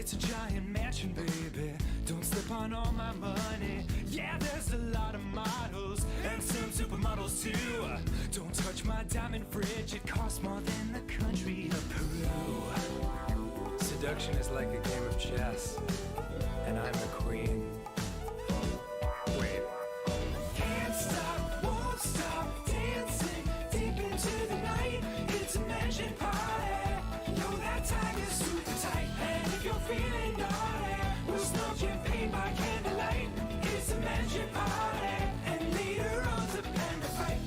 It's a giant mansion, baby. Don't slip on all my money. Yeah, there's a lot of models and some supermodels too. Don't touch my diamond fridge, it costs more than the country of Peru. Seduction is like a game of chess, and I'm the queen. Wait. Can't stop, won't stop, dancing deep into the night. It's a mansion party. Yo, that time is super tight. And if you're feeling naughty, we'll smoke champagne by candlelight. It's a mansion party. And later on the panda fight.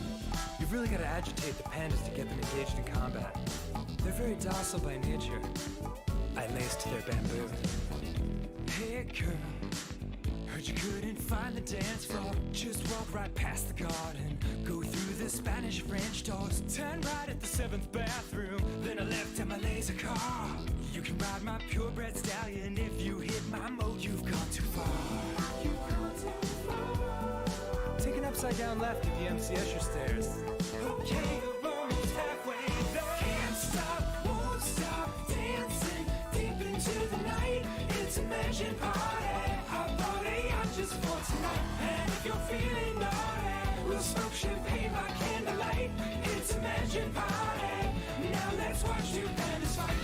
You've really got to agitate the pandas to get them engaged in combat. They're very docile by nature. I laced their bamboo. Hey girl, heard you couldn't find the dance floor. Just walk right past the garden, go through the Spanish-French doors, turn right at the 7th bathroom, then a left at my laser car. You can ride my purebred stallion. If you hit my mode, you've gone too far. Take an upside down left at the MC Escher stairs. Okay, we're almost halfway there. Can't stop, won't stop, dancing deep into the night. It's a mansion party. I bought a yacht just for tonight. And if you're feeling naughty, we'll smoke champagne by candlelight. It's a mansion party. Now let's watch two pandas fight.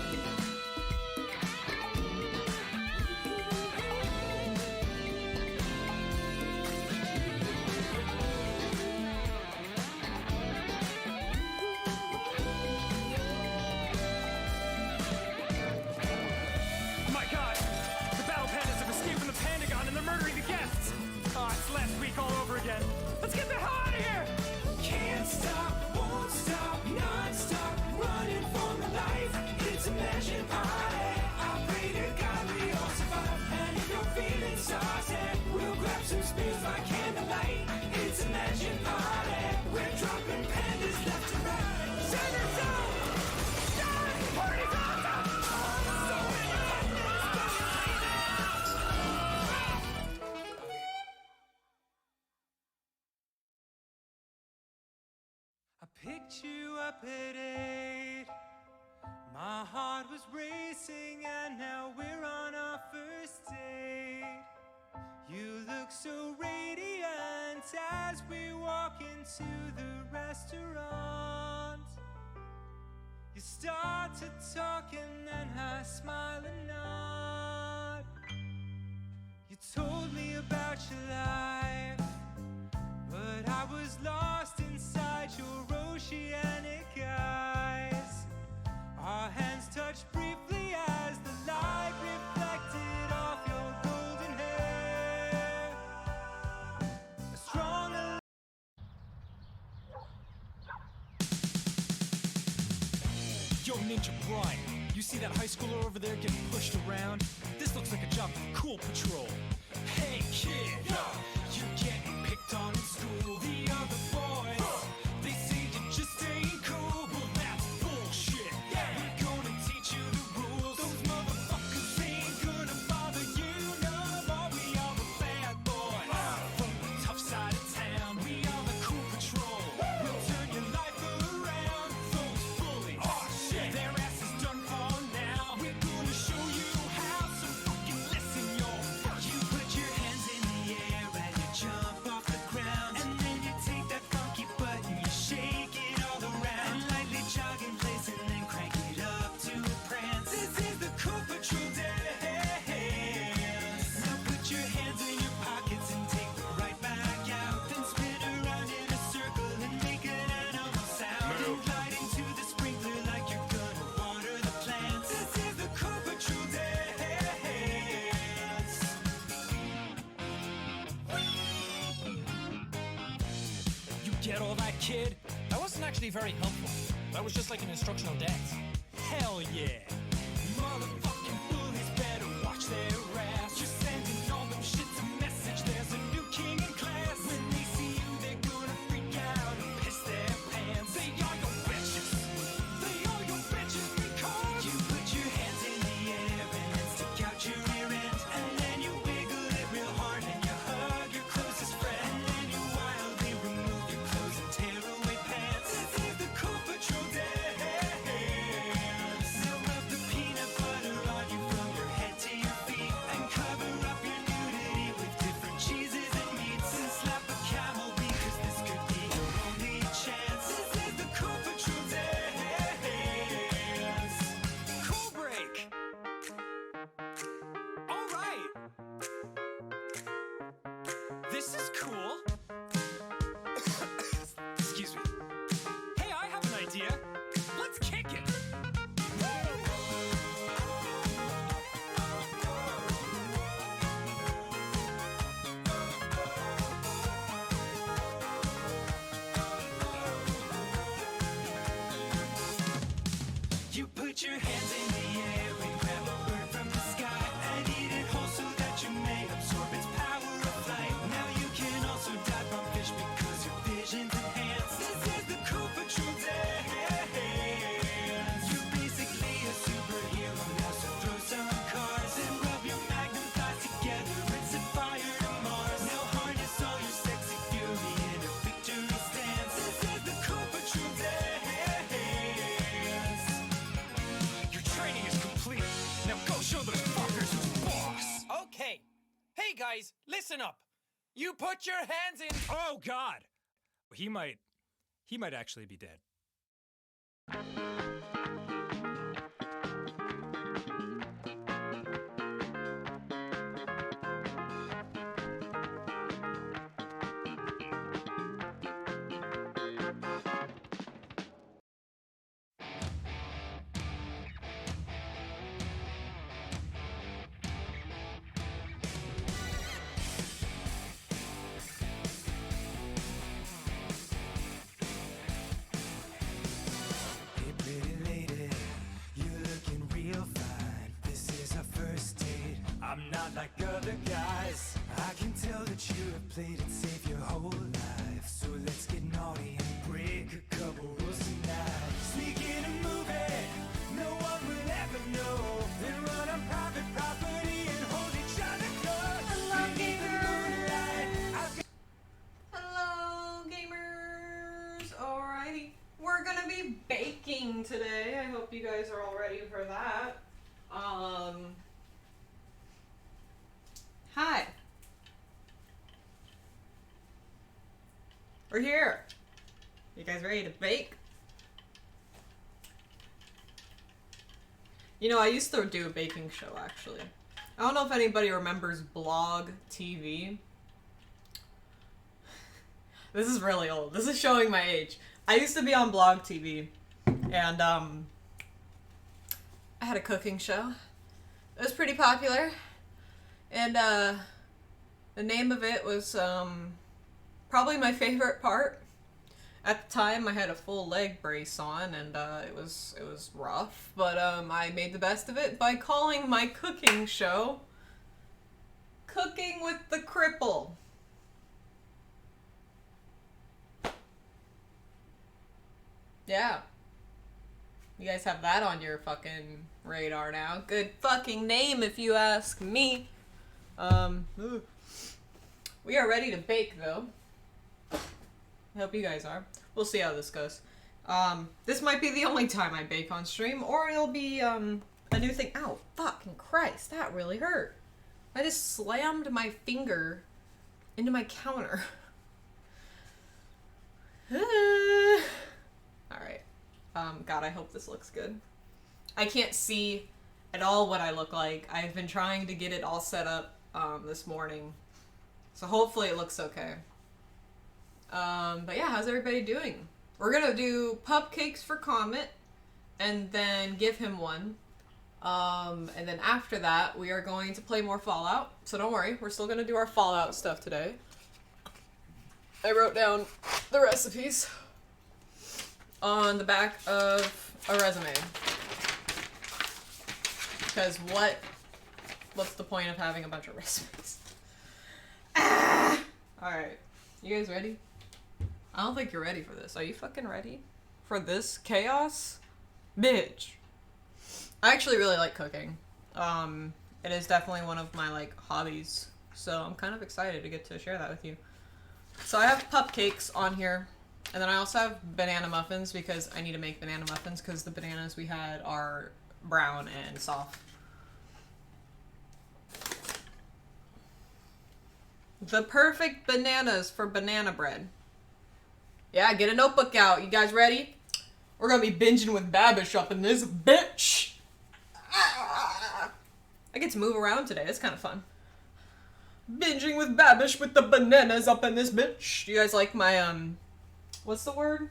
It's last week all over again. Let's get the hell out of here! Can't stop, won't stop, non-stop, running for my life. It's a mansion party. I pray to God we all survive. And if you're feeling saucy, we'll grab some spears by candlelight. It's a mansion party. We're dropping pandas left to right. Send yourself! Dance! Party's awesome! So many pandas going crazy! I picked you up at 8. My heart was racing and now we're on our first date. You look so radiant as we walk into the restaurant. You started talking and I smile and nod. You told me about your life, but I was lost inside your oceanic eyes. Our hands touched briefly as the light reflected off your golden hair. A strong Yo, Ninja Brian, you see that high schooler over there getting pushed around? This looks like a job for Cool Patrol. Hey kid, you're getting picked on in school. The other boys, they say you're just ain't cool. Well, that's bullshit. We're gonna teach you the rules. Those motherfuckers ain't gonna bother you no more. We are the bad boys from the tough side of town. We are the Cool Patrol. We'll turn your life around. Those bullies, their ass is done for now. We're gonna show you how. So fucking listen, yo. You put your hands in the air and you jump off the ground, and then you take that funky button, you shake it all around, and lightly jog in place and then crank it up to a prance. This is the Cool Patrol dance. Now put your hands in your pockets and take them right back out, then spin around in a circle and make an animal sound. Then glide into the sprinkler like you're gonna water the plants. This is the Cool Patrol dance. You get all that, kid? That wasn't actually very helpful. That was just like an instructional dance. Hell yeah! Motherfucking bullies better watch their ass. You're sending all them shits a message. There's a new king in class. When they see you, they're gonna freak out and piss their pants. They are your bitches. They are your bitches because you put your hands in the air and then stick out your rear end, and then you wiggle it real hard and you hug your closest friend, and then you wildly remove your clothes and tear away pants. This is the Cool Patrol dance. Now rub the peanut butter on This is cool. Excuse me. Hey, I have an idea. Let's kick it. You put your hands in the air and grab a bird from the sky. And eat it whole so that you may absorb its power of flight. Now you can also dive from fish because your vision's enhanced. This is the Cool Patrol Dance. You're basically a superhero now, so throw some cars and rub your magnum thighs together and set fire to Mars. Now harness all your sexy fury in a victory stance. This is the Cool Patrol Dance. Your training is complete. Now go show those fuckers who's boss. Okay. Hey guys, listen up. You put your hands in. Oh God. He might actually be dead. Hey pretty lady, you're looking real fine. This is our first date. I'm not like other guys. I can tell that you have played it safe your whole life. So let's get naughty and break a couple rules tonight. Sneak in and move it, no one will ever know. Then run on private property and hold each other close. Hello, Beneath the moonlight, I've got Hello, gamers! Alrighty, we're gonna be baking today. I hope you guys are all ready for that. Hi. We're here. You guys ready to bake? You know, I used to do a baking show, actually. I don't know if anybody remembers Blog TV. This is really old. This is showing my age. I used to be on Blog TV, and I had a cooking show. It was pretty popular, and the name of it was probably my favorite part. At the time, I had a full leg brace on, and it was rough, but I made the best of it by calling my cooking show "Cooking with the Cripple." Yeah. You guys have that on your fucking radar now. Good fucking name if you ask me. We are ready to bake though. I hope you guys are. We'll see how this goes. This might be the only time I bake on stream, or it'll be a new thing. Ow, fucking Christ, that really hurt. I just slammed my finger into my counter. Alright. God, I hope this looks good. I can't see at all what I look like. I've been trying to get it all set up this morning. So hopefully it looks okay. But yeah, how's everybody doing? We're gonna do Pupcakes for Comet, and then give him one. And then after that, we are going to play more Fallout. So don't worry, we're still gonna do our Fallout stuff today. I wrote down the recipes on the back of a resume. Because what's the point of having a bunch of recipes? Ah! Alright, you guys ready? I don't think you're ready for this. Are you fucking ready for this chaos? Bitch. I actually really like cooking. It is definitely one of my, like, hobbies. So I'm kind of excited to get to share that with you. So I have Pupcakes on here. And then I also have banana muffins because I need to make banana muffins because the bananas we had are brown and soft. The perfect bananas for banana bread. Yeah, get a notebook out. You guys ready? We're gonna be binging with Babish up in this bitch. I get to move around today. It's kind of fun. Binging with Babish with the bananas up in this bitch. Do you guys like my, what's the word?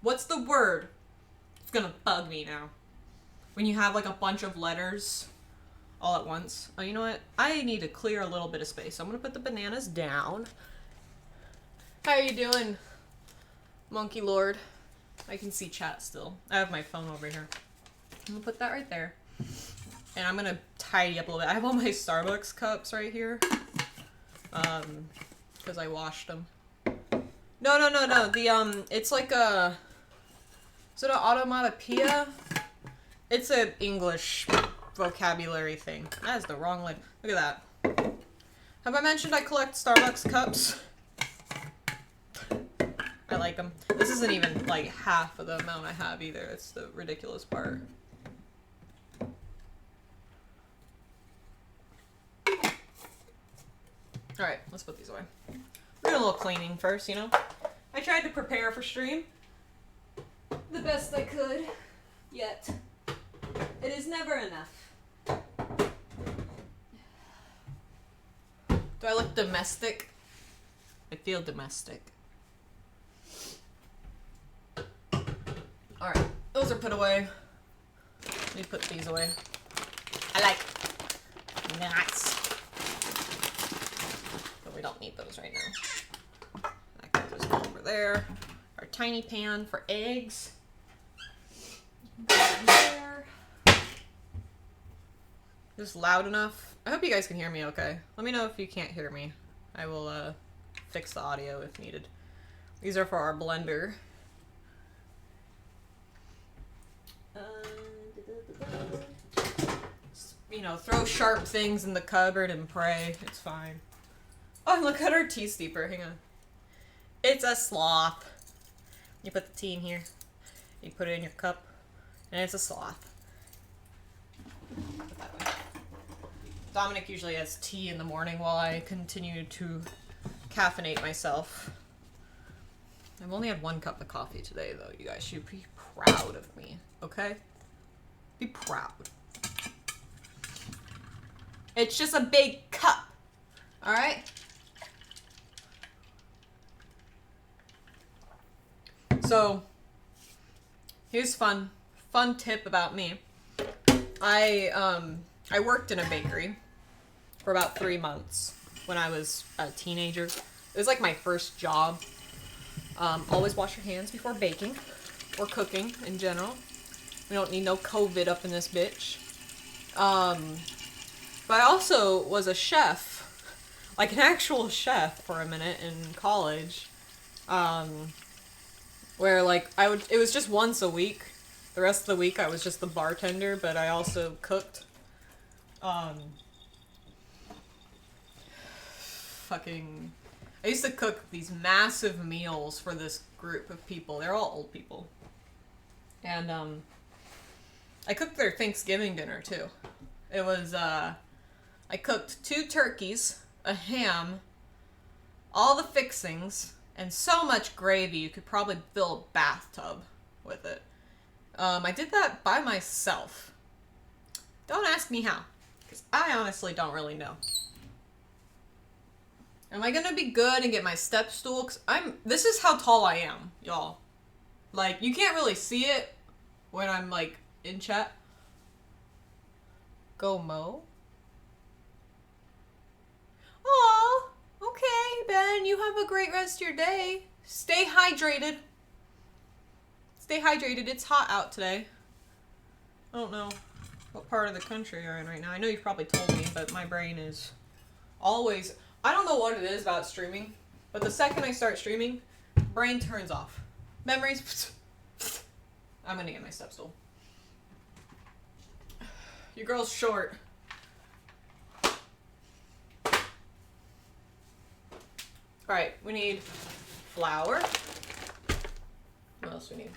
What's the word? It's gonna bug me now. When you have like a bunch of letters all at once. Oh, you know what? I need to clear a little bit of space. So I'm gonna put the bananas down. How are you doing, Monkey Lord? I can see chat still. I have my phone over here. I'm gonna put that right there. And I'm gonna tidy up a little bit. I have all my Starbucks cups right here. Because I washed them. No. The, it's like a... Is it an automatopoeia? It's an English vocabulary thing. That is the wrong line. Look at that. Have I mentioned I collect Starbucks cups? I like them. This isn't even like half of the amount I have either. It's the ridiculous part. Alright, let's put these away. We're doing a little cleaning first, you know? I tried to prepare for stream the best I could, yet it is never enough. Do I look domestic? I feel domestic. Alright, those are put away. Let me put these away. I like nuts. But we don't need those right now. I can just go over there. Our tiny pan for eggs. There. Just loud enough. I hope you guys can hear me okay. Let me know if you can't hear me. I will fix the audio if needed. These are for our blender. You know, throw sharp things in the cupboard and pray. It's fine. Oh, look at our tea steeper. Hang on. It's a sloth. You put the tea in here. You put it in your cup. And it's a sloth. Put that away. Dominic usually has tea in the morning while I continue to caffeinate myself. I've only had 1 cup of coffee today, though. You guys should be proud of me, okay? Be proud. It's just a big cup, alright? So, here's fun tip about me. I worked in a bakery for about 3 months when I was a teenager. It was like my first job. Always wash your hands before baking or cooking in general. We don't need no COVID up in this bitch. But I also was a chef, like an actual chef for a minute in college. Where like it was just once a week. The rest of the week I was just the bartender, but I also cooked. I used to cook these massive meals for this group of people. They're all old people. And, I cooked their Thanksgiving dinner, too. It was, I cooked 2 turkeys, a ham, all the fixings, and so much gravy you could probably fill a bathtub with it. I did that by myself. Don't ask me how, because I honestly don't really know. Am I gonna be good and get my step stool? 'Cause this is how tall I am, y'all. Like, you can't really see it when I'm, like, in chat. Go Mo. Aw, okay, Ben, you have a great rest of your day. Stay hydrated. Stay hydrated. It's hot out today. I don't know what part of the country you're in right now. I know you've probably told me, but my brain is always... I don't know what it is about streaming, but the second I start streaming, brain turns off. Memories... I'm gonna get my step stool. Your girl's short. Alright, we need flour. What else do we need?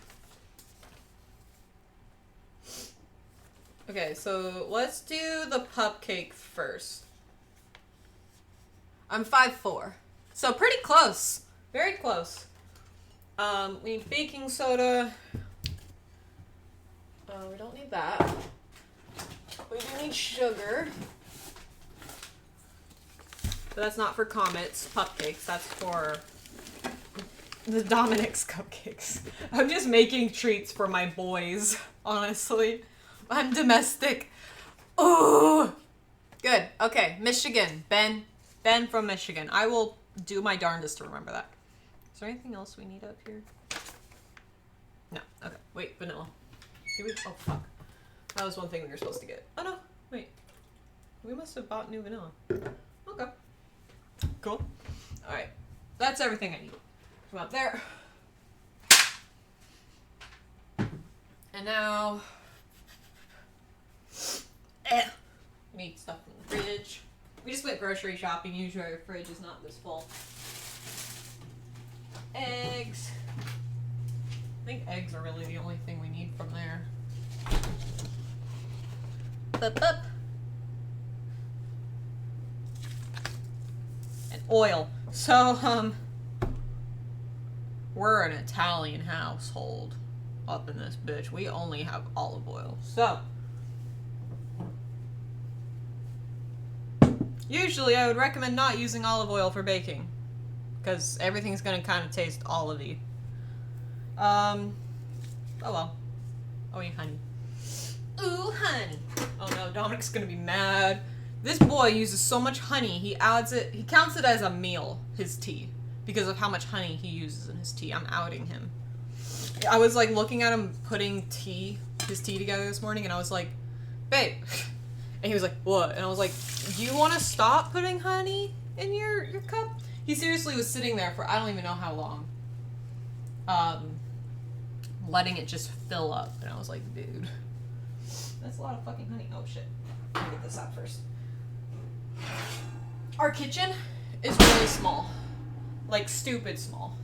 Okay, so let's do the Pupcake first. I'm 5'4", so pretty close. Very close. We need baking soda. We don't need that. We do need sugar. But that's not for Comet's Pupcakes. That's for the Dominic's cupcakes. I'm just making treats for my boys, honestly. I'm domestic. Ooh! Good. Okay, Michigan. Ben from Michigan. I will do my darndest to remember that. Is there anything else we need up here? No. Okay. Wait, vanilla. Do we? Oh, fuck. That was one thing we were supposed to get. Oh, no. Wait. We must have bought new vanilla. Okay. Cool. Alright. That's everything I need. From up there. And now... we need stuff in the fridge. We just went grocery shopping. Usually our fridge is not this full. Eggs. I think eggs are really the only thing we need from there. Up. And oil. So, we're an Italian household up in this bitch. We only have olive oil. So, usually I would recommend not using olive oil for baking, because everything's gonna kind of taste olivey. Oh well. Oh, you honey. Ooh, honey. Oh no, Dominic's gonna be mad. This boy uses so much honey, he counts it as a meal, his tea, because of how much honey he uses in his tea. I'm outing him. I was like looking at him putting his tea together this morning, and I was like, babe. And he was like, what? And I was like, do you want to stop putting honey in your cup? He seriously was sitting there for I don't even know how long. Letting it just fill up. And I was like, dude, that's a lot of fucking honey. Oh shit. Let me get this out first. Our kitchen is really small. Like, stupid small.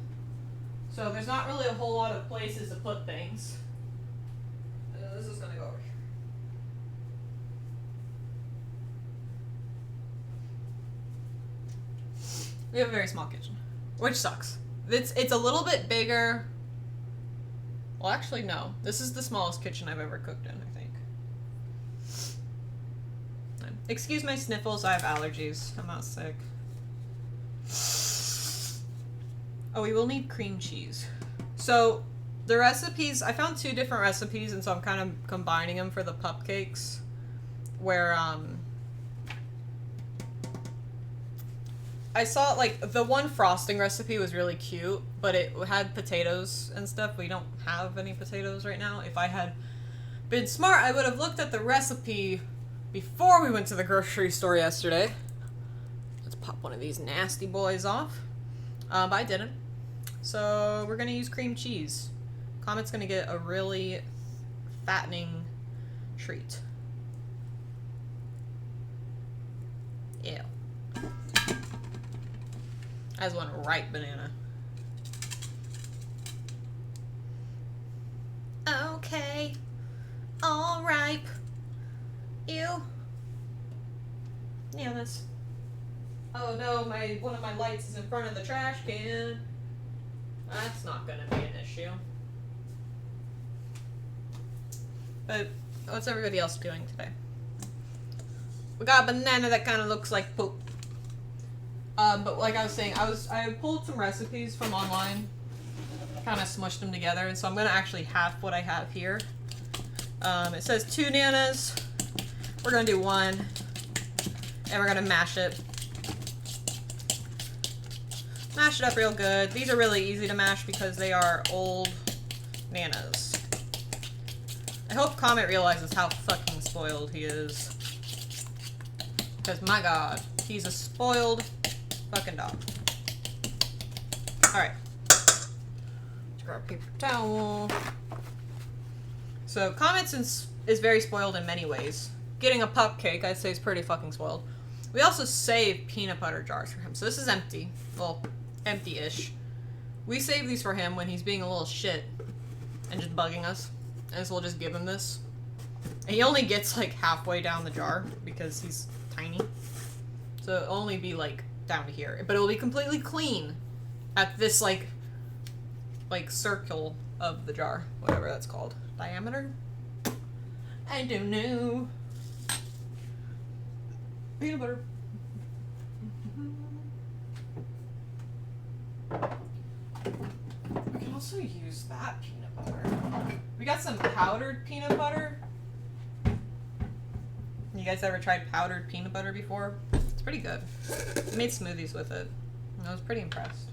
So there's not really a whole lot of places to put things. This is gonna go over here. We have a very small kitchen, which sucks. It's a little bit bigger. Well, actually, no. This is the smallest kitchen I've ever cooked in, I think. Excuse my sniffles, I have allergies. I'm not sick. Oh, we will need cream cheese. So, the recipes, I found 2 different recipes, and so I'm kind of combining them for the Pupcakes. Where, I saw, like, the one frosting recipe was really cute, but it had potatoes and stuff. We don't have any potatoes right now. If I had been smart, I would have looked at the recipe before we went to the grocery store yesterday. Let's pop one of these nasty boys off. But I didn't. So we're gonna use cream cheese. Comet's gonna get a really fattening treat. Ew. I just want a ripe banana. Okay. All ripe. Ew. Yeah, that's... Oh no, one of my lights is in front of the trash can. That's not gonna be an issue. But what's everybody else doing today? We got a banana that kind of looks like poop. But like I was saying, I pulled some recipes from online, kind of smushed them together, and so I'm gonna actually half what I have here. It says 2 nanas. We're gonna do 1, and we're gonna mash it. Mash it up real good. These are really easy to mash because they are old nanas. I hope Comet realizes how fucking spoiled he is. Because my god, he's a spoiled fucking dog. Alright. Let's grab a paper towel. So, Comet is very spoiled in many ways. Getting a Pupcake, I'd say, is pretty fucking spoiled. We also saved peanut butter jars for him. So this is empty. Well, empty-ish. We save these for him when he's being a little shit and just bugging us. And so we'll just give him this. And he only gets like halfway down the jar because he's tiny. So it'll only be like down to here. But it will be completely clean at this like circle of the jar. Whatever that's called. Diameter? I don't know. Peanut butter. We can also use that peanut butter. We got some powdered peanut butter. You guys ever tried powdered peanut butter before? It's pretty good. I made smoothies with it. I was pretty impressed.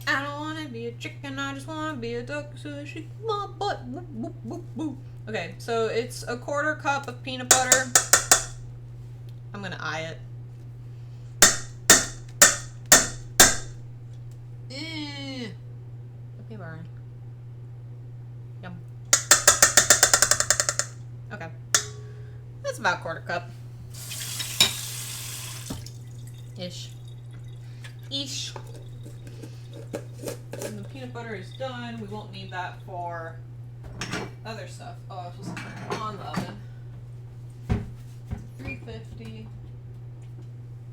I don't want to be a chicken, I just want to be a duck, so I shake my butt. Whoop, whoop, whoop, whoop. Okay, so it's a 1/4 cup of peanut butter. I'm gonna eye it. Let me burn. Yum. Okay. That's about 1/4 cup. Ish. Ish. And the peanut butter is done. We won't need that for other stuff. Oh, I was supposed to put it on the oven. 350.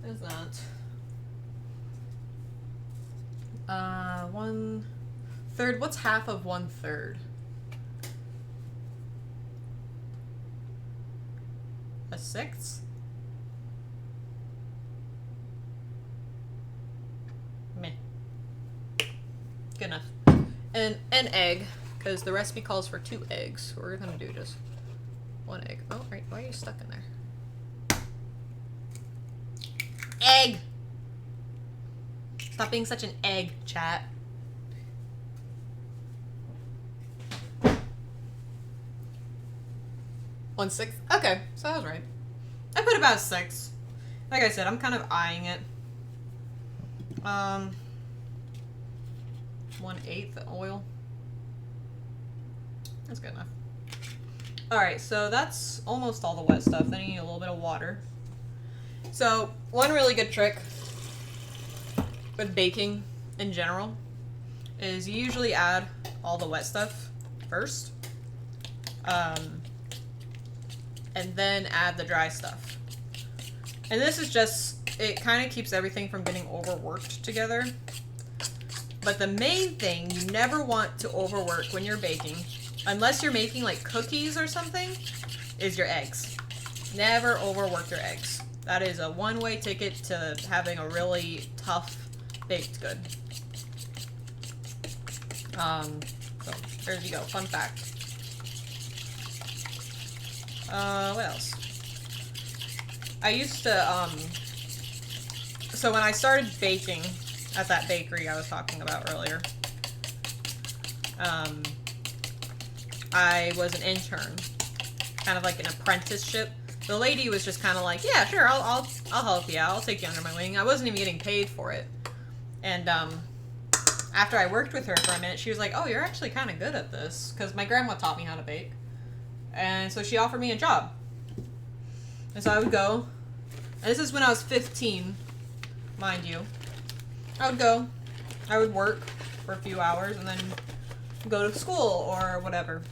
What is that? 1/3. What's half of 1/3? A 1/6? Meh. Good enough. And an egg, because the recipe calls for 2 eggs. So we're gonna do just 1 egg. Oh, right. Why are you stuck in there? Egg! Stop being such an egg, chat. One 1/6? Okay, so I was right. I put about 6. Like I said, I'm kind of eyeing it. 1/8 oil. That's good enough. Alright, so that's almost all the wet stuff. Then you need a little bit of water. So, one really good trick with baking in general is you usually add all the wet stuff first. And then add the dry stuff. And this is just, it kind of keeps everything from getting overworked together. But the main thing you never want to overwork when you're baking, unless you're making like cookies or something, is your eggs. Never overwork your eggs. That is a one-way ticket to having a really tough baked good. So there you go, fun fact. What else? I used to, so when I started baking at that bakery I was talking about earlier, I was an intern, kind of like an apprenticeship. The lady was just kind of like, yeah, sure, I'll help you out. I'll take you under my wing. I wasn't even getting paid for it. And, after I worked with her for a minute, she was like, oh, you're actually kind of good at this. Because my grandma taught me how to bake. And so she offered me a job. And so I would go. And this is when I was 15, mind you. I would go. I would work for a few hours and then go to school or whatever.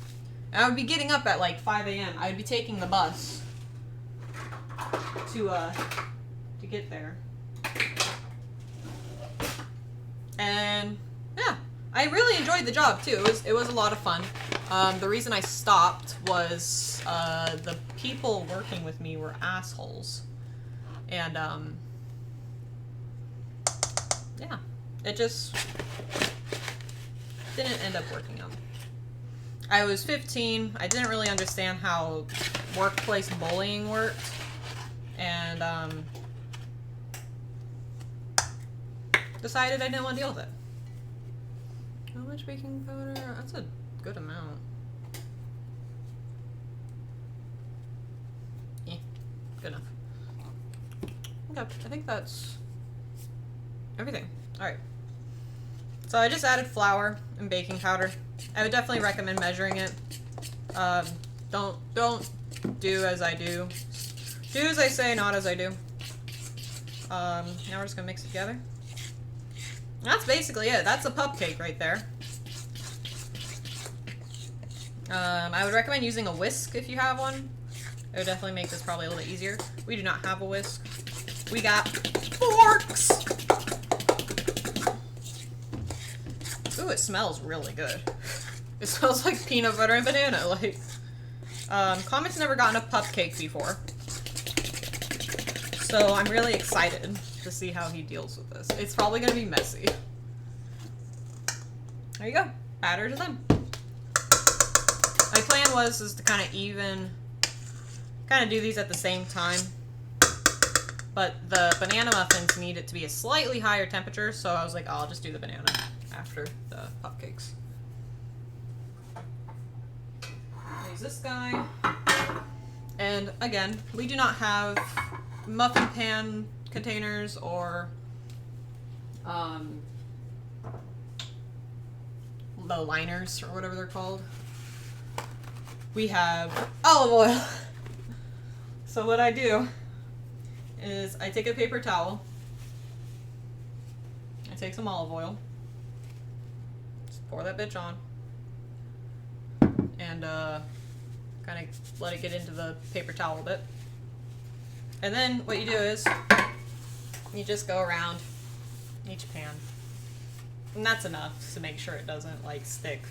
And I would be getting up at like 5 a.m. I would be taking the bus to get there. And yeah, I really enjoyed the job too. It was a lot of fun. The reason I stopped was the people working with me were assholes. And yeah, it just didn't end up working out. I was 15. I didn't really understand how workplace bullying worked. And decided I didn't want to deal with it. How much baking powder? That's a good amount. Yeah, good enough. Okay, I think that's everything. Alright. So I just added flour and baking powder. I would definitely recommend measuring it. Don't do as I do. Do as I say, not as I do. Now we're just gonna mix it together. That's basically it. That's a pupcake right there. I would recommend using a whisk if you have one. It would definitely make this probably a little bit easier. We do not have a whisk. We got forks! Ooh, it smells really good. It smells like peanut butter and banana. Like, Comet's never gotten a Pupcake before. So I'm really excited to see how he deals with this. It's probably gonna be messy. There you go. Add her to them. My plan was to kind of do these at the same time. But the banana muffins need it to be a slightly higher temperature, so I was like, oh, I'll just do the banana after the Pupcakes. Use this guy. And again, we do not have muffin pan containers or the liners or whatever they're called. We have olive oil. So what I do is I take a paper towel, I take some olive oil, just pour that bitch on, and kind of let it get into the paper towel a bit. And then what you do is you just go around each pan, and that's enough to make sure it doesn't like stick.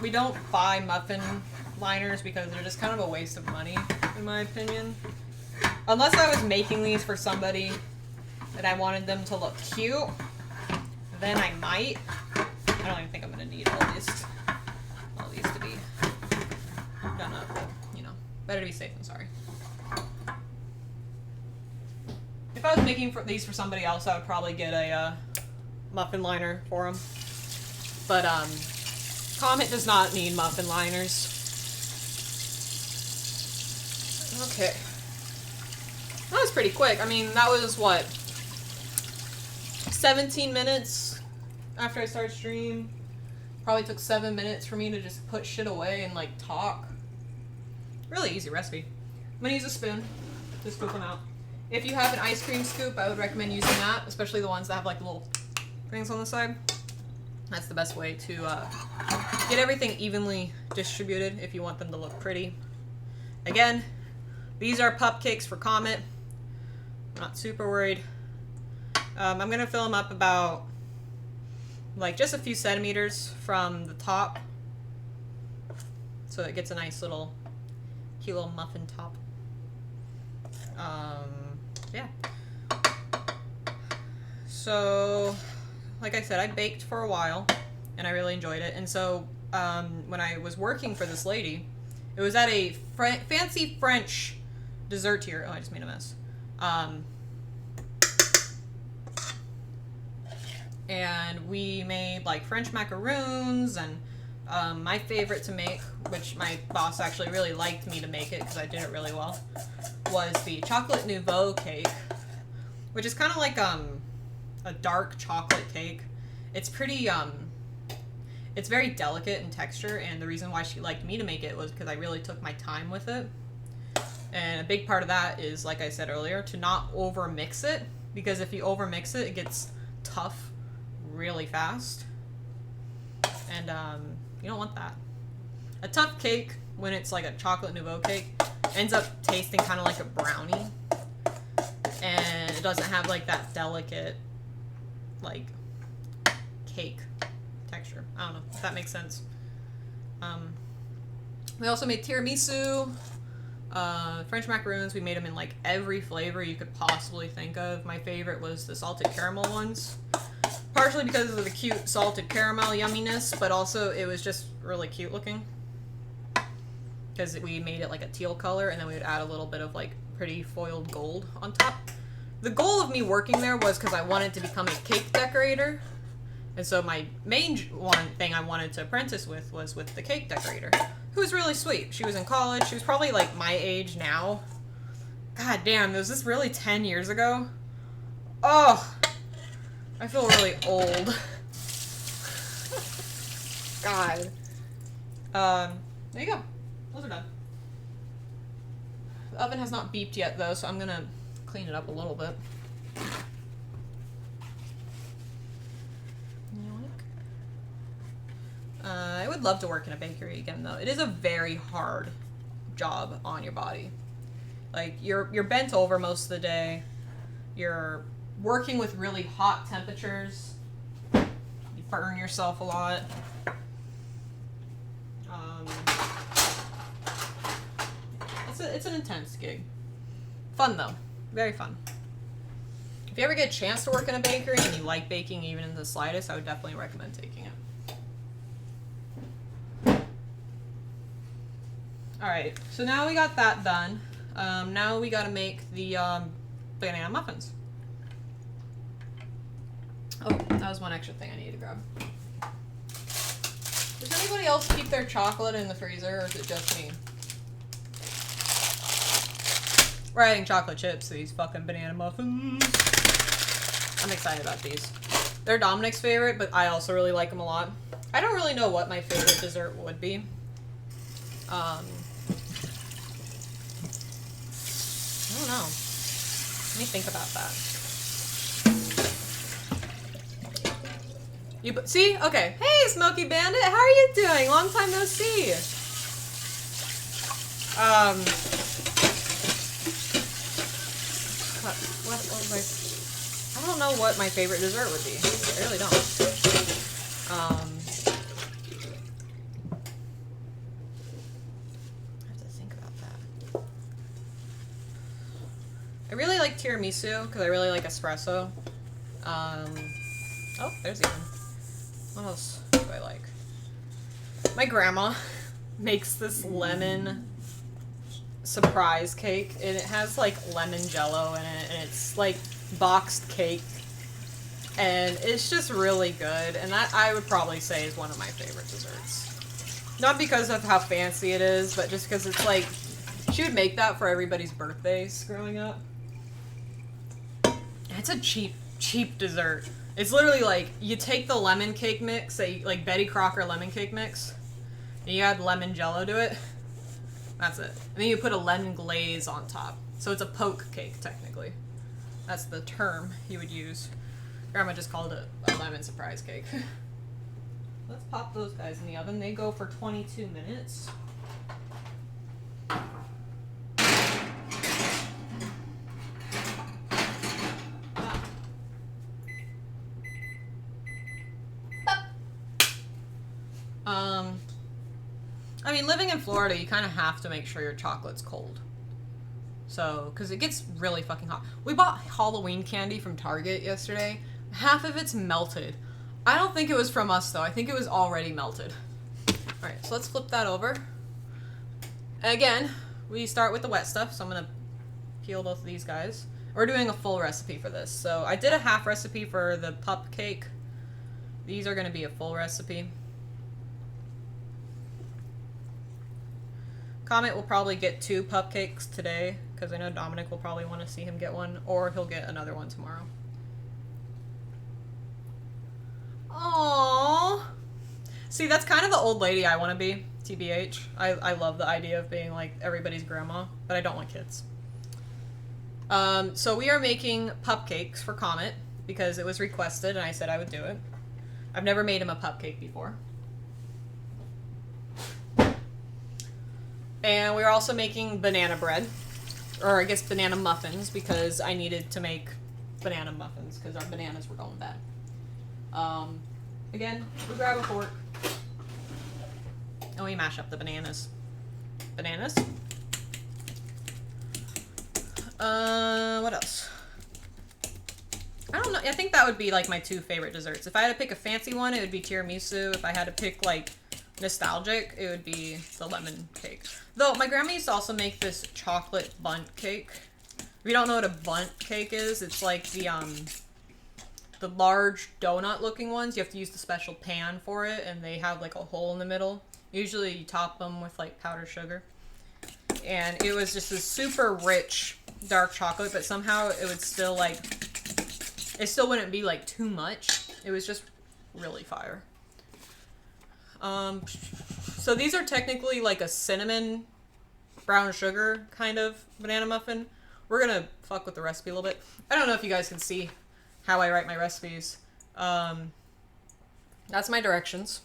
We don't buy muffin liners because they're just kind of a waste of money, in my opinion. Unless I was making these for somebody that I wanted them to look cute, then I might. I don't even think I'm gonna need all these to be done up, but you know, better to be safe than sorry. If I was making these for somebody else, I would probably get a muffin liner for them. But Comet does not need muffin liners. Okay. That was pretty quick. I mean, that was what? 17 minutes after I started stream. Probably took 7 minutes for me to just put shit away and like talk. Really easy recipe. I'm gonna use a spoon to scoop them out. If you have an ice cream scoop, I would recommend using that, especially the ones that have like little things on the side. That's the best way to get everything evenly distributed if you want them to look pretty. Again, these are Pupcakes for Comet. I'm not super worried. I'm going to fill them up about like just a few centimeters from the top, so it gets a nice little cute little muffin top. Yeah. So, like I said, I baked for a while, and I really enjoyed it. And so, when I was working for this lady, it was at a fancy French dessertier. Oh, I just made a mess. And we made like French macaroons, and my favorite to make, which my boss actually really liked me to make it because I did it really well, was the chocolate nouveau cake, which is kind of like a dark chocolate cake. It's pretty it's very delicate in texture, and the reason why she liked me to make it was because I really took my time with it. And a big part of that is, like I said earlier, to not over mix it, because if you over mix it, it gets tough really fast, and you don't want that. A tough cake, when it's like a chocolate nouveau cake, ends up tasting kind of like a brownie, and it doesn't have like that delicate like cake texture. I don't know if that makes sense. We also made tiramisu, French macaroons. We made them in like every flavor you could possibly think of. My favorite was the salted caramel ones, partially because of the cute salted caramel yumminess, but also it was just really cute looking because we made it like a teal color, and then we would add a little bit of like pretty foiled gold on top. The goal of me working there was because I wanted to become a cake decorator, and so my main one thing I wanted to apprentice with was with the cake decorator, who was really sweet. She was in college. She was probably like my age now. God damn, was this really 10 years ago? Oh, I feel really old. God. There you go. Those are done. The oven has not beeped yet though, so I'm gonna clean it up a little bit. I would love to work in a bakery again though. It is a very hard job on your body. Like you're bent over most of the day. You're working with really hot temperatures. burn yourself a lot. It's an intense gig. Fun though, very fun. If you ever get a chance to work in a bakery and you like baking even in the slightest, I would definitely recommend taking it. Alright, so now we got that done. Now we gotta make the banana muffins. Oh, that was one extra thing I needed to grab. Does anybody else keep their chocolate in the freezer, or is it just me? We're adding chocolate chips to these fucking banana muffins. I'm excited about these. They're Dominic's favorite, but I also really like them a lot. I don't really know what my favorite dessert would be. I don't know. Let me think about that. See? Okay. Hey, Smoky Bandit! How are you doing? Long time no see! What was I don't know what my favorite dessert would be. I really don't. I have to think about that. I really like tiramisu because I really like espresso. Oh, there's even. What else do I like? My grandma makes this lemon surprise cake, and it has like lemon jello in it, and it's like boxed cake, and it's just really good, and that I would probably say is one of my favorite desserts. Not because of how fancy it is, but just because it's like, she would make that for everybody's birthdays growing up. It's a cheap dessert. It's literally like, you take the lemon cake mix, say like Betty Crocker lemon cake mix, and you add lemon jello to it. That's it. And then you put a lemon glaze on top. So it's a poke cake, technically. That's the term you would use. Grandma just called it a lemon surprise cake. Let's pop those guys in the oven. They go for 22 minutes. I mean, living in Florida, you kind of have to make sure your chocolate's cold. So, because it gets really fucking hot. We bought Halloween candy from Target yesterday. Half of it's melted. I don't think it was from us, though. I think it was already melted. Alright, so let's flip that over. Again, we start with the wet stuff, so I'm going to peel both of these guys. We're doing a full recipe for this. So, I did a half recipe for the Pupcake. These are going to be a full recipe. Comet will probably get 2 Pupcakes today, because I know Dominic will probably want to see him get one, or he'll get another one tomorrow. Aww. See, that's kind of the old lady I want to be, TBH. I love the idea of being like everybody's grandma, but I don't want kids. So we are making Pupcakes for Comet, because it was requested and I said I would do it. I've never made him a Pupcake before. And we were also making banana bread, or I guess banana muffins, because I needed to make banana muffins because our bananas were going bad. Again, we grab a fork and we mash up the bananas. Bananas. What else? I don't know. I think that would be like my 2 favorite desserts. If I had to pick a fancy one, it would be tiramisu. If I had to pick like nostalgic, it would be the lemon cake. Though my grandma used to also make this chocolate bundt cake. If you don't know what a bundt cake is, it's like the large donut looking ones. You have to use the special pan for it, and they have like a hole in the middle. Usually you top them with like powdered sugar. And it was just a super rich dark chocolate, but somehow it would still like, it still wouldn't be like too much. It was just really fire. So these are technically like a cinnamon brown sugar kind of banana muffin. We're gonna fuck with the recipe a little bit. I don't know if you guys can see how I write my recipes. That's my directions.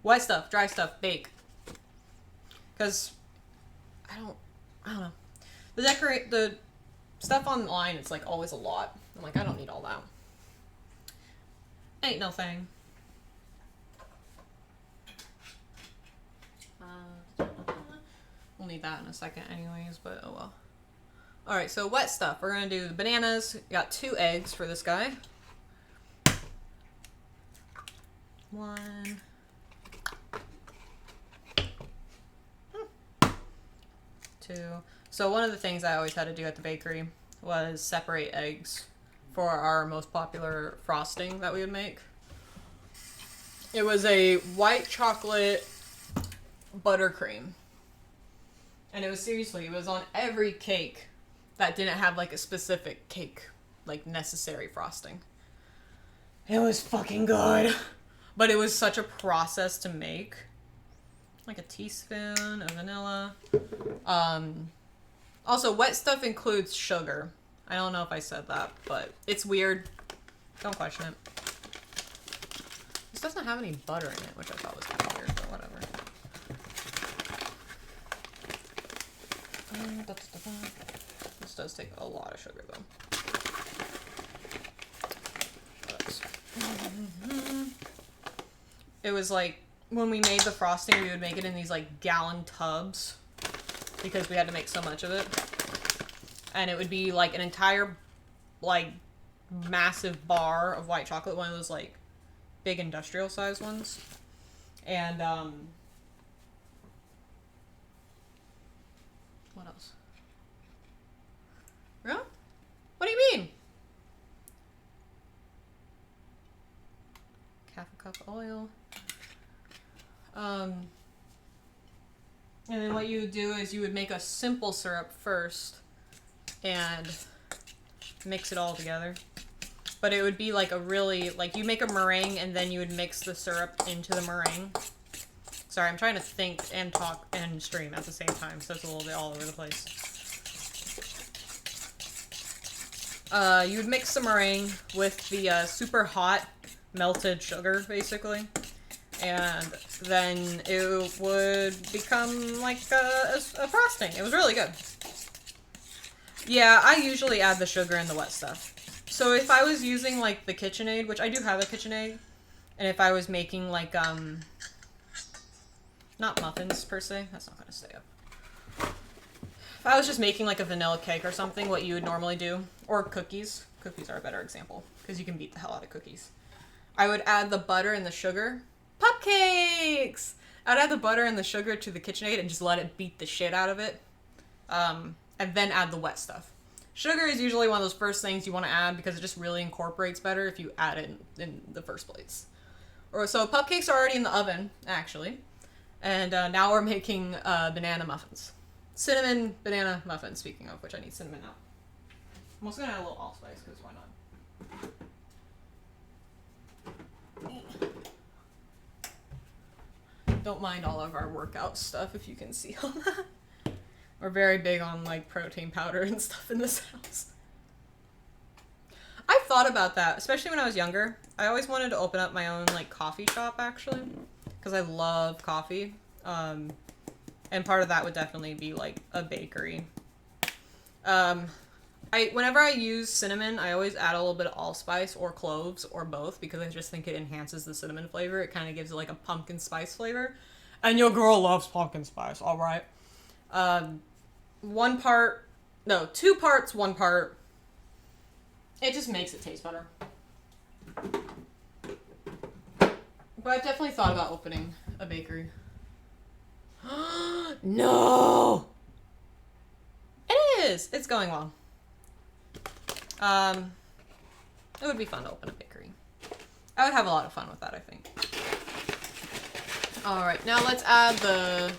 Wet stuff, dry stuff, bake. Because I don't know. The stuff online, it's like always a lot. I'm like, I don't need all that. Ain't no thing. We'll need that in a second anyways, but oh well. Alright, so wet stuff. We're gonna do the bananas. Got 2 eggs for this guy. 1. 2. So one of the things I always had to do at the bakery was separate eggs for our most popular frosting that we would make. It was a white chocolate buttercream. And it was seriously, it was on every cake that didn't have like a specific cake, like necessary frosting. It was fucking good. But it was such a process to make. Like a teaspoon of vanilla. Also, wet stuff includes sugar. I don't know if I said that, but it's weird. Don't question it. This doesn't have any butter in it, which I thought was kind of weird, but whatever. This does take a lot of sugar, though. It was like, when we made the frosting, we would make it in these, like, gallon tubs. Because we had to make so much of it. And it would be, like, an entire, like, massive bar of white chocolate. One of those, like, big industrial-sized ones. And, what else? Really? What do you mean? Half a cup of oil. And then what you would do is you would make a simple syrup first and mix it all together. But it would be like a really, like you make a meringue and then you would mix the syrup into the meringue. Sorry, I'm trying to think and talk and stream at the same time, so it's a little bit all over the place. You would mix the meringue with the super hot melted sugar, basically. And then it would become like a frosting. It was really good. Yeah, I usually add the sugar in the wet stuff. So if I was using like the KitchenAid, which I do have a KitchenAid, and if I was making like, not muffins per se, that's not gonna stay up. If I was just making like a vanilla cake or something, what you would normally do, or cookies. Cookies are a better example, because you can beat the hell out of cookies. I would add the butter and the sugar. Pupcakes! I'd add the butter and the sugar to the KitchenAid and just let it beat the shit out of it. And then add the wet stuff. Sugar is usually one of those first things you want to add because it just really incorporates better if you add it in the first place. So Pupcakes are already in the oven, actually. And now we're making banana muffins. Cinnamon banana muffins, speaking of which I need cinnamon now. I'm also going to add a little allspice because why not? Don't mind all of our workout stuff if you can see all that. We're very big on like protein powder and stuff in this house. I've thought about that, especially when I was younger. I always wanted to open up my own like coffee shop actually, because I love coffee. And part of that would definitely be like a bakery. Whenever I use cinnamon, I always add a little bit of allspice or cloves or both because I just think it enhances the cinnamon flavor. It kind of gives it like a pumpkin spice flavor. And your girl loves pumpkin spice, all right? 2 parts, 1 part. It just makes it taste better. But I've definitely thought about opening a bakery. No! It is! It's going well. It would be fun to open a bakery. I would have a lot of fun with that, I think. Alright, now let's add the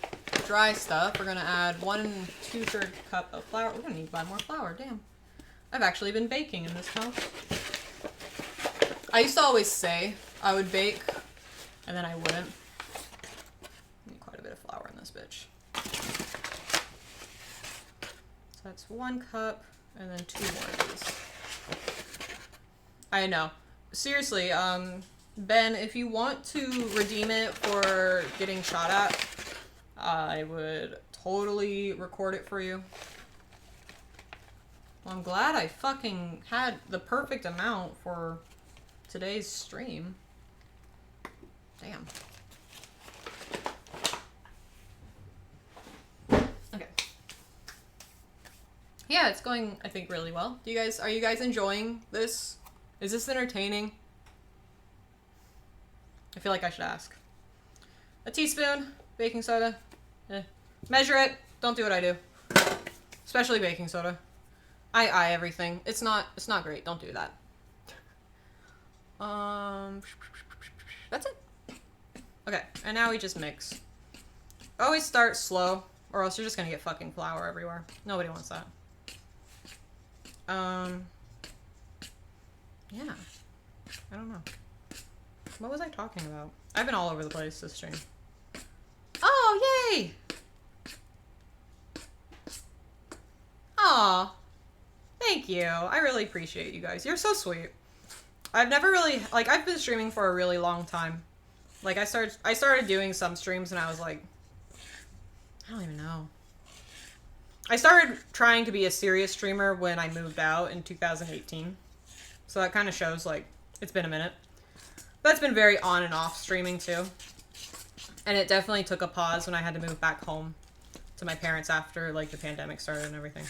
dry stuff. We're gonna add 1 2/3 cup of flour. We're gonna need to buy more flour, damn. I've actually been baking in this house. I used to always say I would bake, and then I wouldn't. Need quite a bit of flour in this bitch. So that's 1 cup, and then 2 more of these. I know. Seriously, Ben, if you want to redeem it for getting shot at, I would totally record it for you. Well, I'm glad I fucking had the perfect amount to today's stream. Damn. Okay. Yeah, it's going, I think, really well. Are you guys enjoying this? Is this entertaining? I feel like I should ask. A teaspoon, baking soda. Measure it. Don't do what I do. Especially baking soda. I everything. It's not great. Don't do that. That's it. Okay, and now we just mix. Always start slow, or else you're just gonna get fucking flour everywhere. Nobody wants that. Yeah. I don't know. What was I talking about? I've been all over the place this stream. Oh, yay! Aw. Thank you. I really appreciate you guys. You're so sweet. I've never really, like, I've been streaming for a really long time. Like, I started doing some streams and I was like, I don't even know. I started trying to be a serious streamer when I moved out in 2018. So that kind of shows, like, it's been a minute. But it's been very on and off streaming, too. And it definitely took a pause when I had to move back home to my parents after, like, the pandemic started and everything.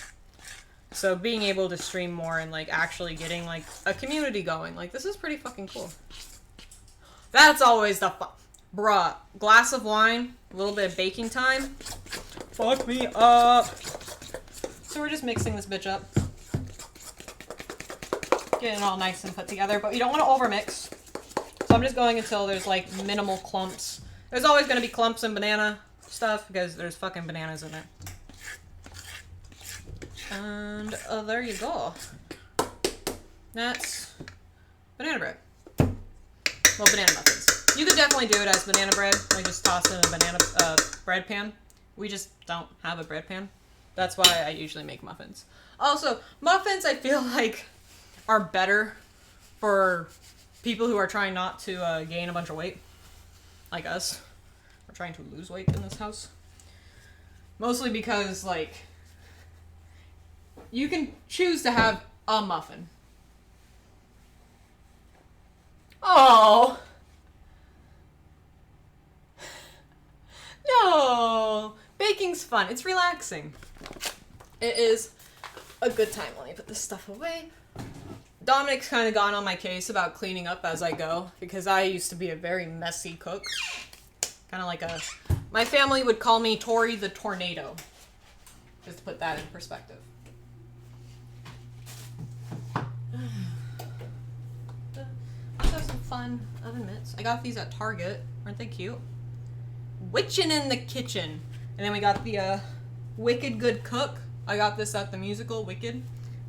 So being able to stream more and, like, actually getting, like, a community going, like, this is pretty fucking cool. That's always the bruh. Glass of wine, a little bit of baking time. Fuck me up. So we're just mixing this bitch up. Getting it all nice and put together, but you don't want to overmix. So I'm just going until there's, like, minimal clumps. There's always going to be clumps in banana stuff because there's fucking bananas in there. And there you go. That's banana bread. Well, banana muffins. You could definitely do it as banana bread. Like, just toss it in a banana bread pan. We just don't have a bread pan. That's why I usually make muffins. Also, muffins I feel like are better for people who are trying not to gain a bunch of weight. Like us. We're trying to lose weight in this house. Mostly because, like, you can choose to have a muffin. Oh. No. Baking's fun. It's relaxing. It is a good time. Let me put this stuff away. Dominic's kind of gone on my case about cleaning up as I go because I used to be a very messy cook. Kind of like my family would call me Tori the Tornado. Just to put that in perspective. Let's have some fun oven mitts. I got these at Target. Aren't they cute? Witchin' in the Kitchen. And then we got the Wicked Good Cook. I got this at the musical, Wicked.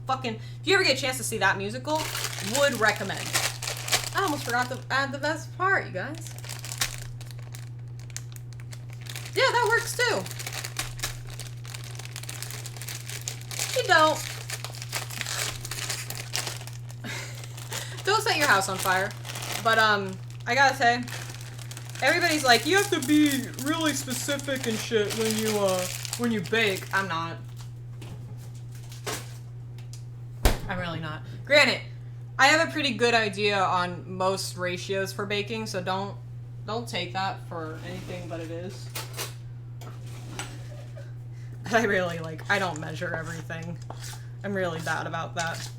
Fucking, if you ever get a chance to see that musical, would recommend. I almost forgot to add the best part, you guys. Yeah, that works too. You don't. Don't set your house on fire. But, I gotta say, everybody's like, you have to be really specific and shit when you bake. I'm not. I'm really not. Granted, I have a pretty good idea on most ratios for baking, so don't take that for anything but it is. I really, like, I don't measure everything. I'm really bad about that.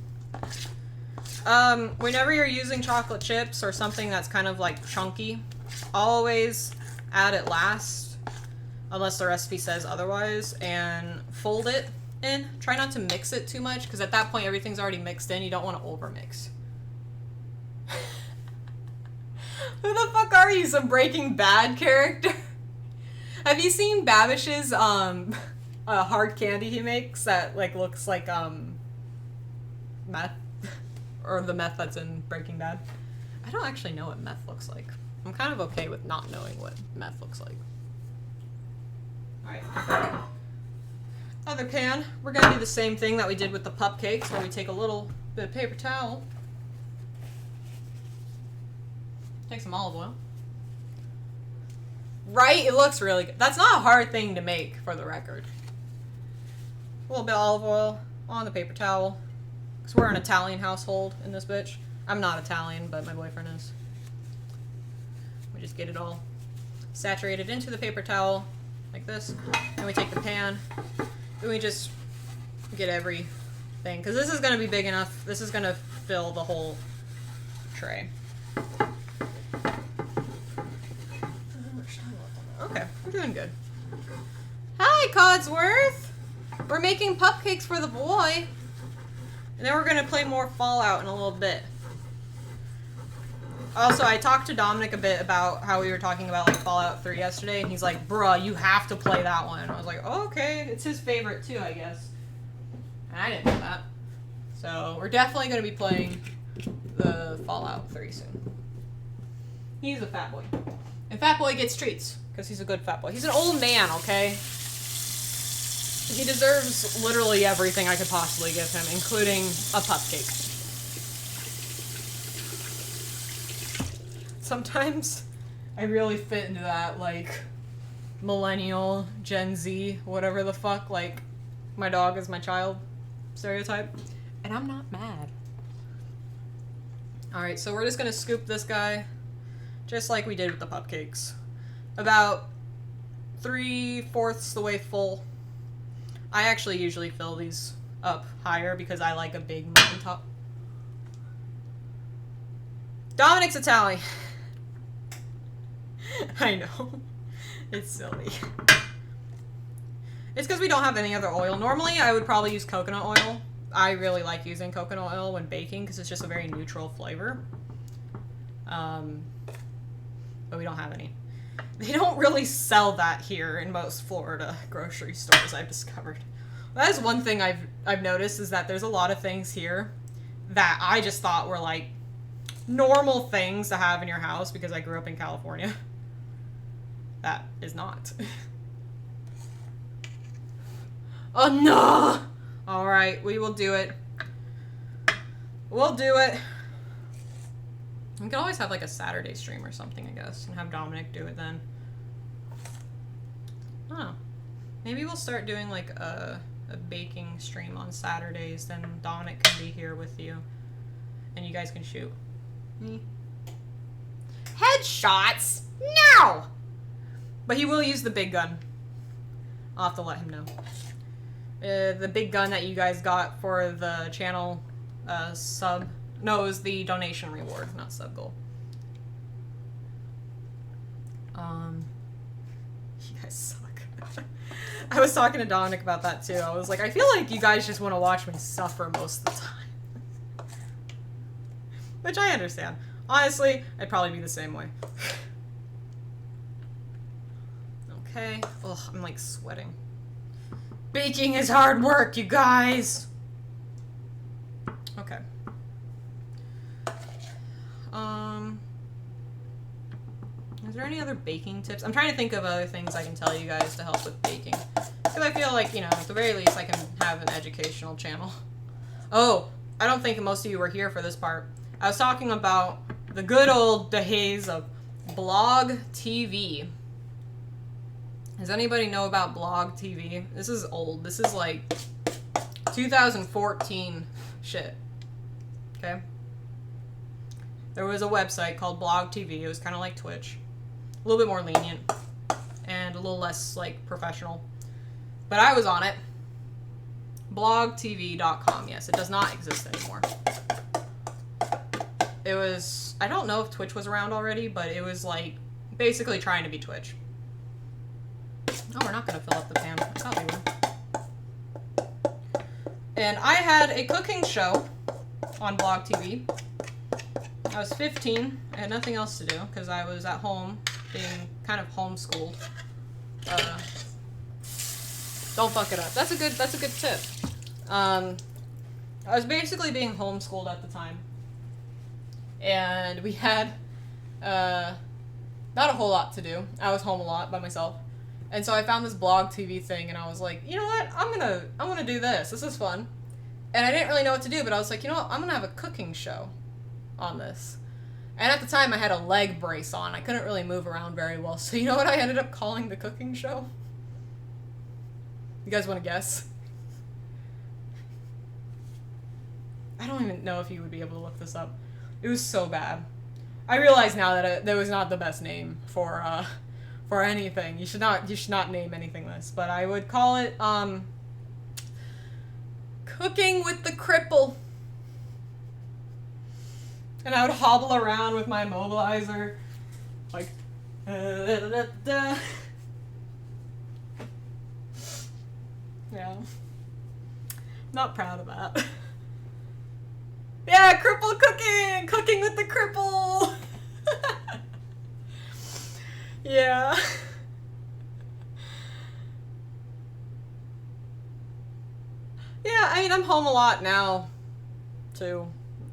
Whenever you're using chocolate chips or something that's kind of, like, chunky, always add it last, unless the recipe says otherwise, and fold it in. Try not to mix it too much, because at that point everything's already mixed in. You don't want to overmix. Who the fuck are you? Some Breaking Bad character? Have you seen Babish's hard candy he makes that like looks like meth? Or the meth that's in Breaking Bad? I don't actually know what meth looks like. I'm kind of okay with not knowing what meth looks like. Alright. Other pan. We're gonna do the same thing that we did with the Pupcakes, where we take a little bit of paper towel. Take some olive oil. Right? It looks really good. That's not a hard thing to make, for the record. A little bit of olive oil on the paper towel. Because we're an Italian household in this bitch. I'm not Italian, but my boyfriend is. We just get it all saturated into the paper towel, like this. And we take the pan, and we just get everything. Because this is going to be big enough. This is going to fill the whole tray. Okay, we're doing good. Hi, Codsworth! We're making pupcakes for the boy. And then we're going to play more Fallout in a little bit. Also, I talked to Dominic a bit about how we were talking about like Fallout 3 yesterday, and he's like, bruh, you have to play that one. I was like, oh, okay, it's his favorite too, I guess. And I didn't know that. So, we're definitely going to be playing the Fallout 3 soon. He's a fat boy. And fat boy gets treats, because he's a good fat boy. He's an old man, okay? He deserves literally everything I could possibly give him, including a pupcake. Sometimes I really fit into that, like, millennial, Gen Z, whatever the fuck, like, my dog is my child stereotype. And I'm not mad. Alright, so we're just gonna scoop this guy, just like we did with the pupcakes. About 3/4 the way full. I actually usually fill these up higher because I like a big muffin top. Dominic's Italian. I know. It's silly. It's because we don't have any other oil. Normally, I would probably use coconut oil. I really like using coconut oil when baking because it's just a very neutral flavor. But we don't have any. They don't really sell that here in most Florida grocery stores, I've discovered. That is one thing I've noticed, is that there's a lot of things here that I just thought were like normal things to have in your house because I grew up in California. That is not. Oh no! Alright, we will do it. We'll do it. We could always have like a Saturday stream or something, I guess, and have Dominic do it then. Oh. Maybe we'll start doing like a baking stream on Saturdays, then Dominic can be here with you. And you guys can shoot. Me. Headshots? No! But he will use the big gun. I'll have to let him know. The big gun that you guys got for the channel sub. No, it was the donation reward, not sub goal. You guys suck. I was talking to Dominic about that too. I was like, I feel like you guys just want to watch me suffer most of the time. Which I understand. Honestly, I'd probably be the same way. Okay. Ugh, I'm like sweating. Baking is hard work, you guys! Okay. Is there any other baking tips? I'm trying to think of other things I can tell you guys to help with baking. Because I feel like, you know, at the very least I can have an educational channel. Oh, I don't think most of you were here for this part. I was talking about the good old days of Blog TV. Does anybody know about Blog TV? This is old. This is like 2014 shit. Okay? There was a website called Blog TV. It was kind of like Twitch. A little bit more lenient. And a little less, like, professional. But I was on it. blogtv.com. Yes, it does not exist anymore. It was... I don't know if Twitch was around already, but it was, like, basically trying to be Twitch. Oh, we're not going to fill up the pan. I thought we would. And I had a cooking show on Blog TV. I was 15. I had nothing else to do because I was at home being kind of homeschooled. Don't fuck it up. That's a good tip. I was basically being homeschooled at the time. And we had not a whole lot to do. I was home a lot by myself. And so I found this Blog TV thing and I was like, you know what? I'm gonna do this. This is fun. And I didn't really know what to do, but I was like, you know what? I'm gonna have a cooking show on this. And at the time I had a leg brace on. I couldn't really move around very well. So you know what I ended up calling the cooking show? You guys want to guess? I don't even know if you would be able to look this up. It was so bad. I realize now that that was not the best name for anything. You should not name anything this, but I would call it Cooking with the Cripple. And I would hobble around with my immobilizer, like, yeah. Not proud of that. Yeah, cripple cooking! Cooking with the cripple! Yeah. Yeah, I mean, I'm home a lot now, too.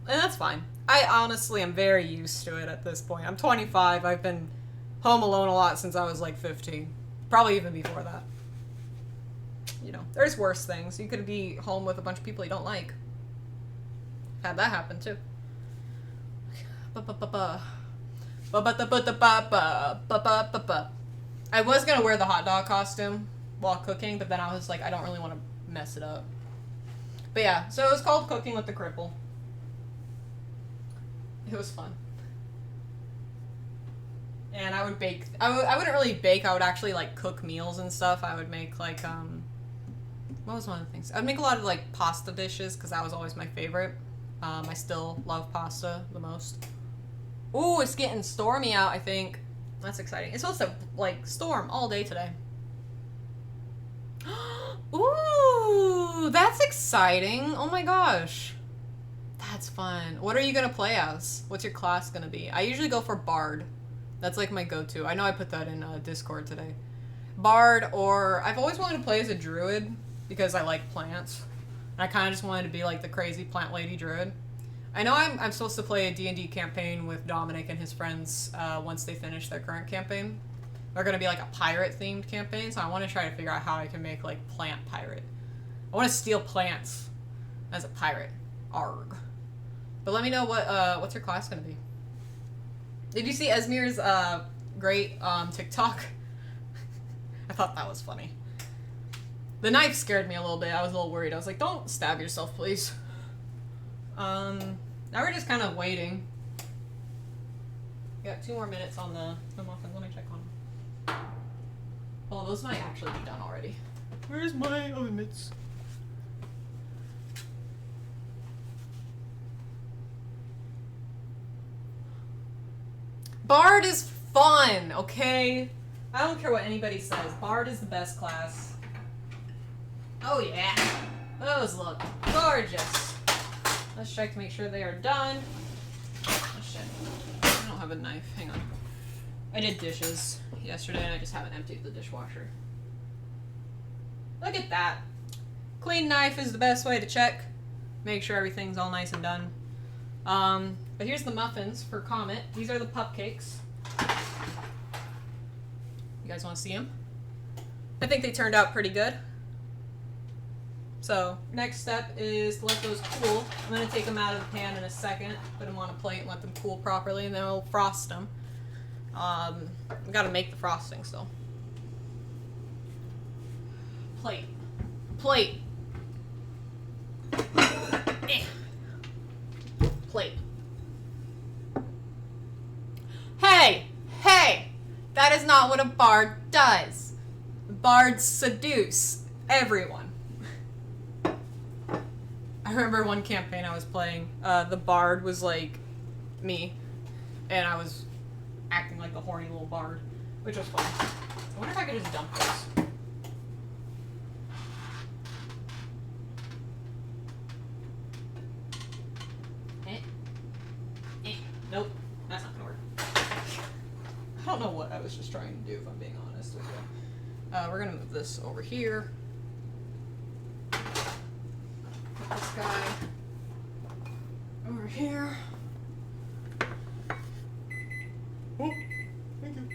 And that's fine. I honestly am very used to it at this point. I'm 25. I've been home alone a lot since I was like 15. Probably even before that. You know, there's worse things. You could be home with a bunch of people you don't like. Had that happen too. I was gonna wear the hot dog costume while cooking, but then I was like, I don't really want to mess it up. But yeah, so it was called Cooking with the Cripple. It was fun. And I would bake. I wouldn't really bake. I would actually like cook meals and stuff. I would make like what was one of the things? I'd make a lot of like pasta dishes because that was always my favorite. I still love pasta the most. Ooh, it's getting stormy out, I think. That's exciting. It's supposed to, like, storm all day today. Ooh, that's exciting. Oh my gosh. That's fun. What are you gonna play as? What's your class gonna be? I usually go for Bard. That's like my go-to. I know I put that in Discord today. Bard, or I've always wanted to play as a druid because I like plants. I kind of just wanted to be like the crazy plant lady druid. I know I'm supposed to play a D&D campaign with Dominic and his friends once they finish their current campaign. They're going to be like a pirate-themed campaign, so I want to try to figure out how I can make like plant pirate. I want to steal plants as a pirate. Arg. But let me know what's your class going to be. Did you see Esmir's great TikTok? I thought that was funny. The knife scared me a little bit. I was a little worried. I was like, don't stab yourself, please. Now we're just kind of waiting. We got 2 more minutes on the muffins. Let me check on them. Oh, those might actually be done already. Where's my oven mitts? Bard is fun, okay? I don't care what anybody says. Bard is the best class. Oh yeah, those look gorgeous. Let's check to make sure they are done. Oh shit, I don't have a knife, hang on. I did dishes yesterday and I just haven't emptied the dishwasher. Look at that. Clean knife is the best way to check. Make sure everything's all nice and done. But here's the muffins for Comet. These are the Pupcakes. You guys want to see them? I think they turned out pretty good. So, next step is to let those cool. I'm going to take them out of the pan in a second, put them on a plate and let them cool properly, and then we'll frost them. We got to make the frosting still. Plate. Plate. Plate. Hey! Hey! That is not what a bard does. Bards seduce everyone. I remember one campaign I was playing, the bard was like me, and I was acting like a horny little bard, which was fun. I wonder if I could just dump this. Nope, that's not gonna work. I don't know what I was just trying to do, if I'm being honest with you. We're gonna move this over here. Put this guy over here. Oh, thank you.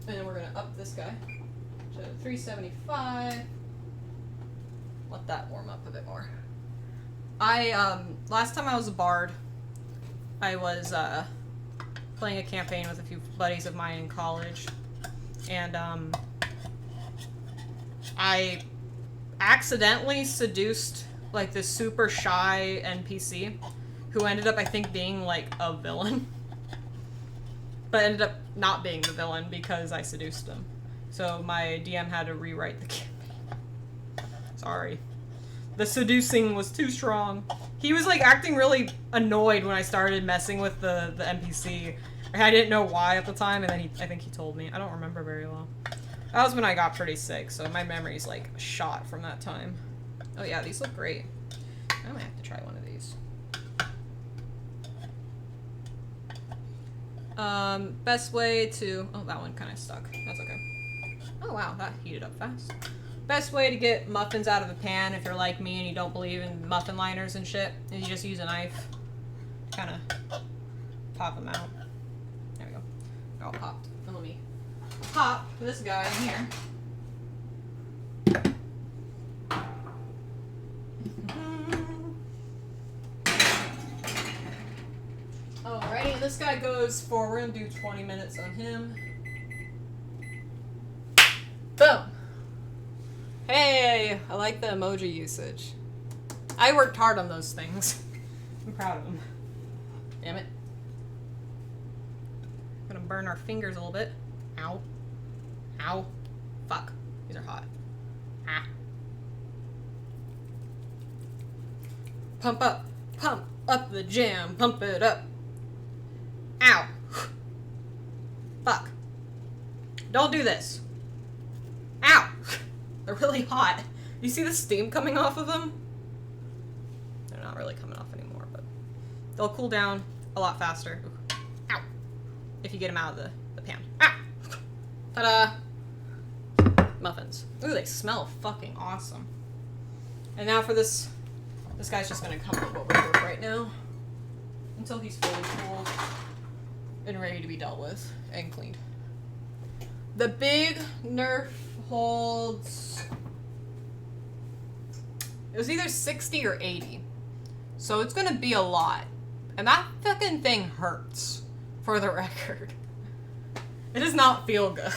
And then we're gonna up this guy to 375. Let that warm up a bit more. Last time I was a bard, I was playing a campaign with a few buddies of mine in college, and I accidentally seduced like this super shy NPC who ended up, I think, being like a villain. But ended up not being the villain because I seduced him. So my DM had to rewrite the campaign. Sorry. The seducing was too strong. He was like acting really annoyed when I started messing with the NPC. I didn't know why at the time, and then I think he told me. I don't remember very well. That was when I got pretty sick, so my memory's like shot from that time. Oh yeah, these look great. I might have to try one of these. Best way to... Oh, that one kind of stuck. That's okay. Oh wow, that heated up fast. Best way to get muffins out of the pan if you're like me and you don't believe in muffin liners and shit is you just use a knife. Kind of pop them out. There we go. They're all popped. Now let me pop this guy in here. Alrighty, this guy goes for, we're gonna do 20 minutes on him. Boom! Hey, I like the emoji usage. I worked hard on those things. I'm proud of them. Damn it. Gonna burn our fingers a little bit. Ow. Ow. Fuck. These are hot. Ah. Pump up the jam, pump it up. Ow. Fuck. Don't do this. Ow. They're really hot. You see the steam coming off of them? They're not really coming off anymore, but they'll cool down a lot faster. Ooh. Ow. If you get them out of the pan. Ah. Ta-da. Muffins. Ooh, they smell fucking awesome. And now for this guy's just gonna come up over here right now until he's fully cooled and ready to be dealt with and cleaned. The big Nerf holds... It was either 60 or 80. So it's gonna be a lot. And that fucking thing hurts, for the record. It does not feel good.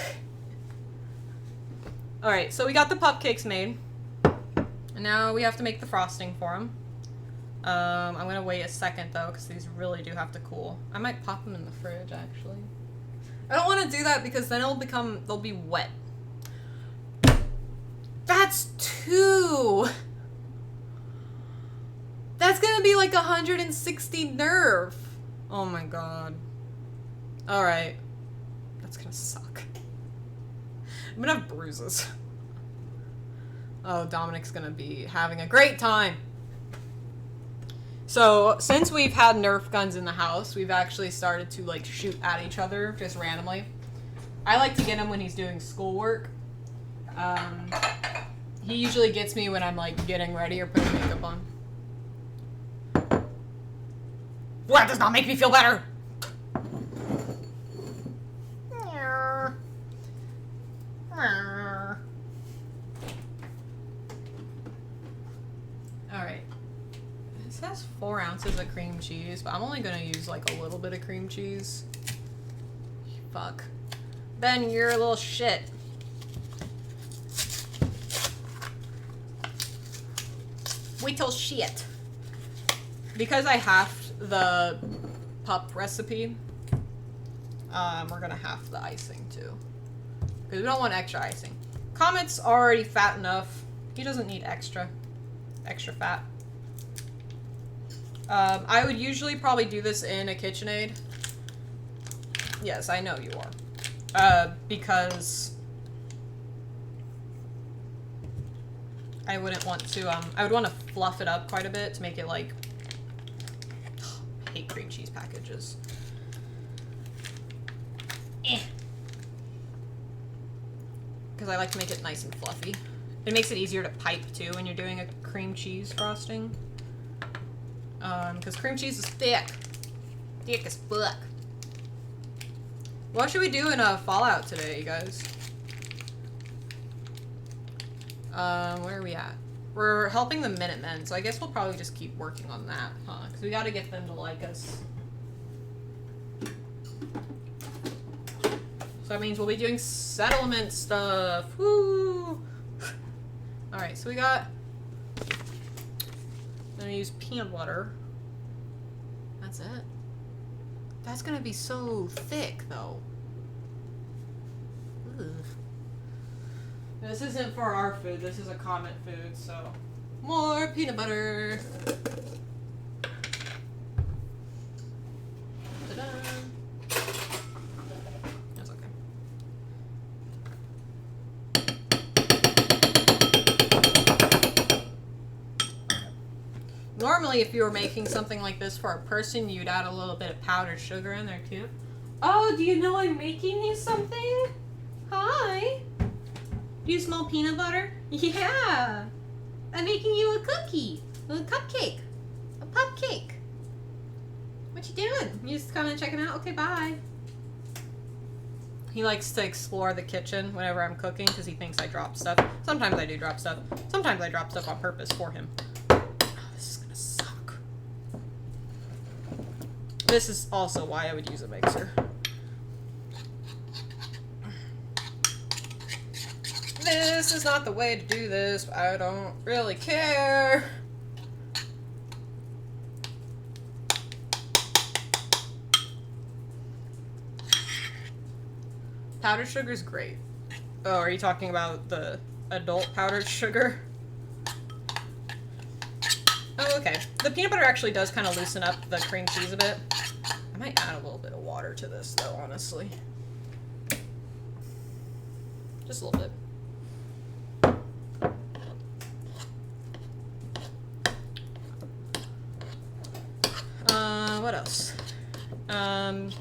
Alright, so we got the Pupcakes made. And now we have to make the frosting for them. I'm gonna wait a second though, because these really do have to cool. I might pop them in the fridge, actually. I don't want to do that because then they'll be wet. That's 2! That's gonna be like 160 nerf. Oh my god. Alright. That's gonna suck. I'm gonna have bruises. Oh, Dominic's gonna be having a great time. So, since we've had Nerf guns in the house, we've actually started to, like, shoot at each other, just randomly. I like to get him when he's doing schoolwork. He usually gets me when I'm, like, getting ready or putting makeup on. Well, that does not make me feel better! Alright. This has 4 ounces of cream cheese, but I'm only gonna use like a little bit of cream cheese. Fuck. Ben, you're a little shit. Wait till shit. Because I halved the pup recipe, we're gonna half the icing too. Because we don't want extra icing. Comet's already fat enough. He doesn't need extra fat. I would usually probably do this in a KitchenAid. Yes, I know you are. Because I wouldn't want to, I would want to fluff it up quite a bit to make it like, I hate cream cheese packages. Because I like to make it nice and fluffy. It makes it easier to pipe too when you're doing a cream cheese frosting. Because cream cheese is thick. Thick as fuck. What should we do in a Fallout today, you guys? Where are we at? We're helping the Minutemen, so I guess we'll probably just keep working on that, huh? Because we gotta get them to like us. So that means we'll be doing settlement stuff. Woo! Alright, so we got... I'm gonna use peanut butter. That's it. That's gonna be so thick, though. Ugh. This isn't for our food. This is a Comet food, so more peanut butter. Ta-da. That's okay. Normally, if you were making something like this for a person, you'd add a little bit of powdered sugar in there too. Oh, do you know I'm making you something? Hi. Do you smell peanut butter? Yeah. I'm making you a cookie. A cupcake. A pupcake. What you doing? You just kind of checking out? Okay, bye. He likes to explore the kitchen whenever I'm cooking because he thinks I drop stuff. Sometimes I do drop stuff. Sometimes I drop stuff on purpose for him. This is also why I would use a mixer. This is not the way to do this, but I don't really care. Powdered sugar is great. Oh, are you talking about the adult powdered sugar? Oh, okay. The peanut butter actually does kind of loosen up the cream cheese a bit. I might add a little bit of water to this, though, honestly. Just a little bit. What else? But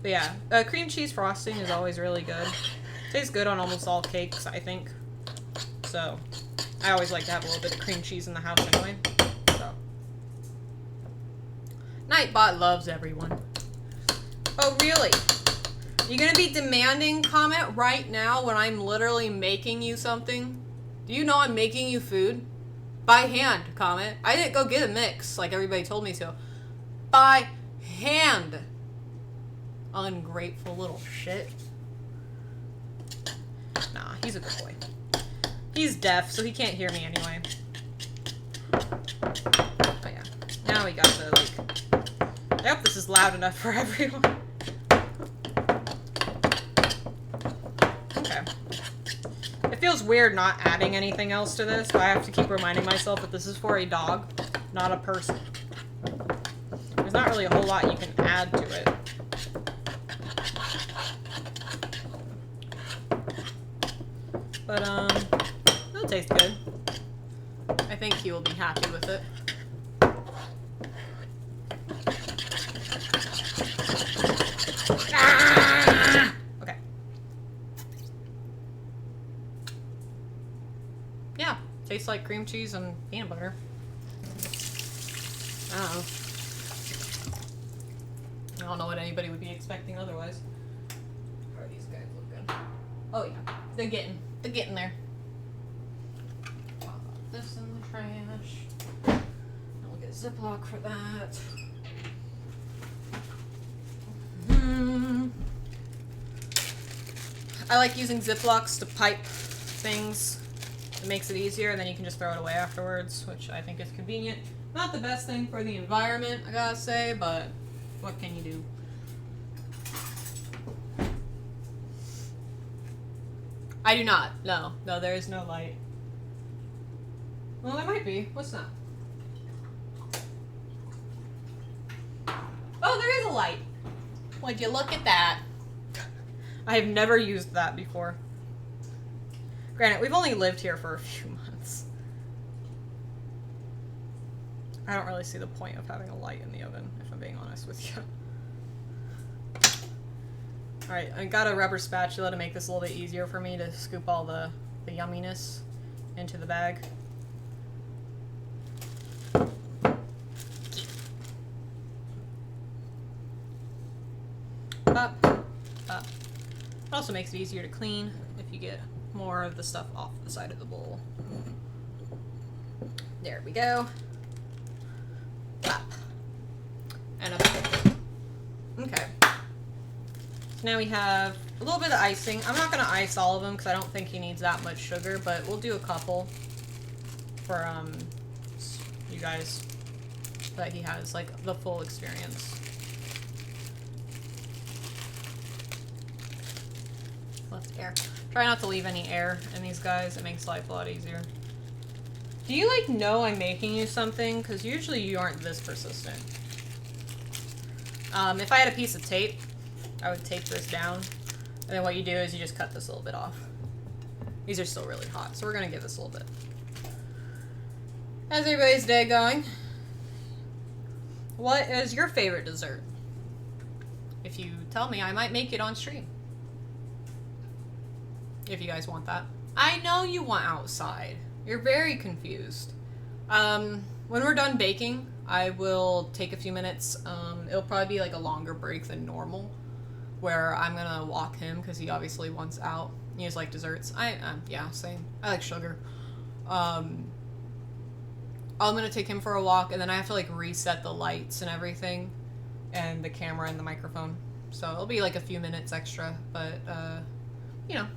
yeah, cream cheese frosting is always really good. Tastes good on almost all cakes, I think. So, I always like to have a little bit of cream cheese in the house anyway. So. Nightbot loves everyone. Oh, really? You're gonna be demanding comment right now when I'm literally making you something? Do you know I'm making you food? By hand, comment. I didn't go get a mix like everybody told me to. By hand. Ungrateful little shit. Nah, he's a good boy. He's deaf, so he can't hear me anyway. Oh yeah. Now we got the, like... I hope this is loud enough for everyone. Okay. It feels weird not adding anything else to this, but I have to keep reminding myself that this is for a dog, not a person. There's not really a whole lot you can add to it. But, it'll taste good. I think he will be happy with it. Ah! Okay. Yeah, tastes like cream cheese and peanut butter. I don't know what anybody would be expecting otherwise. How are these guys looking? Oh yeah, they're getting there. Pop this in the trash. And we'll get Ziploc for that. I like using Ziplocs to pipe things. It makes it easier, and then you can just throw it away afterwards, which I think is convenient. Not the best thing for the environment, I gotta say, but what can you do? I do not. No, there is no light. Well, there might be. What's that? Oh, there is a light. Would you look at that? I have never used that before. Granted, we've only lived here for a few months. I don't really see the point of having a light in the oven, if I'm being honest with you. Alright, I got a rubber spatula to make this a little bit easier for me to scoop all the yumminess into the bag. Up. It also makes it easier to clean if you get more of the stuff off the side of the bowl. There we go. Up. And up. Okay. So now we have a little bit of icing. I'm not going to ice all of them because I don't think he needs that much sugar, but we'll do a couple for you guys. so that he has like the full experience. Left air. Try not to leave any air in these guys. It makes life a lot easier. Do you like know I'm making you something? Because usually you aren't this persistent. If I had a piece of tape, I would tape this down. And then what you do is you just cut this a little bit off. These are still really hot, so we're gonna give this a little bit. How's everybody's day going? What is your favorite dessert? If you tell me, I might make it on stream. If you guys want that. I know you want outside. You're very confused. When we're done baking, I will take a few minutes. It'll probably be like a longer break than normal, where I'm gonna walk him because he obviously wants out. He just like desserts. Yeah, same. I like sugar. I'm gonna take him for a walk, and then I have to like reset the lights and everything, and the camera and the microphone. So it'll be like a few minutes extra, but you know.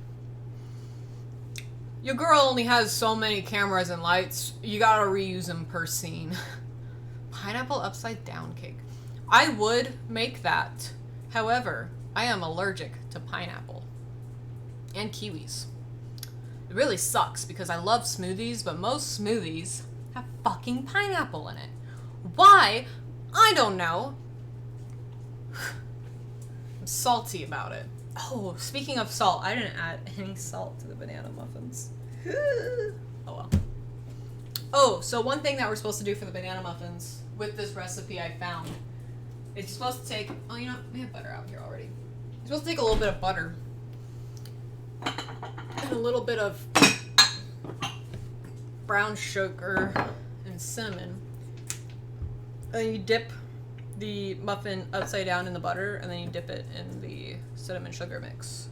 Your girl only has so many cameras and lights. You gotta reuse them per scene. Pineapple upside down cake. I would make that. However, I am allergic to pineapple. And kiwis. It really sucks because I love smoothies, but most smoothies have fucking pineapple in it. Why? I don't know. I'm salty about it. Oh, speaking of salt, I didn't add any salt to the banana muffins. Oh well. Oh, so one thing that we're supposed to do for the banana muffins with this recipe I found, it's supposed to take, oh, you know, we have butter out here already. You're supposed to take a little bit of butter and a little bit of brown sugar and cinnamon. And you dip the muffin upside down in the butter, and then you dip it in the cinnamon sugar mix.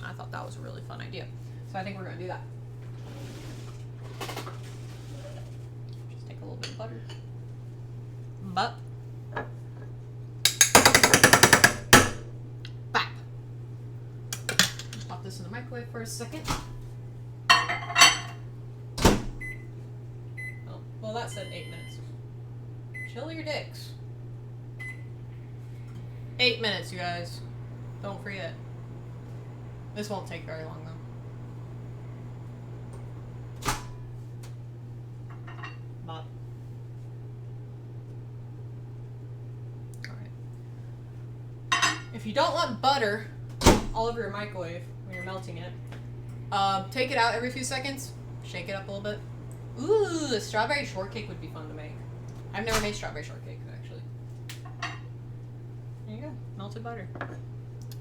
I thought that was a really fun idea. So I think we're gonna do that. Just take a little bit of butter. Bap. Pop this in the microwave for a second. Oh, well that said 8 minutes. Chill your dicks. 8 minutes, you guys. Don't forget. This won't take very long, though. Bop. Alright. If you don't want butter all over your microwave when you're melting it, take it out every few seconds. Shake it up a little bit. Ooh, a strawberry shortcake would be fun to make. I've never made strawberry shortcake, actually. There you go. Melted butter.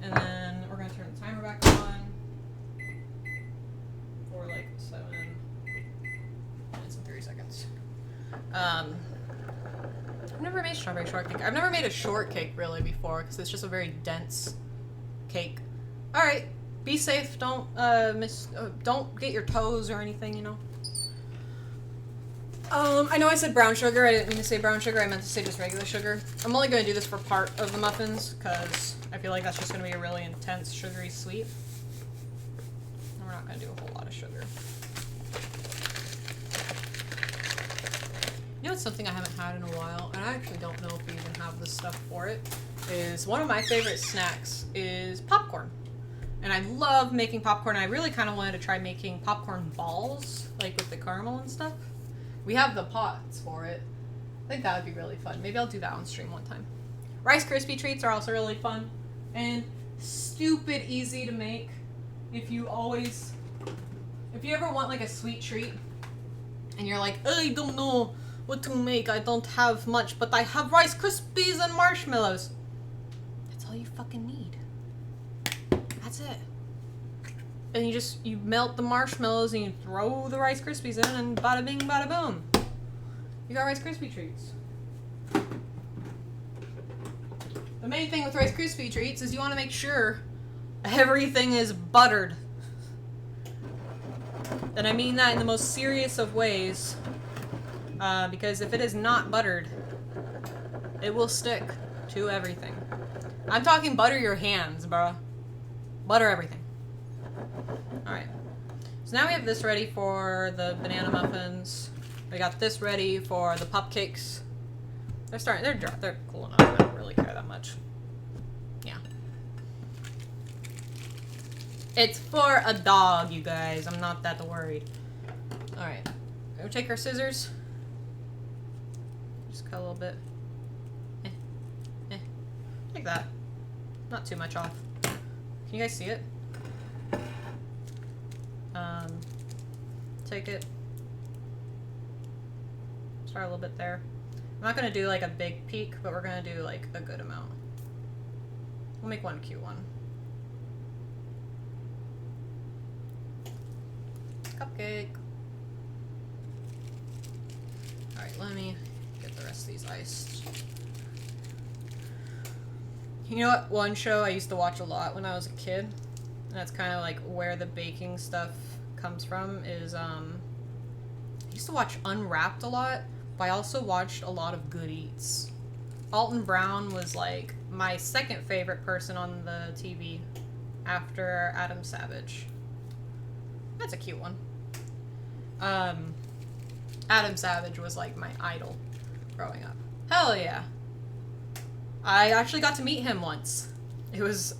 And then we're going to turn the timer back on for like 7 minutes and 30 seconds. I've never made strawberry shortcake. I've never made a shortcake really before because it's just a very dense cake. Alright, be safe. Don't don't get your toes or anything, you know. I know I said brown sugar. I didn't mean to say brown sugar. I meant to say just regular sugar. I'm only going to do this for part of the muffins because I feel like that's just going to be a really intense sugary sweet. And we're not going to do a whole lot of sugar. You know what's something I haven't had in a while, and I actually don't know if we even have the stuff for it, is one of my favorite snacks is popcorn. And I love making popcorn. I really kind of wanted to try making popcorn balls, like with the caramel and stuff. We have the pots for it. I think that would be really fun. Maybe I'll do that on stream one time. Rice Krispie treats are also really fun and stupid easy to make. If you ever want like a sweet treat and you're like, I don't know what to make. I don't have much, but I have Rice Krispies and marshmallows. That's all you fucking need. That's it. And you melt the marshmallows and you throw the Rice Krispies in and bada bing, bada boom. You got Rice Krispie treats. The main thing with Rice Krispie treats is you want to make sure everything is buttered. And I mean that in the most serious of ways. Because if it is not buttered, it will stick to everything. I'm talking butter your hands, bruh. Butter everything. Alright. So now we have this ready for the banana muffins. I got this ready for the Pupcakes. They're cool enough. I don't really care that much. Yeah. It's for a dog, you guys. I'm not that worried. Alright. We'll take our scissors. Just cut a little bit. Like that. Not too much off. Can you guys see it? Take it. Start a little bit there. I'm not gonna do like a big peak, but we're gonna do like a good amount. We'll make one cute one. Cupcake. Alright, let me get the rest of these iced. You know what? One show I used to watch a lot when I was a kid, and that's kind of like where the baking stuff comes from, is I used to watch Unwrapped a lot, but I also watched a lot of Good Eats. Alton Brown was like my second favorite person on the TV after Adam Savage. That's a cute one. Adam Savage was like my idol growing up. Hell yeah. I actually got to meet him once. It was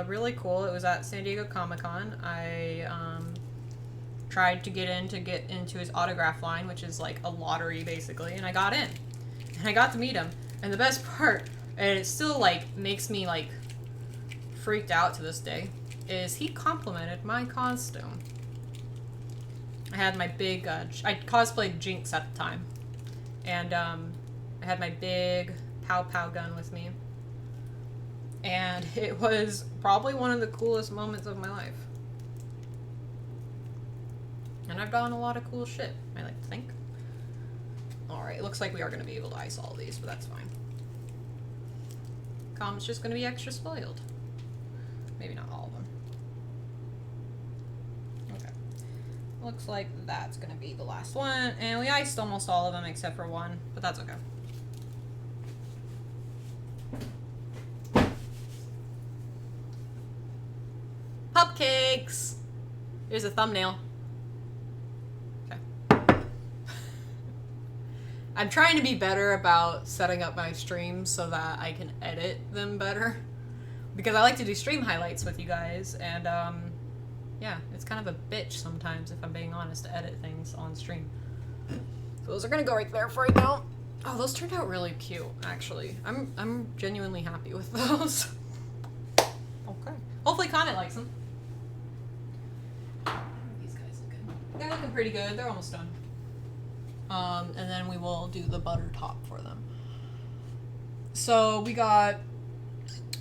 really cool. It was at San Diego Comic-Con. I tried to get into his autograph line, which is like a lottery basically, and I got in. And I got to meet him. And the best part, and it still like makes me like freaked out to this day, is he complimented my costume. I had my big, I cosplayed Jinx at the time. And I had my big pow pow gun with me. And it was probably one of the coolest moments of my life. And I've done a lot of cool shit, I like to think. Alright, it looks like we are going to be able to ice all these, but that's fine. Com's just going to be extra spoiled. Maybe not all of them. Okay. Looks like that's going to be the last one. And we iced almost all of them except for one, but that's okay. Pupcakes! Here's a thumbnail. I'm trying to be better about setting up my streams so that I can edit them better. Because I like to do stream highlights with you guys, and yeah, it's kind of a bitch sometimes, if I'm being honest, to edit things on stream. So those are gonna go right there for right now. Oh, those turned out really cute, actually. I'm genuinely happy with those. Okay. Hopefully Comet likes them. These guys look good. They're looking pretty good. They're almost done. And then we will do the butter top for them. So we got,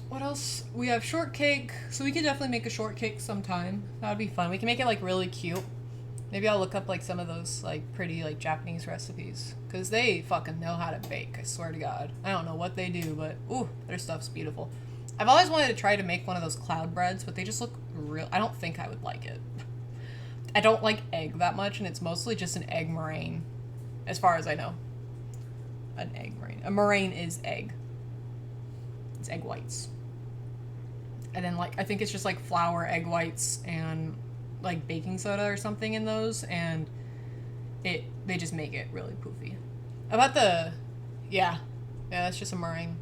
what else? We have shortcake, so we could definitely make a shortcake sometime. That would be fun. We can make it like really cute. Maybe I'll look up like some of those like pretty like Japanese recipes, because they fucking know how to bake, I swear to God. I don't know what they do, but ooh, their stuff's beautiful. I've always wanted to try to make one of those cloud breads, but they just look real. I don't think I would like it. I don't like egg that much, and it's mostly just an egg meringue. As far as I know. An egg meringue. A meringue is egg. It's egg whites. And then, like, I think it's just, like, flour, egg whites, and, like, baking soda or something in those, and they just make it really poofy. About the... Yeah, that's just a meringue.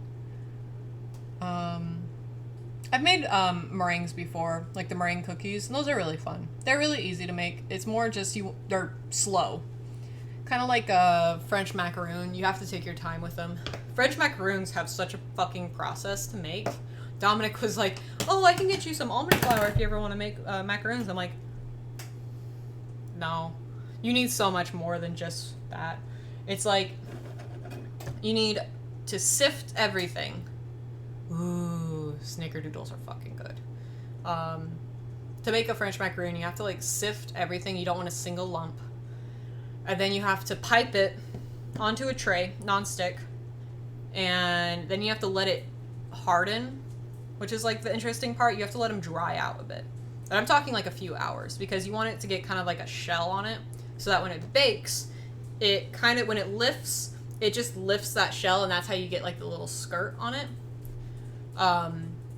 I've made, meringues before, like the meringue cookies, and those are really fun. They're really easy to make. It's more just, they're slow. Kind of like a French macaroon. You have to take your time with them. French macaroons have such a fucking process to make. Dominic was like, oh, I can get you some almond flour if you ever want to make macaroons. I'm like, no. You need so much more than just that. It's like, you need to sift everything. Ooh, snickerdoodles are fucking good. To make a French macaroon, you have to like sift everything. You don't want a single lump. And then you have to pipe it onto a tray, non-stick, and then you have to let it harden, which is like the interesting part. You have to let them dry out a bit. And I'm talking like a few hours, because you want it to get kind of like a shell on it, so that when it bakes, it kind of, when it lifts, it just lifts that shell, and that's how you get like the little skirt on it.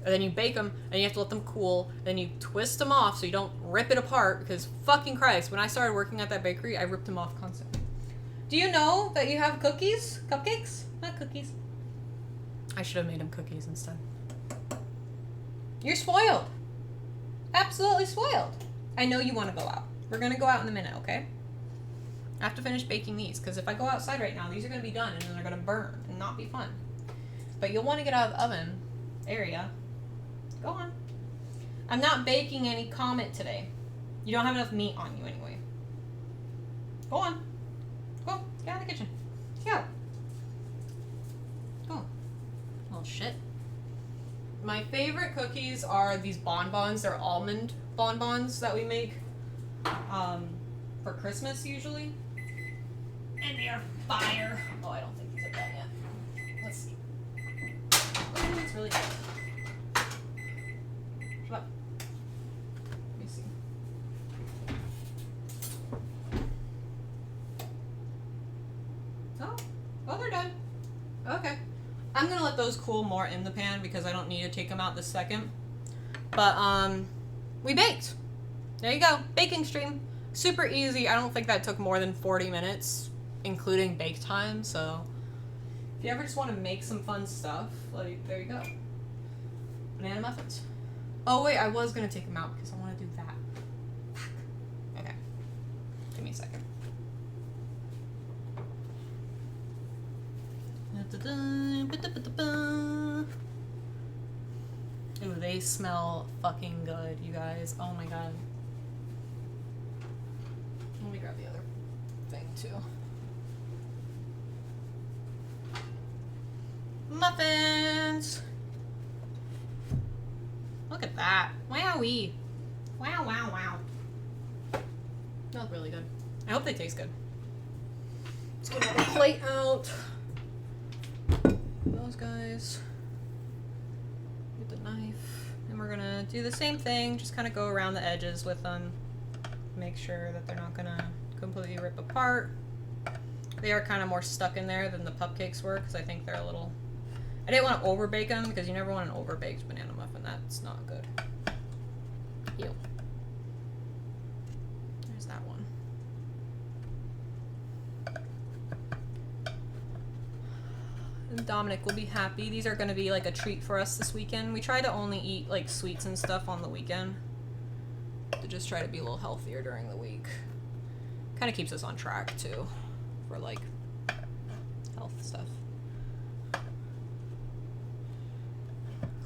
And then you bake them, and you have to let them cool. Then you twist them off so you don't rip it apart, because fucking Christ, when I started working at that bakery, I ripped them off constantly. Do you know that you have cookies? Cupcakes? Not cookies. I should have made him cookies instead. You're spoiled. Absolutely spoiled. I know you want to go out. We're going to go out in a minute, okay? I have to finish baking these, because if I go outside right now, these are going to be done, and then they're going to burn and not be fun. But you'll want to get out of the oven area. Go on. I'm not baking any Comet today. You don't have enough meat on you anyway. Go on. Go. Get out of the kitchen. Go. Go. Little shit. My favorite cookies are these bonbons. They're almond bonbons that we make for Christmas usually. And they are fire. Oh, I don't think these are done yet. Let's see. Oh, it's really good. Come on. Let me see. Oh, they're done. Okay. I'm gonna let those cool more in the pan because I don't need to take them out this second. But, we baked. There you go. Baking stream. Super easy. I don't think that took more than 40 minutes, including bake time, so if you ever just want to make some fun stuff, like, there you go. Banana muffins. Oh, wait, I was gonna take them out because I want to do that. Okay. Give me a second. Ooh, they smell fucking good, you guys. Oh my god. Let me grab the other thing too. Muffins! Look at that. Wowee. Wow, wow, wow. They look really good. I hope they taste good. Let's get another plate out. Those guys. Get the knife. And we're gonna do the same thing, just kind of go around the edges with them. Make sure that they're not gonna completely rip apart. They are kind of more stuck in there than the Pupcakes were, because I think they're a little... I didn't want to overbake them, because you never want an overbaked banana muffin. That's not good. Ew. There's that one. And Dominic will be happy. These are going to be like a treat for us this weekend. We try to only eat like sweets and stuff on the weekend. To just try to be a little healthier during the week. Kind of keeps us on track too. For like health stuff.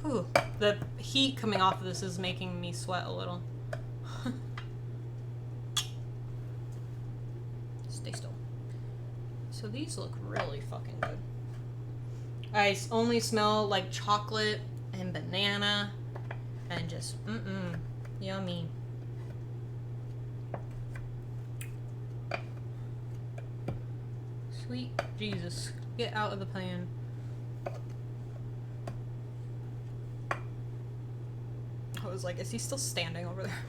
Whew. The heat coming off of this is making me sweat a little. Stay still. So these look really fucking good. I only smell like chocolate and banana and just yummy. Sweet Jesus, get out of the pan. I was like, is he still standing over there?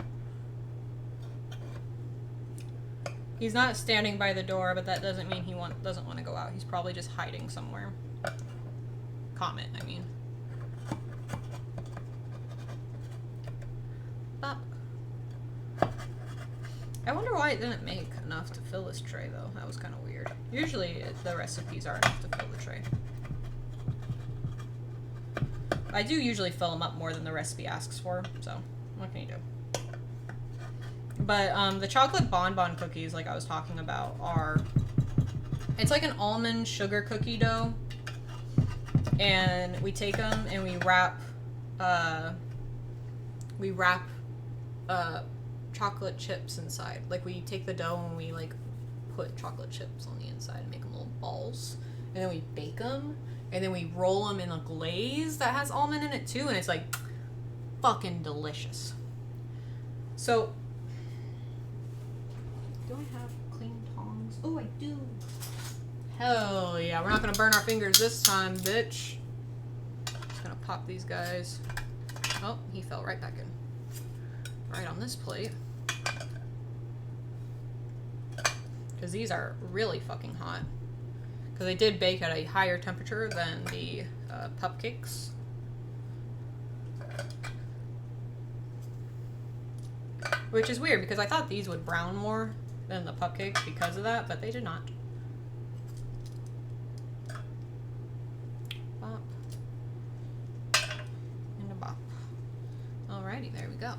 He's not standing by the door, but that doesn't mean he doesn't want to go out. He's probably just hiding somewhere. Comet, I mean. Bop. I wonder why it didn't make enough to fill this tray, though. That was kind of weird. Usually, the recipes are enough to fill the tray. I do usually fill them up more than the recipe asks for, so what can you do? But the chocolate bonbon cookies, like I was talking about, it's like an almond sugar cookie dough, and we take them and we wrap chocolate chips inside. Like we take the dough and we like put chocolate chips on the inside and make them little balls, and then we bake them. And then we roll them in a glaze that has almond in it too, and it's like fucking delicious. So, do I have clean tongs? Oh, I do. Hell yeah, we're not gonna burn our fingers this time, bitch. Just gonna pop these guys. Oh, he fell right back in. Right on this plate. Because these are really fucking hot. Because they did bake at a higher temperature than the Pupcakes. Which is weird, because I thought these would brown more than the Pupcakes because of that, but they did not. Alrighty, there we go.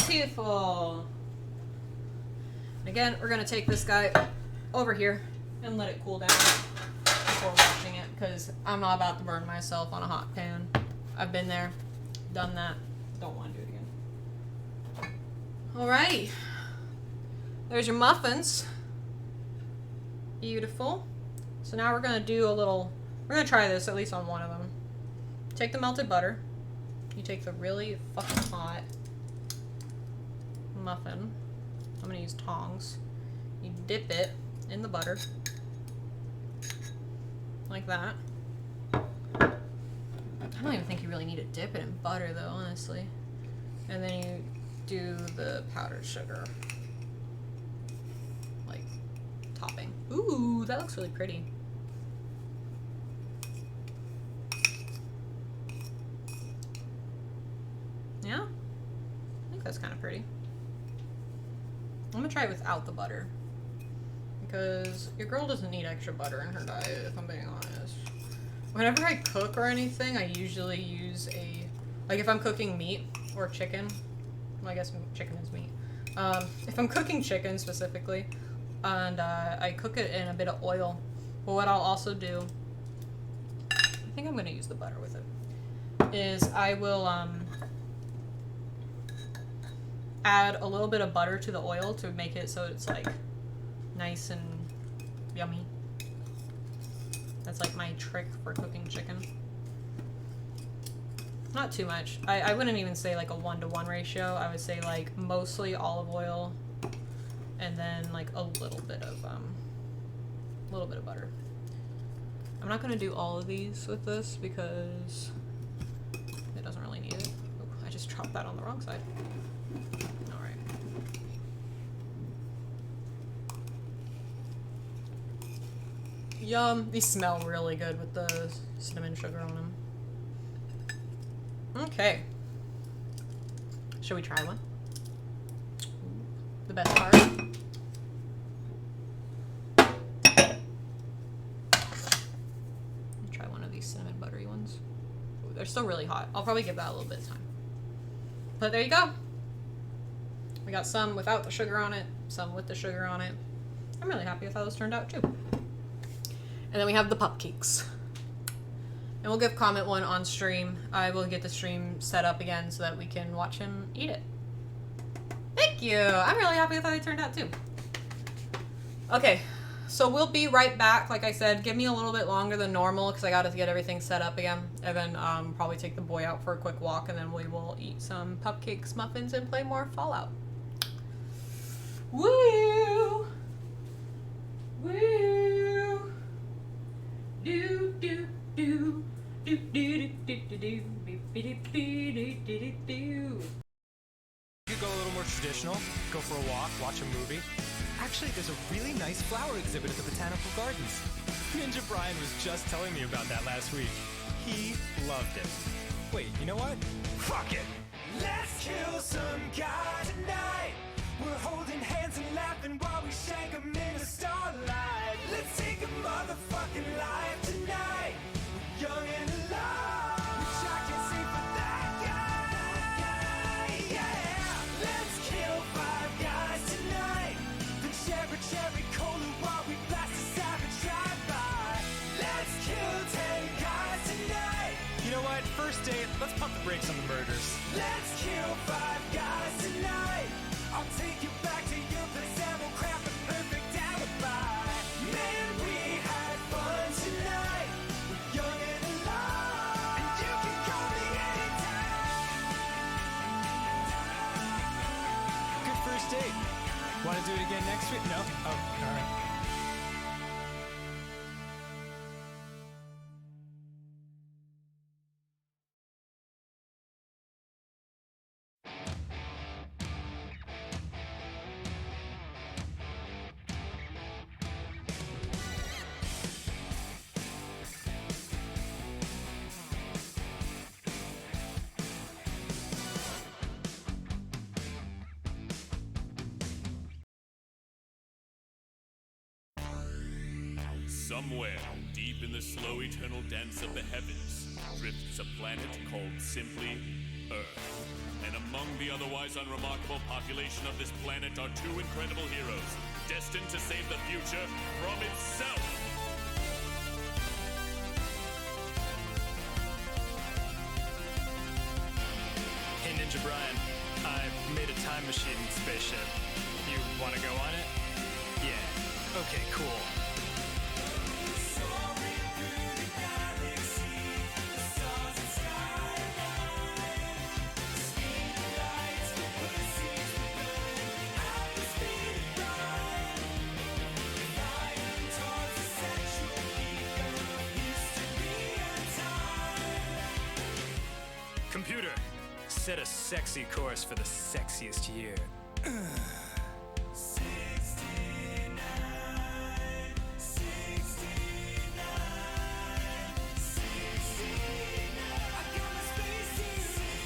Beautiful. Again, we're gonna take this guy over here and let it cool down before washing it, because I'm not about to burn myself on a hot pan. I've been there, done that, don't want to do it again. Alrighty. There's your muffins. Beautiful. So now we're gonna do a little, we're gonna try this at least on one of them. Take the melted butter. You take the really fucking hot muffin. I'm gonna use tongs. You dip it in the butter. Like that. I don't even think you really need to dip it in butter though, honestly. And then you do the powdered sugar. Like, topping. Ooh, that looks really pretty. Yeah? I think that's kind of pretty. I'm gonna try it without the butter. Because your girl doesn't need extra butter in her diet, if I'm being honest. Whenever I cook or anything, I usually use a... Like, if I'm cooking meat or chicken... Well, I guess chicken is meat. If I'm cooking chicken, specifically, and I cook it in a bit of oil, but what I'll also do... I think I'm gonna use the butter with it. Is I will, add a little bit of butter to the oil to make it so it's like nice and yummy. That's like my trick for cooking chicken. Not too much. I wouldn't even say like a 1-to-1 ratio. I would say like mostly olive oil and then like a little bit of butter. I'm not gonna do all of these with this because it doesn't really need it. Ooh, I just dropped that on the wrong side. Yum. These smell really good with the cinnamon sugar on them. Okay. Should we try one? The best part. Try one of these cinnamon buttery ones. Ooh, they're still really hot. I'll probably give that a little bit of time. But there you go. We got some without the sugar on it, some with the sugar on it. I'm really happy with how this turned out too. And then we have the Pupcakes. And we'll give Comet one on stream. I will get the stream set up again so that we can watch him eat it. Thank you! I'm really happy with how they turned out too. Okay, so we'll be right back. Like I said, give me a little bit longer than normal because I got to get everything set up again. And then probably take the boy out for a quick walk and then we will eat some Pupcakes, muffins, and play more Fallout. Woo! Woo! Do do do do do do do do do do do do do. You could go a little more traditional, go for a walk, watch a movie. Actually, there's a really nice flower exhibit at the Botanical Gardens. Ninja Brian was just telling me about that last week. He loved it. Wait, you know what? Fuck it! Let's kill some guy tonight. We're holding hands and laughing while we shank him in the starlight. Let's take a motherfucking life tonight. We're young and alive, which I can see for that guy. Yeah, let's kill 5 guys tonight. The cherry cola while we blast a savage drive-by. Let's kill 10 guys tonight. You know what? First date, let's pump the brakes on the murders. Let's kill 5 guys tonight. I'll take you back to your place and we'll craft a perfect alibi. Man, we had fun tonight. We're young and alive, and you can call me anytime. Good first date. Want to do it again next week? No? Oh, all right. Somewhere, deep in the slow eternal dance of the heavens, drifts a planet called simply Earth. And among the otherwise unremarkable population of this planet are two incredible heroes, destined to save the future from itself. Hey, Ninja Brian, I made a time machine spaceship. You want to go on it? Yeah. Okay, cool. Computer, set a sexy course for the sexiest year. 69, 69, 69. I got my space suit,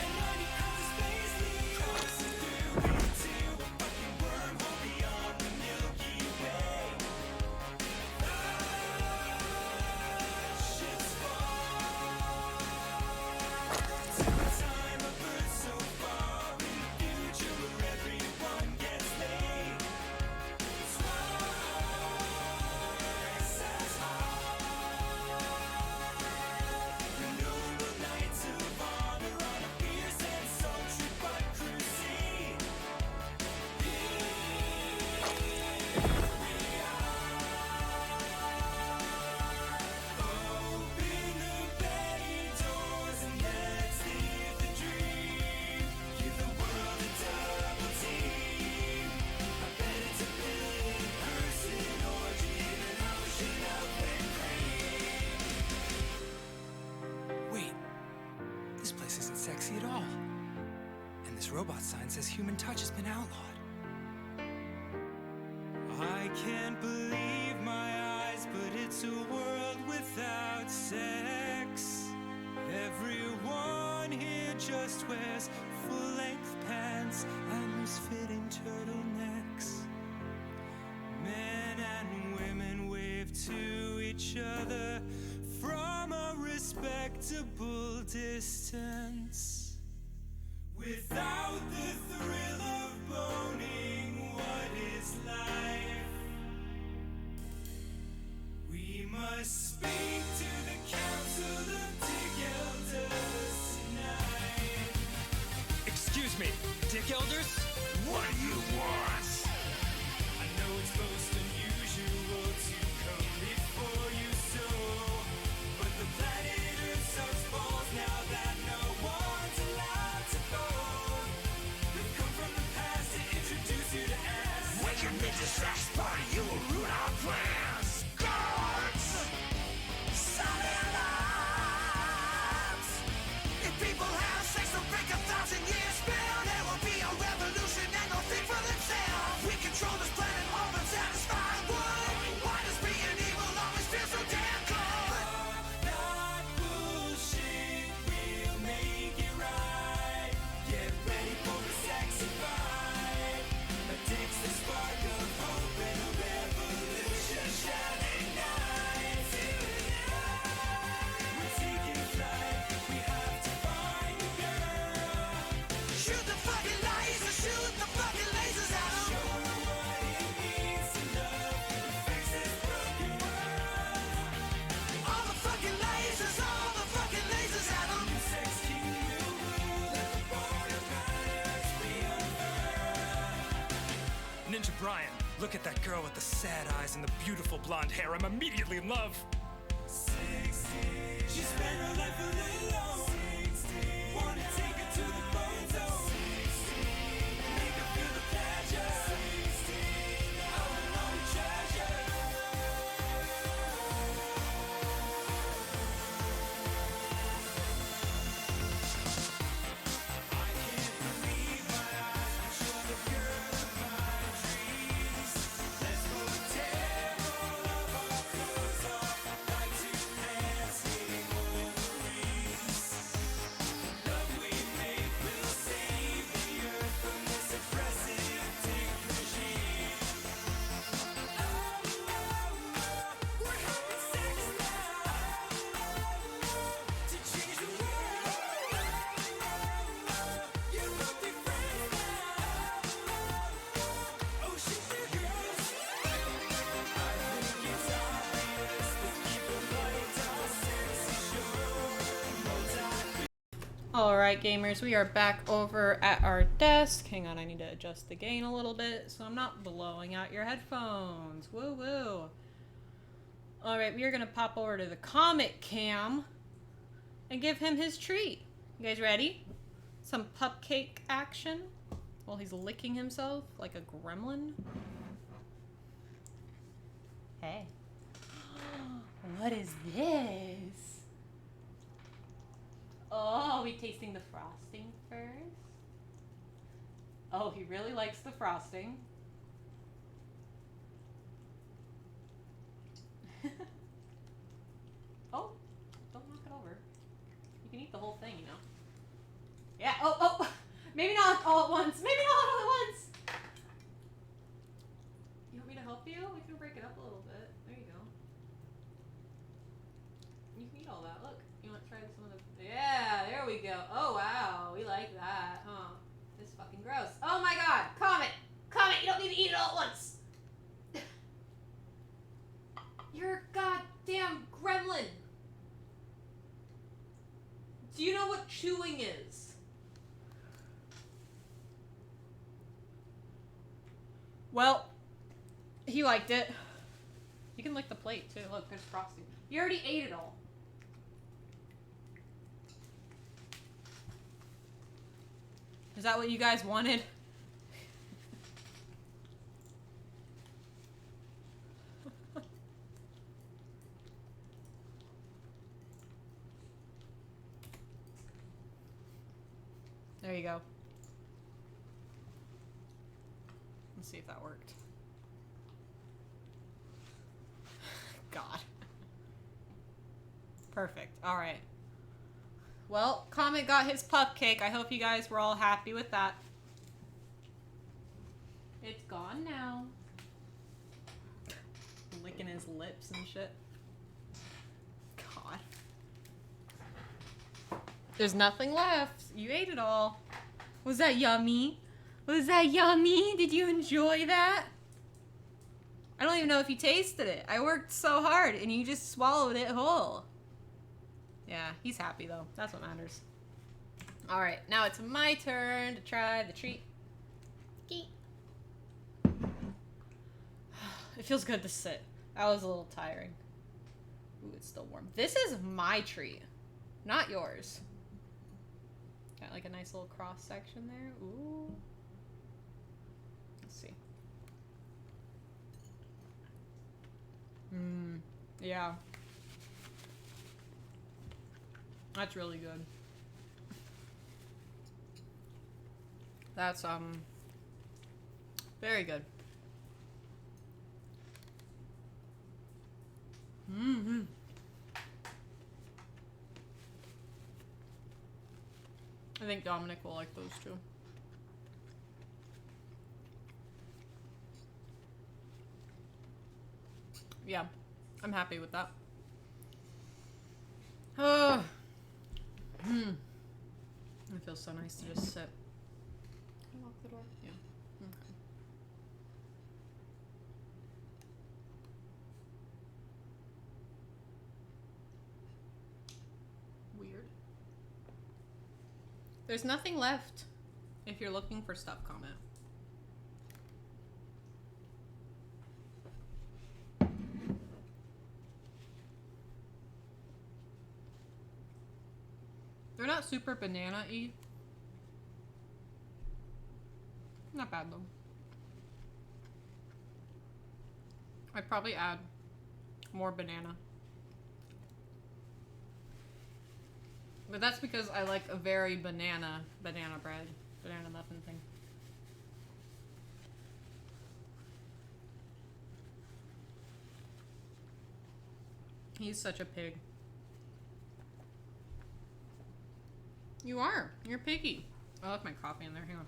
and 90 pounds of space lead. Crossing through into a fucking wormhole beyond the Milky Way. Shit's far to a time of birth so far in the future where everyone gets laid. Twice as hard. Renewable nights of honor on a fierce and sultry but crusade. Here we are. Open the bay doors and let's live the dream. Give the world a double team. I bet it's a million-person orgy in an ocean of whipped cream. Wait, this place isn't sexy at all. And this robot sign says human touch has been outlawed. I can't believe my eyes, but it's a world without sex. Everyone here just wears full-length pants and loose-fitting turtlenecks. Men and women wave to each other from a respectable distance. Without the thrill of boning, what is life? We must speak to the Council of Dick Elders tonight. Excuse me, Dick Elders? What do you want? I know it's most unusual to come before you so, but the planet Earth sucks balls now that no one's allowed to vote. We've come from the past to introduce you to ass. When you make this sex party, you will ruin our plans. Guards! Solid lives. If people have sex, they'll break 1,000 years spell. There will be a revolution and they'll think for themselves. We control this planet, all but satisfy one. Why does being evil always feel so damn good? Not bullshit, we'll make it right. Get ready for the sexy fight. A dick's the spark of hope and a revolution shining night. Tonight, we're taking flight. We have to find a girl. Shoot the fucking lasers, shoot the fucking lasers at 'em. Show her what it means to love and fix this broken world. All the fucking lasers at 'em. New sex king will rule. Let the border patterns be unfurled. Ninja Brian, look at that girl with the sad eyes and the beautiful blonde hair. I'm immediately in love. 16. She spent her life alone. 16. Wanna take her to the bone zone. 16. Make her feel the pleasure. 16. I will know the treasure. I can't believe my eyes, but you're the girl of my dreams. Let's go tear all of our clothes off like two dancing Wolverines. Alright, gamers, we are back over at our desk. Hang on, I need to adjust the gain a little bit so I'm not blowing out your headphones. Woo woo. Alright, we are going to pop over to the comic cam and give him his treat. You guys ready? Some Pupcake action while he's licking himself like a gremlin. Hey. What is this? Oh, we tasting the frosting first? Oh, he really likes the frosting. Oh, don't knock it over. You can eat the whole thing, you know. Yeah, oh, maybe not all at once. Maybe not all at once. You want me to help you? We can break it up a little bit. There you go. You can eat all that. Look, you want to try some of the... Yeah, there we go. Oh, wow. We like that, huh? This is fucking gross. Oh, my God. Comet. Comet, you don't need to eat it all at once. You're a goddamn gremlin. Do you know what chewing is? Well, he liked it. You can lick the plate, too. Look, there's frosting. You already ate it all. Is that what you guys wanted? There you go. Let's see if that worked. God. Perfect. All right. Well, Comet got his Pupcake. I hope you guys were all happy with that. It's gone now. Licking his lips and shit. God. There's nothing left. You ate it all. Was that yummy? Was that yummy? Did you enjoy that? I don't even know if you tasted it. I worked so hard and you just swallowed it whole. Yeah, he's happy though. That's what matters. Alright, now it's my turn to try the treat. It feels good to sit. That was a little tiring. Ooh, it's still warm. This is my treat, not yours. Got like a nice little cross section there. Ooh. Let's see. Yeah. That's really good. That's, very good. Mm-hmm. I think Dominic will like those too. Yeah, I'm happy with that. Oh. It feels so nice to just sit. Can I lock the door? Yeah. Okay. Weird. There's nothing left if you're looking for stuff, Comment. They're not super banana-y. Not bad though. I'd probably add more banana. But that's because I like a very banana bread, banana muffin thing. He's such a pig. You are. You're piggy. I left my coffee in there. Hang on.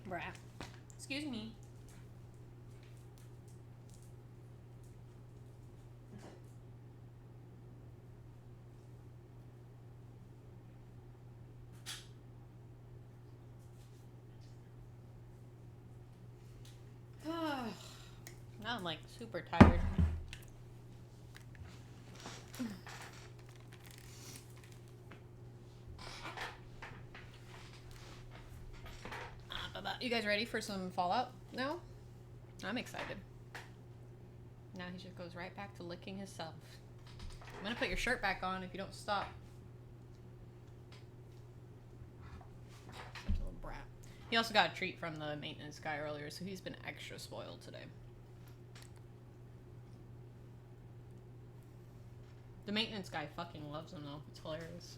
Brat. Excuse me. Now I'm like super tired. You guys ready for some Fallout now? I'm excited. Now he just goes right back to licking himself. I'm gonna put your shirt back on if you don't stop. Such a little brat. He also got a treat from the maintenance guy earlier, so he's been extra spoiled today. The maintenance guy fucking loves him though. It's hilarious.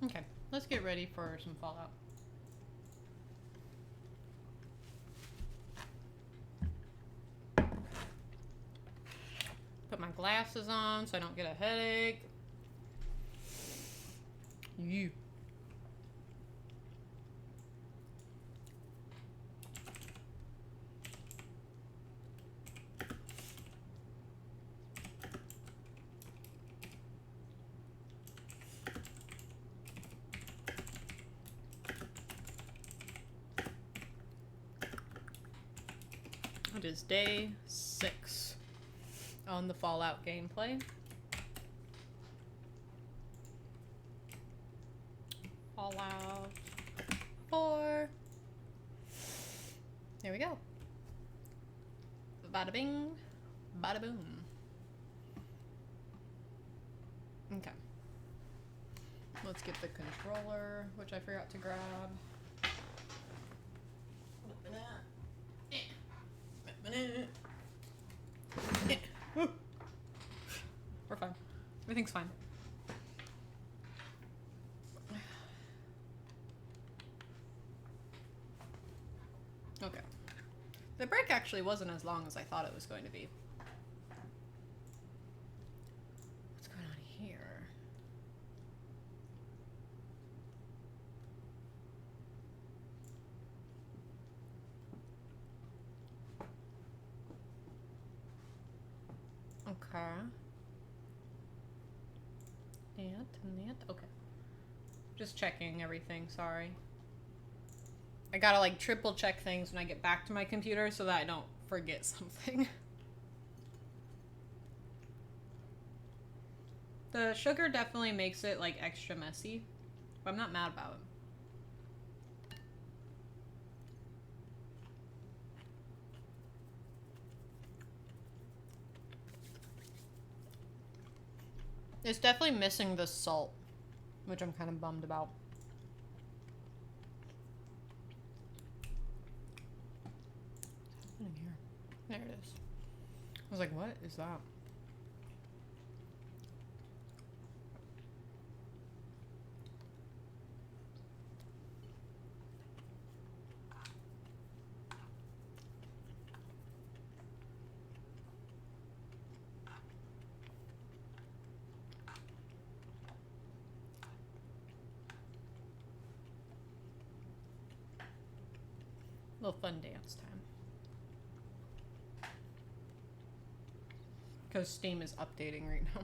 Okay, let's get ready for some Fallout. Put my glasses on so I don't get a headache. You. It is day 6 on the Fallout gameplay. Fallout 4. There we go. Bada bing, bada boom. Okay. Let's get the controller, which I forgot to grab. We're fine. Everything's fine. Okay. The break actually wasn't as long as I thought it was going to be. What's going on here? Okay. Okay. Just checking everything, sorry. I gotta like triple check things when I get back to my computer so that I don't forget something. The sugar definitely makes it like extra messy, but I'm not mad about it. It's definitely missing the salt, which I'm kind of bummed about. What's happening here? There it is. I was like, what is that? Little fun dance time. Because Steam is updating right now.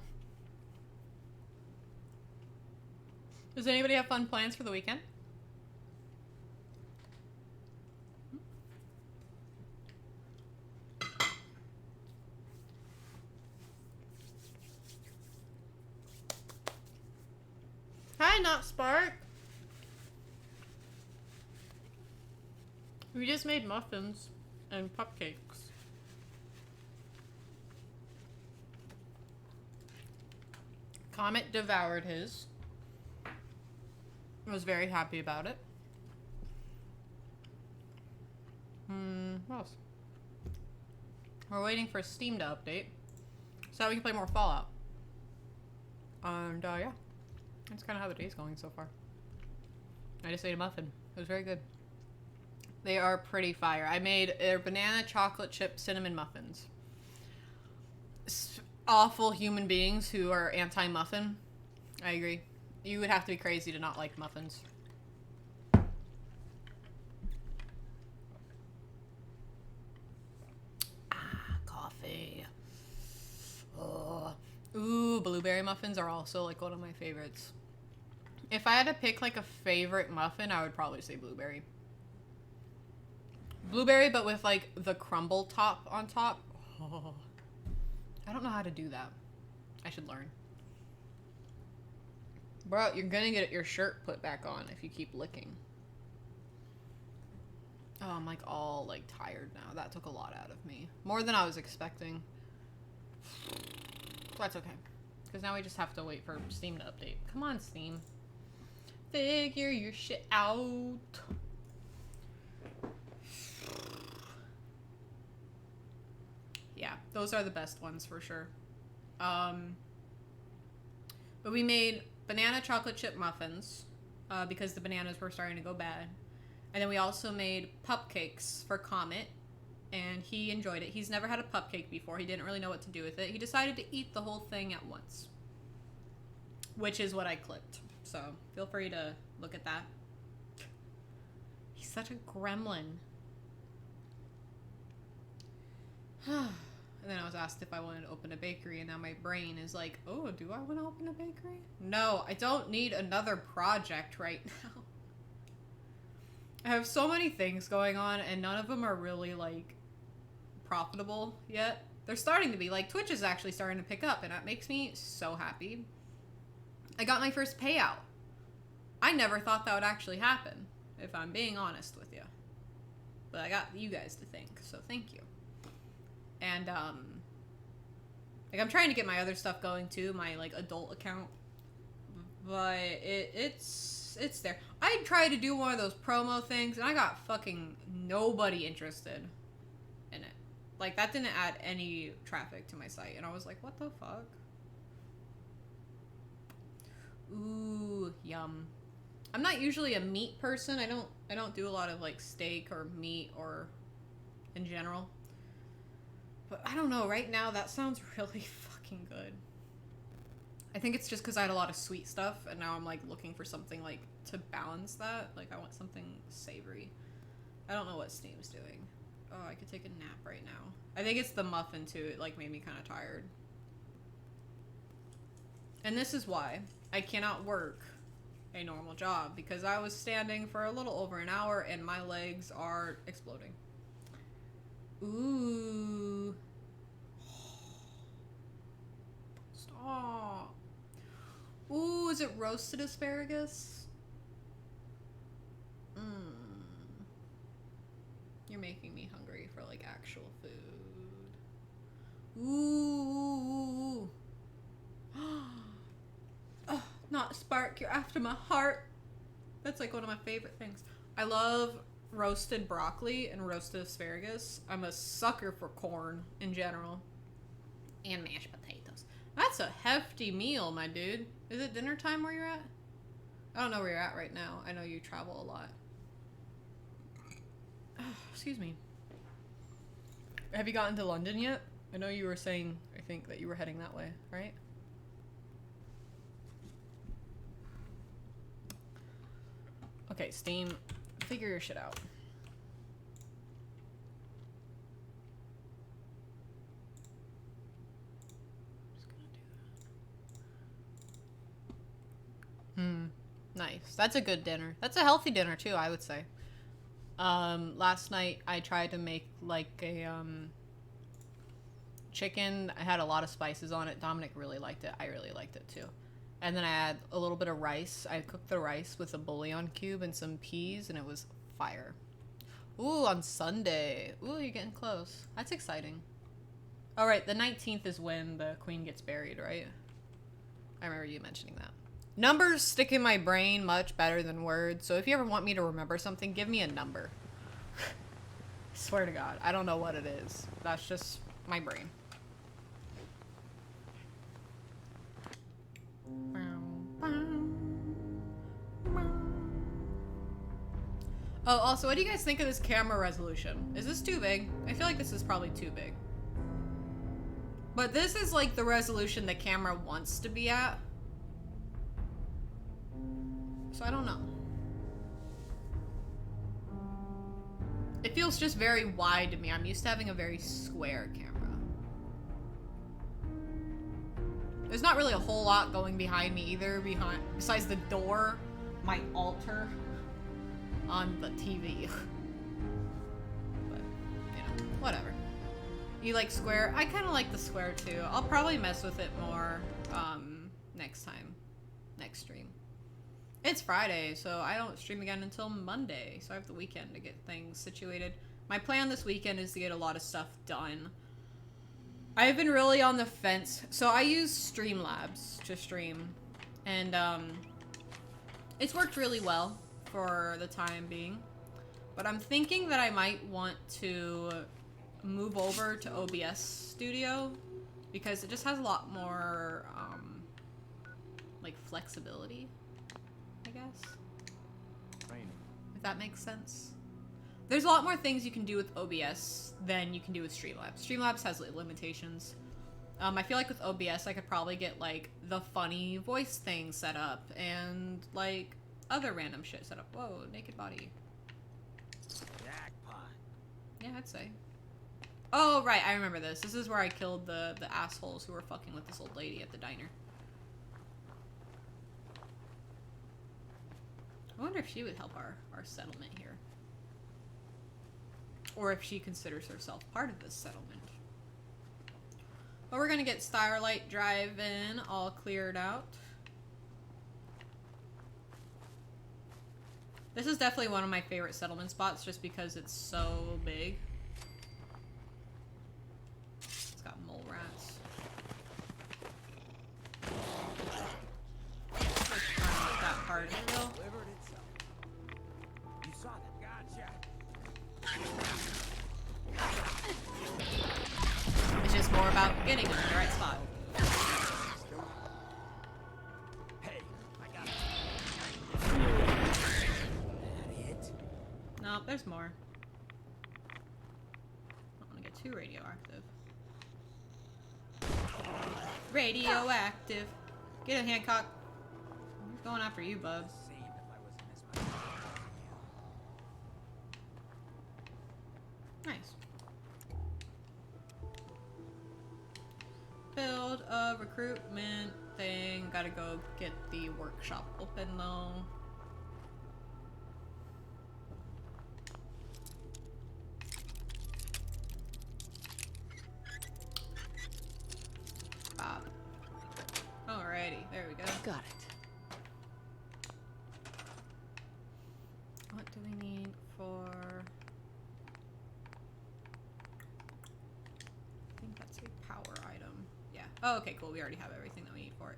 Does anybody have fun plans for the weekend? Hi, Not Spark. We just made muffins and pupcakes. Comet devoured his. I was very happy about it. What else? We're waiting for Steam to update so that we can play more Fallout. And yeah, that's kind of how the day's going so far. I just ate a muffin. It was very good. They are pretty fire. I made banana chocolate chip cinnamon muffins. Awful human beings who are anti-muffin. I agree. You would have to be crazy to not like muffins. Coffee. Oh. Ooh, blueberry muffins are also like one of my favorites. If I had to pick like a favorite muffin, I would probably say blueberry. Blueberry, but with like the crumble top on top. Oh. I don't know how to do that. I should learn. Bro, you're gonna get your shirt put back on if you keep licking. Oh, I'm like all like tired now. That took a lot out of me. More than I was expecting. That's okay. Because now we just have to wait for Steam to update. Come on, Steam. Figure your shit out. Yeah, those are the best ones for sure. But we made banana chocolate chip muffins because the bananas were starting to go bad. And then we also made Pupcakes for Comet, and he enjoyed it. He's never had a Pupcake before. He didn't really know what to do with it. He decided to eat the whole thing at once, which is what I clipped. So feel free to look at that. He's such a gremlin. And then I was asked if I wanted to open a bakery, and now my brain is like, oh, do I want to open a bakery? No, I don't need another project right now. I have so many things going on, and none of them are really, like, profitable yet. They're starting to be. Like, Twitch is actually starting to pick up, and that makes me so happy. I got my first payout. I never thought that would actually happen, if I'm being honest with you. But I got you guys to thank, so thank you. And, like, I'm trying to get my other stuff going, too, my, like, adult account. But it's there. I tried to do one of those promo things, and I got fucking nobody interested in it. Like, that didn't add any traffic to my site, and I was like, what the fuck? Ooh, yum. I'm not usually a meat person. I don't do a lot of, like, steak or meat or in general. But I don't know, right now that sounds really fucking good. I think it's just because I had a lot of sweet stuff, and now I'm, like, looking for something, like, to balance that. Like, I want something savory. I don't know what Steam's doing. Oh, I could take a nap right now. I think it's the muffin, too. It, like, made me kind of tired. And this is why I cannot work a normal job, because I was standing for a little over an hour, and my legs are exploding. Ooh. Stop. Ooh, is it roasted asparagus? You're making me hungry for, like, actual food. Ooh. Oh, not Spark, you're after my heart. That's, like, one of my favorite things. I love roasted broccoli and roasted asparagus. I'm a sucker for corn in general. And mashed potatoes. That's a hefty meal, my dude. Is it dinner time where you're at? I don't know where you're at right now. I know you travel a lot. Oh, excuse me. Have you gotten to London yet? I know you were saying, I think, that you were heading that way, right? Okay, Steam, figure your shit out. Nice. That's a good dinner. That's a healthy dinner too, I would say. Last night I tried to make like a chicken. I had a lot of spices on it. Dominic really liked it. I really liked it too. And then I had a little bit of rice. I cooked the rice with a bouillon cube and some peas, and it was fire. Ooh, on Sunday. Ooh, you're getting close. That's exciting. All right, the 19th is when the queen gets buried, right? I remember you mentioning that. Numbers stick in my brain much better than words, so if you ever want me to remember something, give me a number. Swear to God, I don't know what it is. That's just my brain. Oh, also, what do you guys think of this camera resolution? Is this too big? I feel like this is probably too big. But this is like the resolution the camera wants to be at. So I don't know. It feels just very wide to me. I'm used to having a very square camera. There's not really a whole lot going behind me either, besides the door, my altar, on the TV. But, you know, whatever. You like square? I kind of like the square too. I'll probably mess with it more next time. Next stream. It's Friday, so I don't stream again until Monday, so I have the weekend to get things situated. My plan this weekend is to get a lot of stuff done. I've been really on the fence. So I use Streamlabs to stream, and it's worked really well for the time being. But I'm thinking that I might want to move over to OBS Studio because it just has a lot more like flexibility, I guess. If that makes sense. There's a lot more things you can do with OBS than you can do with Streamlabs. Streamlabs has limitations. I feel like with OBS I could probably get like the funny voice thing set up and like other random shit set up. Whoa, naked body. Jackpot. Yeah, I'd say. Oh, right, I remember this. This is where I killed the assholes who were fucking with this old lady at the diner. I wonder if she would help our settlement here. Or if she considers herself part of this settlement. But we're gonna get Starlight Drive-In all cleared out. This is definitely one of my favorite settlement spots just because it's so big. It's got mole rats. Not that hard to kill. Delivered itself. You saw that. Gotcha. It's just more about getting them in the right spot. Hey, I got it. That it? No, there's more. I don't want to get too radioactive. Radioactive. Get him, Hancock. He's going after you, bub. Same if I was in this. Nice. Build a recruitment thing. Gotta go get the workshop open though. Bob. Alrighty, there we go. Got it. What do we need for... I think that's a power item. Yeah. Oh, okay, cool. We already have everything that we need for it.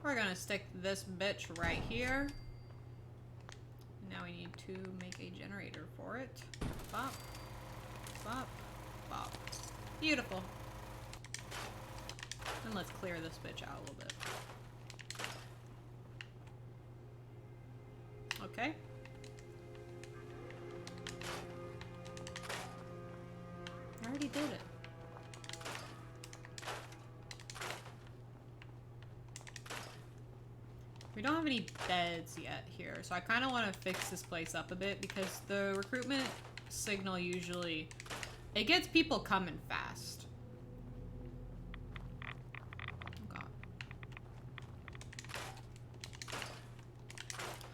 We're gonna stick this bitch right here. Now we need to make a generator for it. Bop. Bop. Bop. Beautiful. And let's clear this bitch out a little bit. Okay. I already did it. We don't have any beds yet here, so I kind of want to fix this place up a bit because the recruitment signal usually, it gets people coming fast. Oh god.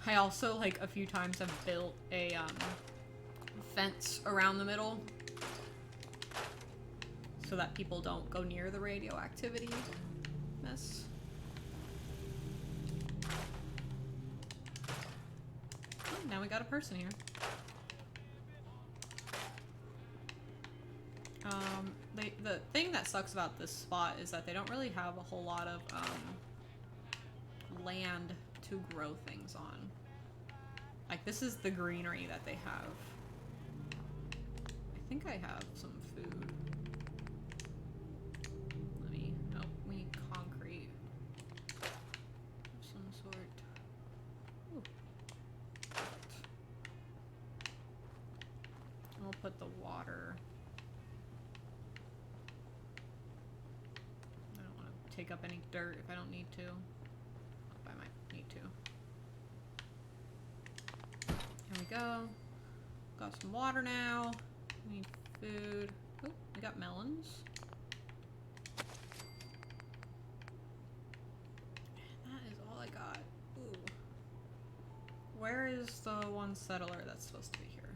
I also, like, a few times have built a fence around the middle so that people don't go near the radioactivity mess. Oh, now we got a person here. The thing that sucks about this spot is that they don't really have a whole lot of land to grow things on. Like, this is the greenery that they have. I think I have some food. Let me... Oh, we need concrete of some sort. Ooh. And we'll put the water... I don't want to take up any dirt if I don't need to. I might need to. Here we go. Got some water now. We need food. Oh, we got melons. And that is all I got. Ooh. Where is the one settler that's supposed to be here?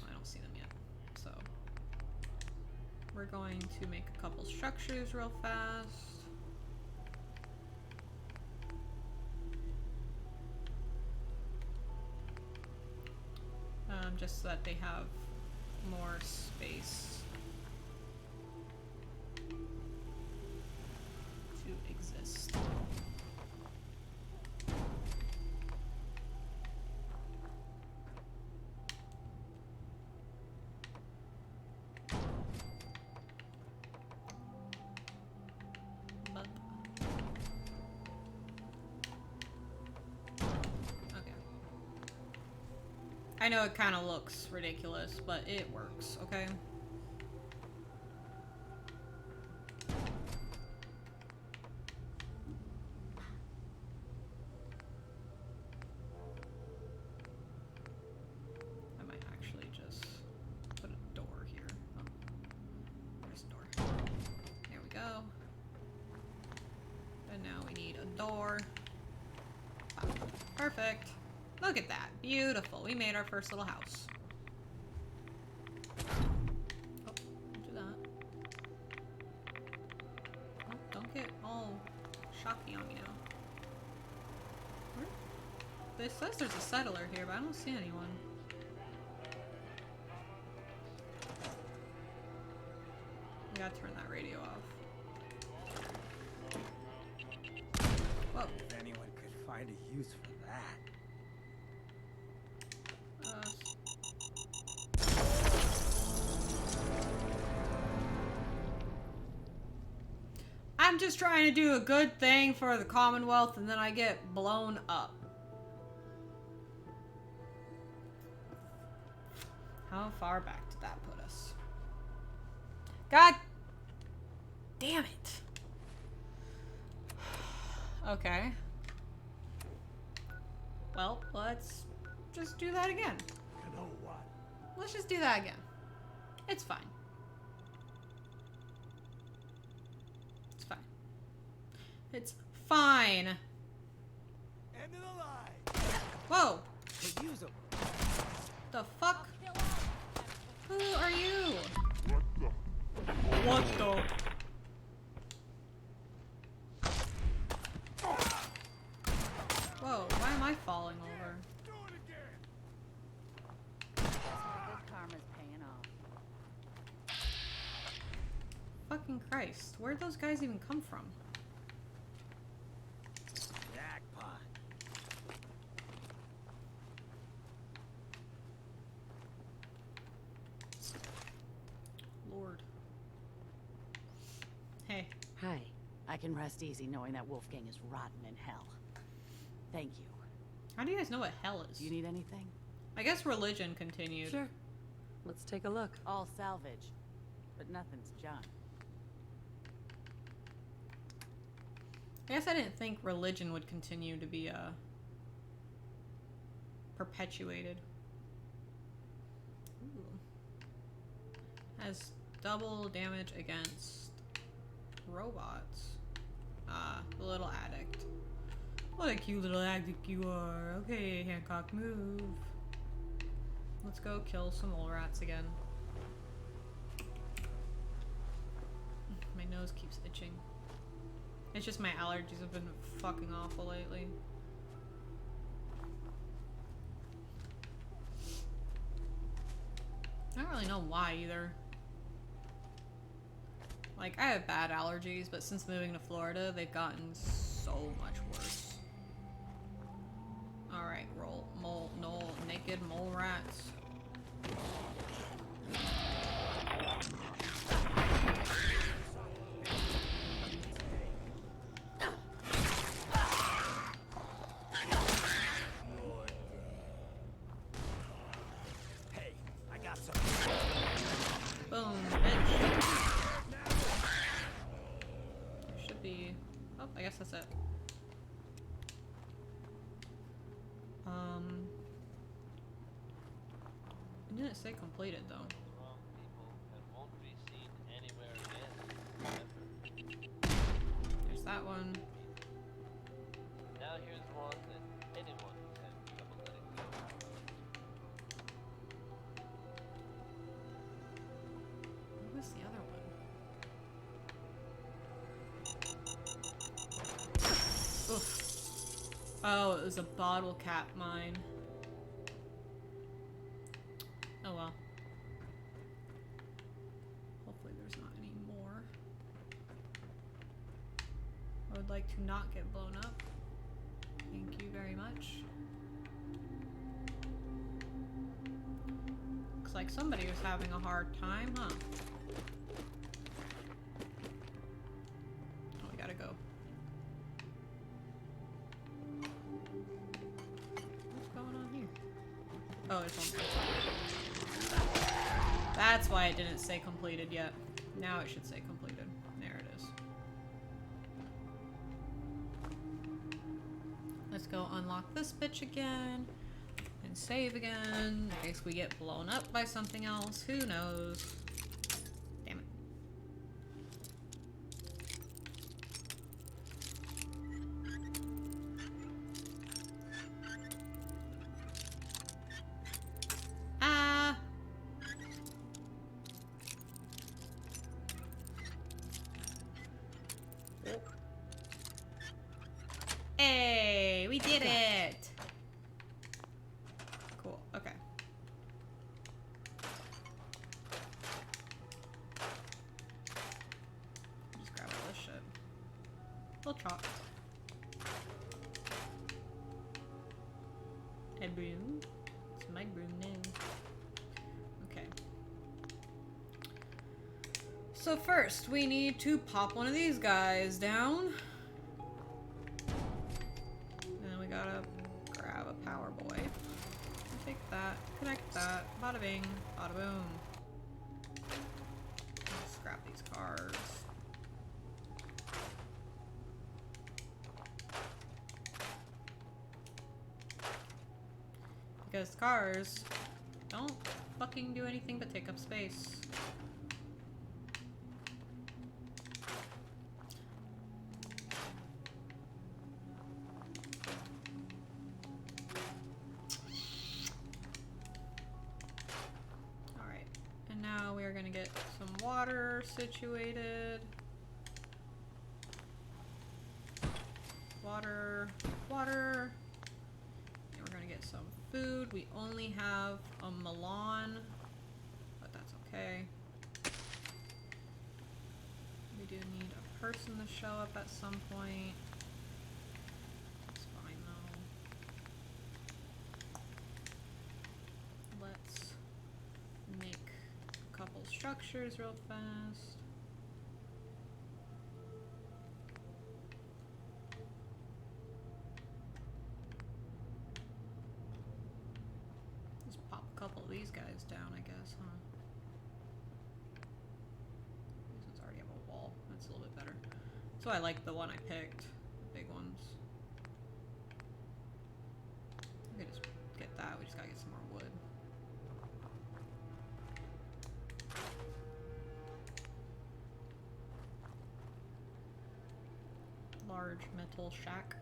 I don't see them yet. So we're going to make a couple structures real fast. just so that they have more space to exist. I know it kind of looks ridiculous, but it works, okay? I might actually just put a door here. Oh, there's a door. There we go. And now we need a door. Ah, perfect. Look at that. Beautiful. We made our first little house. Oh, don't do that. Oh, don't get all shocky on me now. Where? It says there's a settler here, but I don't see anyone. I gotta turn that radio off. Whoa. If anyone could find a use for that. I'm just trying to do a good thing for the Commonwealth and then I get blown up. How far back did that put us? God damn it. Okay. Well, let's just do that again. You know what? Let's just do that again. It's fine. It's fine. It's fine. End of the line. Whoa. But use them. The fuck? Who are you? What the? Whoa, why am I falling over? Do it again. Good karma's paying off. Fucking Christ. Where'd those guys even come from? Jackpot. Lord. Hey. Hi. I can rest easy knowing that Wolfgang is rotten in hell. Thank you. How do you guys know what hell is? Do you need anything? I guess religion continued. Sure. Let's take a look. All salvage, but nothing's junk. I guess I didn't think religion would continue to be, perpetuated. Ooh. Has double damage against robots. Ah, the little addict. What a cute little addict you are. Okay, Hancock, move. Let's go kill some mole rats again. My nose keeps itching. It's just my allergies have been fucking awful lately. I don't really know why either. Like, I have bad allergies, but since moving to Florida, they've gotten so much worse. Alright, naked mole rats. Hey, I got some. Boom, bitch. There should be... Oh, I guess that's it. It didn't say completed, though. Wrong people and won't be seen anywhere again, ever. There's that one. Now here's one that anyone can have trouble letting go. What was the other one? Oof. Oh, it was a bottle cap mine. to not get blown up. Thank you very much. Looks like somebody was having a hard time, huh? Oh, we gotta go. What's going on here? Oh, it's on. That's why it didn't say completed yet. Now it should say completed. There it is. Let's go unlock this bitch again. And save again. In case we get blown up by something else. Who knows? Damn it. Ah! Hey, we did it! Cool, okay. Just grab all this shit. We'll chop. A broom. It's my broom now. Okay. So first, we need to pop one of these guys down. And we gotta grab a power boy. Take that, connect that, bada bing, bada boom. Let's scrap these cars. Because cars don't fucking do anything but take up space. Alright, and now we are gonna get some water situated. Water, water. And we're gonna get some food. We only have a melon, but that's okay. We do need a person to show up at some point. It's fine though. Let's make a couple structures real fast. Just pop a couple of these guys down, I guess, huh? This one's already have a wall. That's a little bit better. So I like the one I picked. The big ones. We could just get that. We just gotta get some more wood. Large metal shack.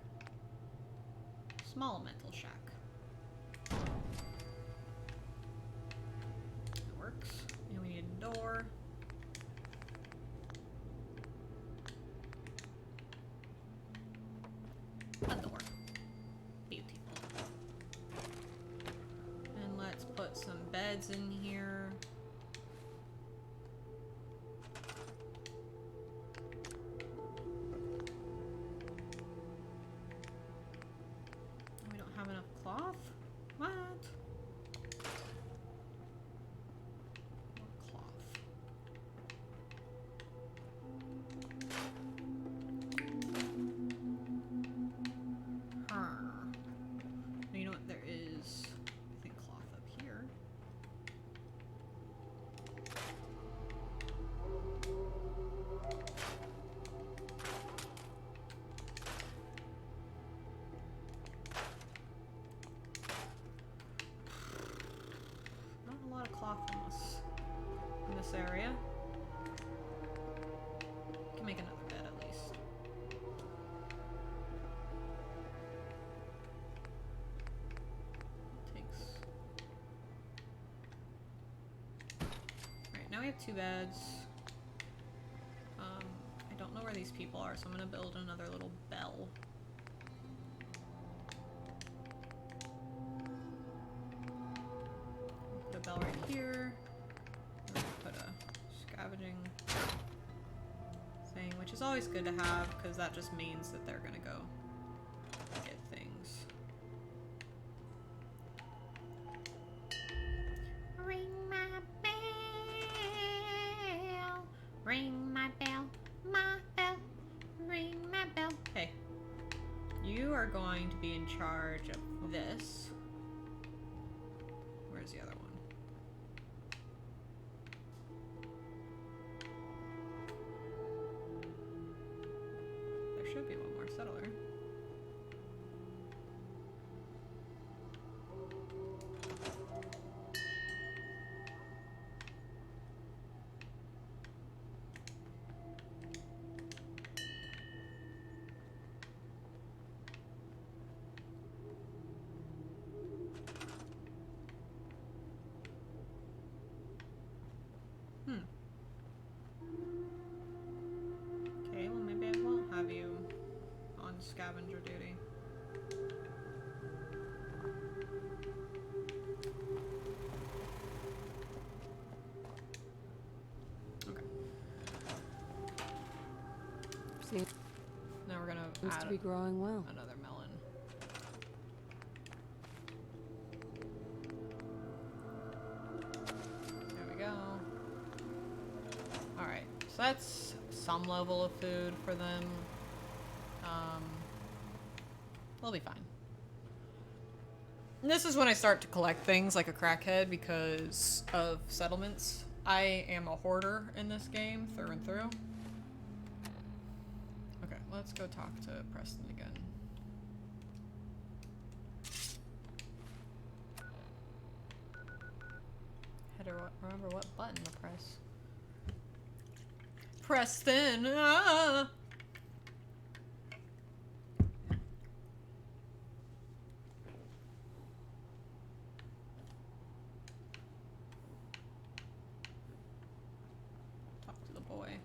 Small metal shack. That works. And we need a door. A door. Beautiful. And let's put some beds in here. We don't have enough cloth? What? More cloth. You know what? There is, I think, cloth up here. Not a lot of cloth in this area. Can make another bed at least. Takes. Alright, now we have 2 beds. I don't know where these people are, so I'm gonna build another little bell. Put a bell right here. And put a scavenging thing everything, which is always good to have because that just means that they're gonna go get things. Ring my bell, ring my bell, ring my bell. Hey, you are going to be in charge of this. Where's the other one? There should be one more settler. Okay, well maybe I won't have you on scavenger duty. Okay. Seems Now we're gonna to add be growing well. another melon. There we go. Alright, so that's some level of food for them. They'll be fine. And this is when I start to collect things like a crackhead because of settlements. I am a hoarder in this game, through and through. Okay, let's go talk to Preston again. Had to remember what button to press. Preston! Ah! Talk to the boy.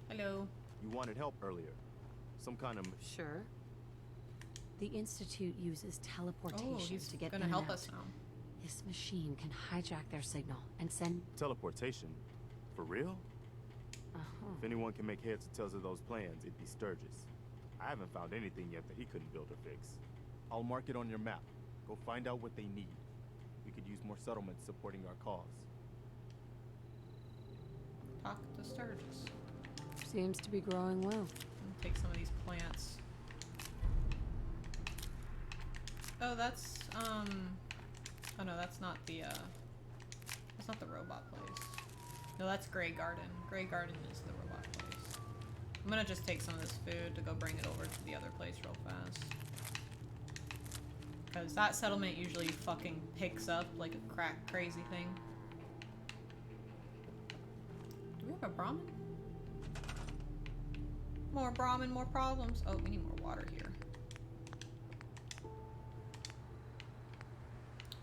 Hello. You wanted help earlier. Some kind of... Sure. The Institute uses teleportation Oh, he's to get gonna in and help out. us now. This machine can hijack their signal and send... teleportation. For real? Uh-huh. If anyone can make heads or tails of those plans, it'd be Sturgis. I haven't found anything yet that he couldn't build or fix. I'll mark it on your map. Go find out what they need. We could use more settlements supporting our cause. Talk to Sturgis. Seems to be growing well. And take some of these plants. Oh, that's, oh no, that's not the robot place. No, that's Grey Garden. Grey Garden is the robot place. I'm gonna just take some of this food to go bring it over to the other place real fast. Because that settlement usually fucking picks up like a crazy thing. Do we have a Brahmin? More Brahmin, more problems. Oh, we need more water here.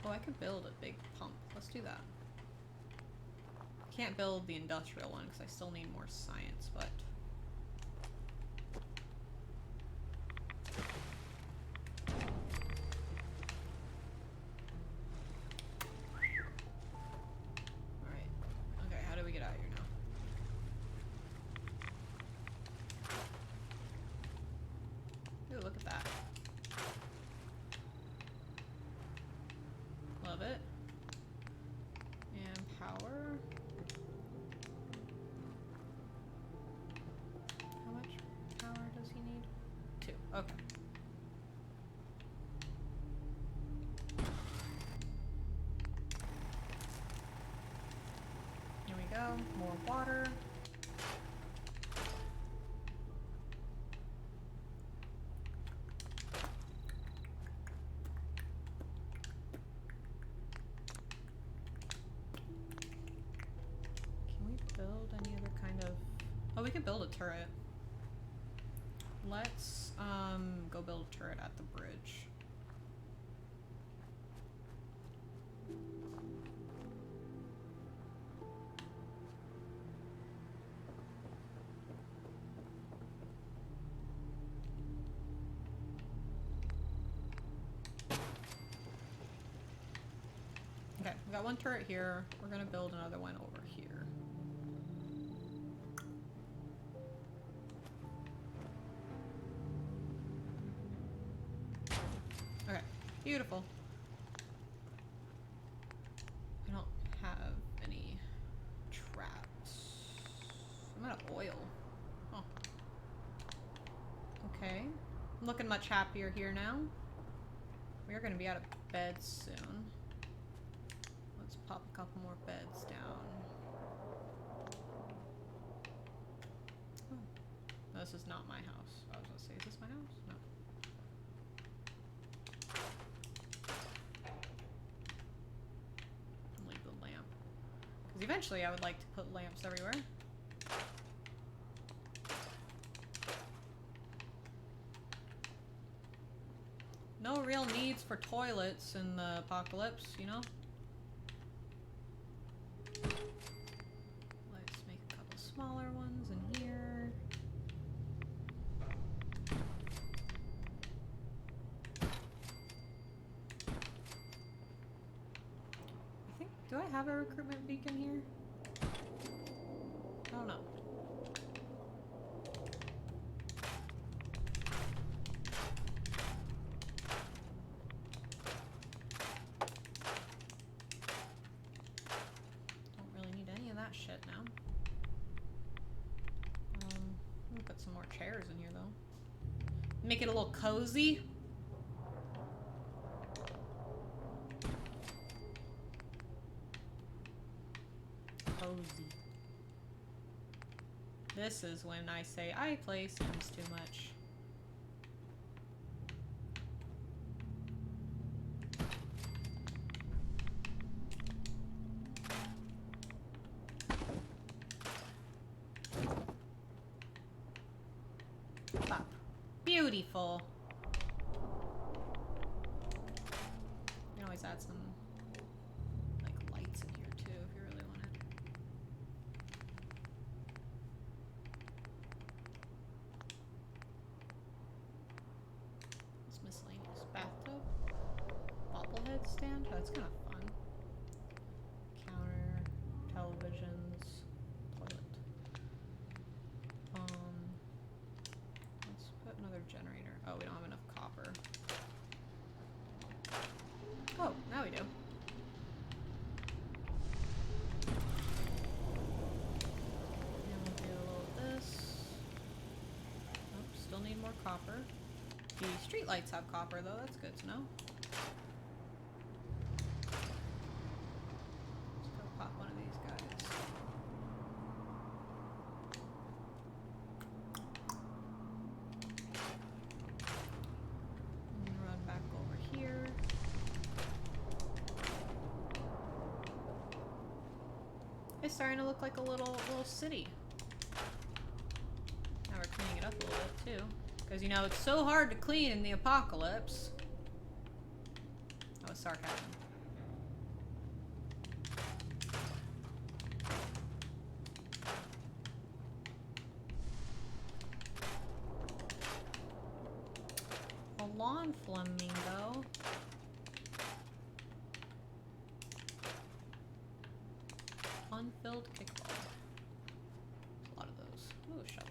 Oh, I could build a big pump. Let's do that. Can't build the industrial one because I still need more science, but... Alright. Okay, how do we get out of here now? Ooh, look at that. Love it. And power. How much power does he need? 2. Okay. Here we go. More water. Can we build any other kind of... Oh, we could build a turret. Let's, go build a turret at the bridge. Okay, we got one turret here. We're gonna build another one over here. Beautiful. I don't have any traps. I'm out of oil. Oh. Okay. I'm looking much happier here now. We're gonna be out of beds soon. Let's pop a couple more beds down. Oh. This is not my house. I was gonna say, is this my house? No. Leave the lamp. Because eventually I would like to put lamps everywhere. No real needs for toilets in the apocalypse, you know? Let's make a couple smaller ones in here. I think, do I have a recruitment beacon here? I don't know. Shit now. I'm gonna put some more chairs in here though. Make it a little cozy. Cozy. This is when I say I play Sims too much. Beautiful. You can always add some like lights in here too if you really want it. This miscellaneous bathtub. Bobblehead stand. Oh, that's kind of fun. Counter, televisions, toilet. Let's put another generator. Oh, we don't have enough copper. Oh, now we do. And we'll do a little of this. Oh, still need more copper. The streetlights have copper though, that's good to know. Let's go pop one of these guys. And run back over here. It's starting to look like a little city. Now we're cleaning it up a little bit too. Because you know, it's so hard to clean in the apocalypse. That was sarcasm. A lawn flamingo. Unfilled kickball. A lot of those. Ooh, a shovel.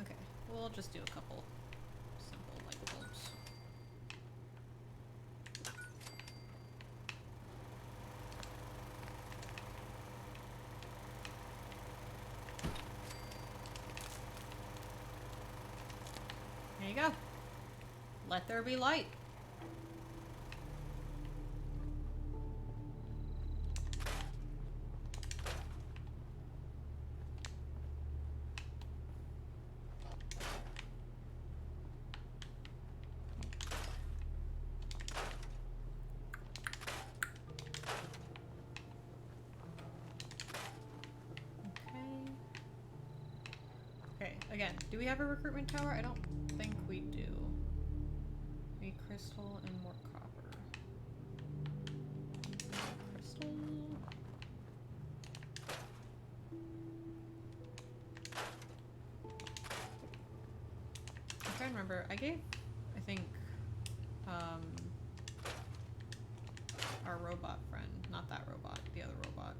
Okay, we'll just do a couple simple light bulbs. There you go. Let there be light. Okay, again, do we have a recruitment tower? I don't think we do. We crystal and more copper. Crystal. I'm trying to remember. I gave, I think, our robot friend, not that robot, the other robot,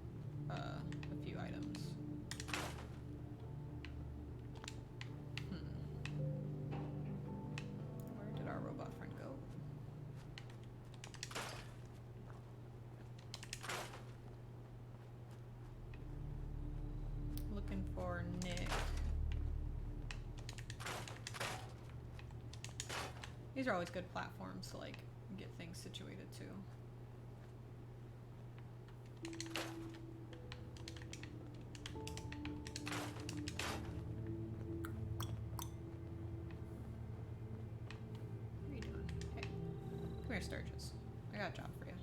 a few items. Where did our robot friend go? Looking for Nick. These are always good platforms to like get things situated too. What are you doing? Hey, come here, Sturgis. I got a job for you.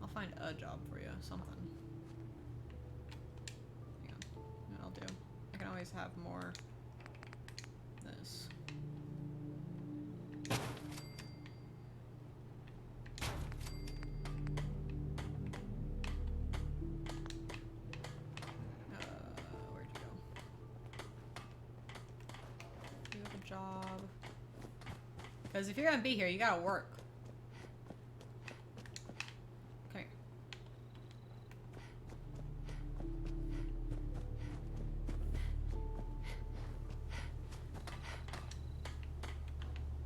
I'll find a job for you, something. Hang on. You know what I'll do? I can always have more this. Where'd you go? You have a job. Because if you're gonna be here, you gotta work. Come here.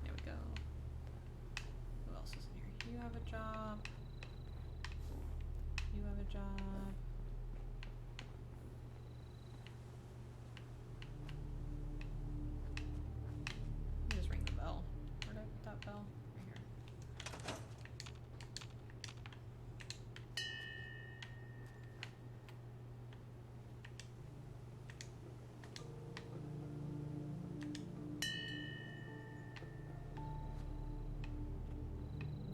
There we go. Who else is in here? You have a job. You have a job. Let me just ring the bell. Where did I put that bell? Right here.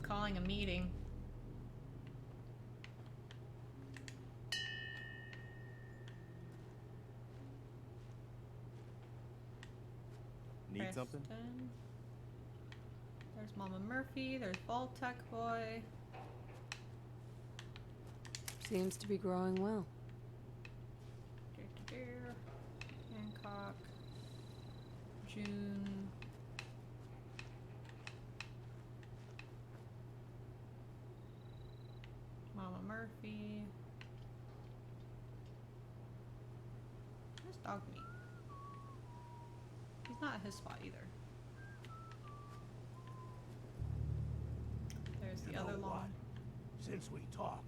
Calling a meeting. Need something? Preston. There's Mama Murphy. There's Vault-Tec Boy. Seems to be growing well. Hancock. June. Mama Murphy. Where's Dog Meat? He's not at his spot either. There's the You other know long. what? Since we talked,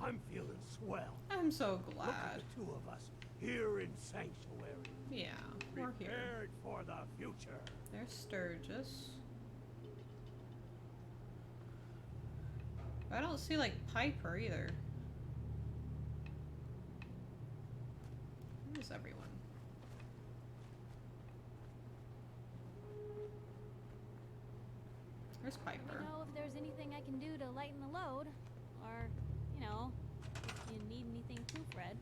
I'm feeling swell. I'm so Look glad. at the two of us here in Sanctuary. Yeah, we're here. Prepared for the future. There's Sturgis. I don't see like Piper either. Where's everyone? Where's Let Piper? me know if there's anything I can do to lighten the load. Or, you know, if you need anything too, Fred.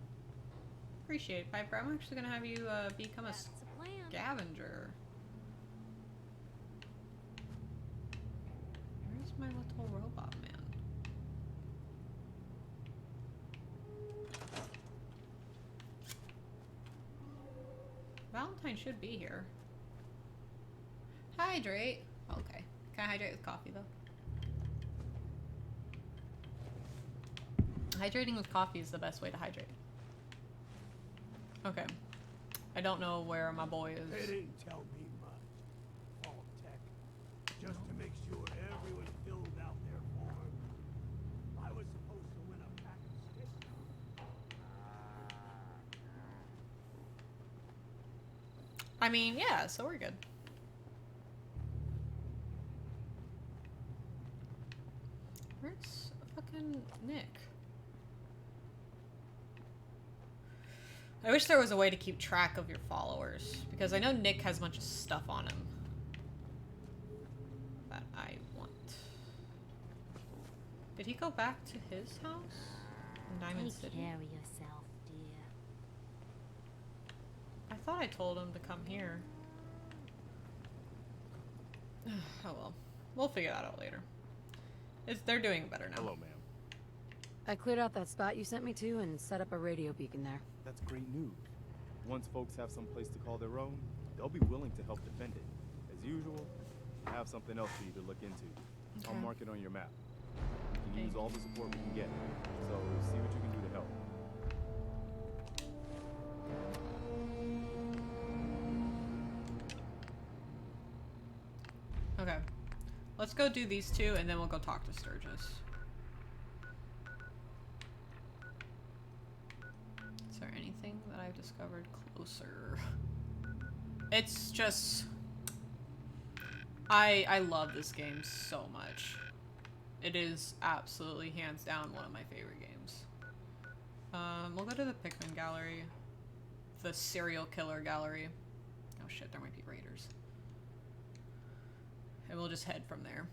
Appreciate it, Piper. I'm actually gonna have you become a That's the plan. scavenger. Where's my little robot man? Valentine should be here. Hydrate. Okay. Can I hydrate with coffee though? Hydrating with coffee is the best way to hydrate. Okay. I don't know where my boy They is. didn't tell me much. Vault Tech. Just to make sure everyone filled out their form. I was supposed to win a pack of sticks. I mean, yeah, so we're good. Where's fucking Nick? I wish there was a way to keep track of your followers, because I know Nick has a bunch of stuff on him that I want. Did he go back to his house in Diamond Take City? care of yourself, dear. I thought I told him to come here. Oh well. We'll figure that out later. They're doing better now. Hello, ma'am. I cleared out that spot you sent me to and set up a radio beacon there. That's great news. Once folks have some place to call their own, they'll be willing to help defend it. As usual, I have something else for you to look into. I'll Okay. mark it on your map. can use all the support we can get. So see what you can do to help. Okay. Let's go do these two, and then we'll go talk to Sturgis. Is there anything that I've discovered closer? It's just... I love this game so much. It is absolutely, hands down, one of my favorite games. We'll go to the Pikmin gallery. The serial killer gallery. Oh shit, there might be raiders. And we'll just head from there.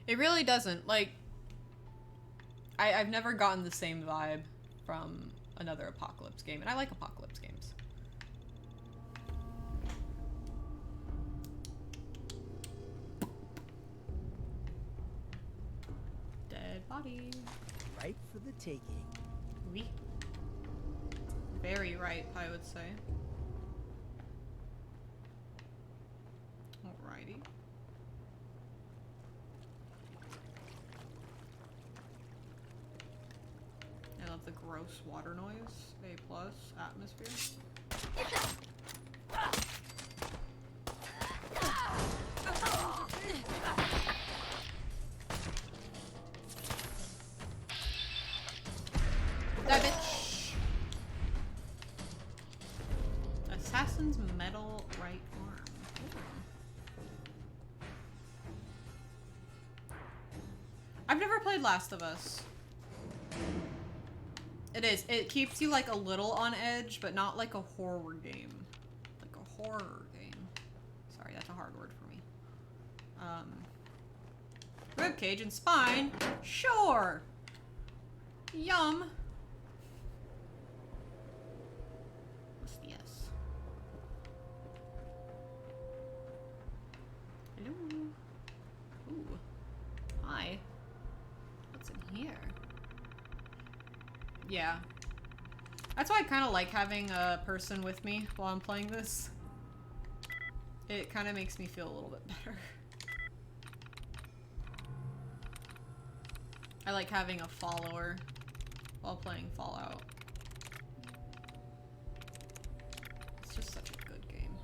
It really doesn't, like... I've never gotten the same vibe from another Apocalypse game, and I like Apocalypse games. Dead body. Right for the taking. Oui. Very ripe, I would say. Alrighty. I love the gross water noise. A+ atmosphere. That bitch. Assassin's metal right arm. Ooh. I've never played Last of Us. It keeps you like a little on edge, but not like a horror game. Like a horror game. Sorry, that's a hard word for me. Ribcage and spine? Sure! Yum! Yes. Hello? Ooh. Hi. What's in here? Yeah. That's why I kind of like having a person with me while I'm playing this. It kind of makes me feel a little bit better. I like having a follower while playing Fallout. It's just such a good game.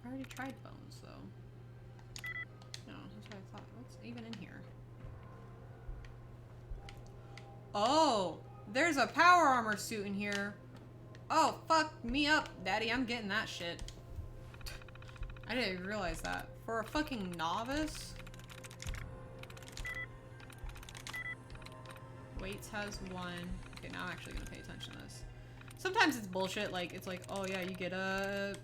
I already tried bones, though. No, that's what I thought. What's even in here? Oh! There's a power armor suit in here. Oh, fuck me up, daddy. I'm getting that shit. I didn't even realize that. For a fucking novice? Waits has one. Okay, now I'm actually gonna pay attention to this. Sometimes it's bullshit, like, it's like, oh yeah, you get a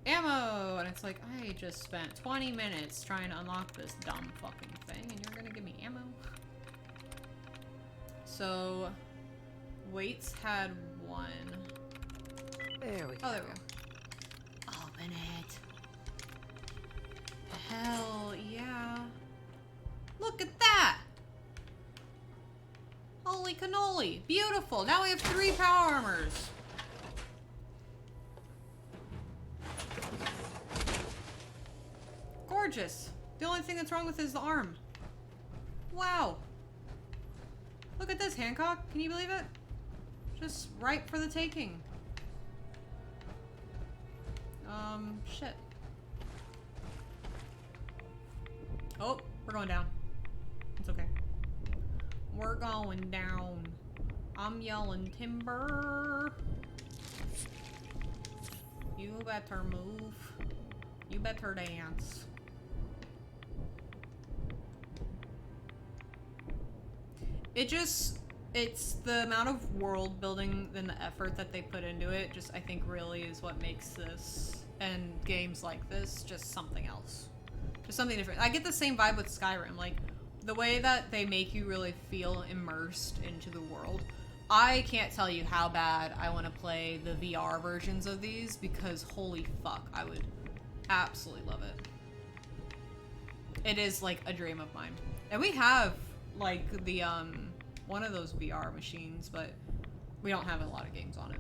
ammo, and it's like, I just spent 20 minutes trying to unlock this dumb fucking thing, and you're gonna give me ammo? So, Waits had one. There we go. Oh, there we go. Open it. Hell yeah. Look at that! Holy cannoli. Beautiful. Now we have 3 power armors. Gorgeous. The only thing that's wrong with it is the arm. Wow. Look at this, Hancock. Can you believe it? Just ripe for the taking. Shit. Oh, we're going down. It's okay. We're going down. I'm yelling timber. You better move. You better dance. It's the amount of world building and the effort that they put into it, just I think really is what makes this and games like this just something else. Just something different. I get the same vibe with Skyrim, like the way that they make you really feel immersed into the world. I can't tell you how bad I want to play the VR versions of these because holy fuck, I would absolutely love it. It is like a dream of mine. And we have like the one of those VR machines, but we don't have a lot of games on it.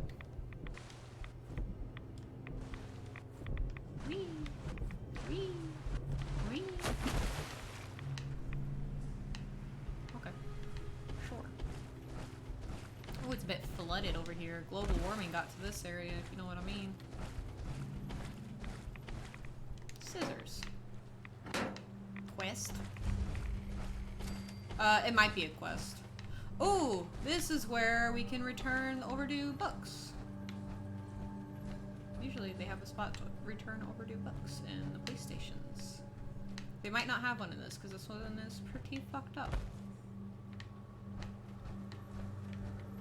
Wee. Wee. Wee. Okay. Sure. Oh, it's a bit flooded over here. Global warming got to this area, if you know what I mean. Scissors. Quest. It might be a quest. Ooh, this is where we can return overdue books. Usually they have a spot to return overdue books in the police stations. They might not have one in this because this one is pretty fucked up.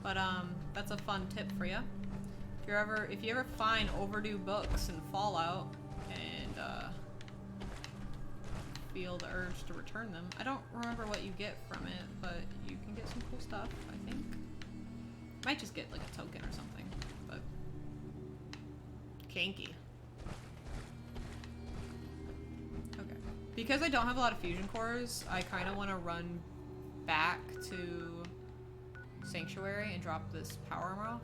But that's a fun tip for you. If you ever find overdue books in Fallout and feel the urge to return them, I don't remember what you get from it, but you can get some cool stuff, I think. Might just get like a token or something, but kinky. Okay. Because I don't have a lot of fusion cores, I kind of want to run back to Sanctuary and drop this power armor off.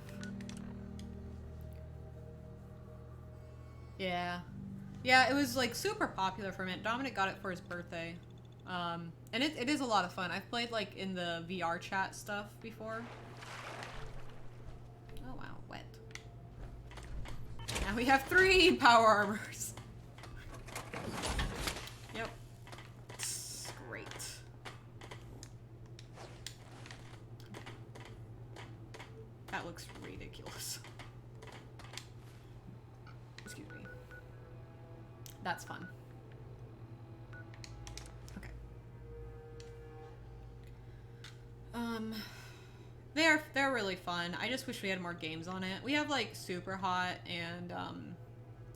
Yeah. Yeah, it was like super popular for a minute. Dominic got it for his birthday. And it is a lot of fun. I've played like in the VR chat stuff before. Oh wow, wet. Now we have 3 power armors. Yep. Great. That looks ridiculous. Excuse me. That's fun. Okay. They're really fun. I just wish we had more games on it. We have like Super Hot and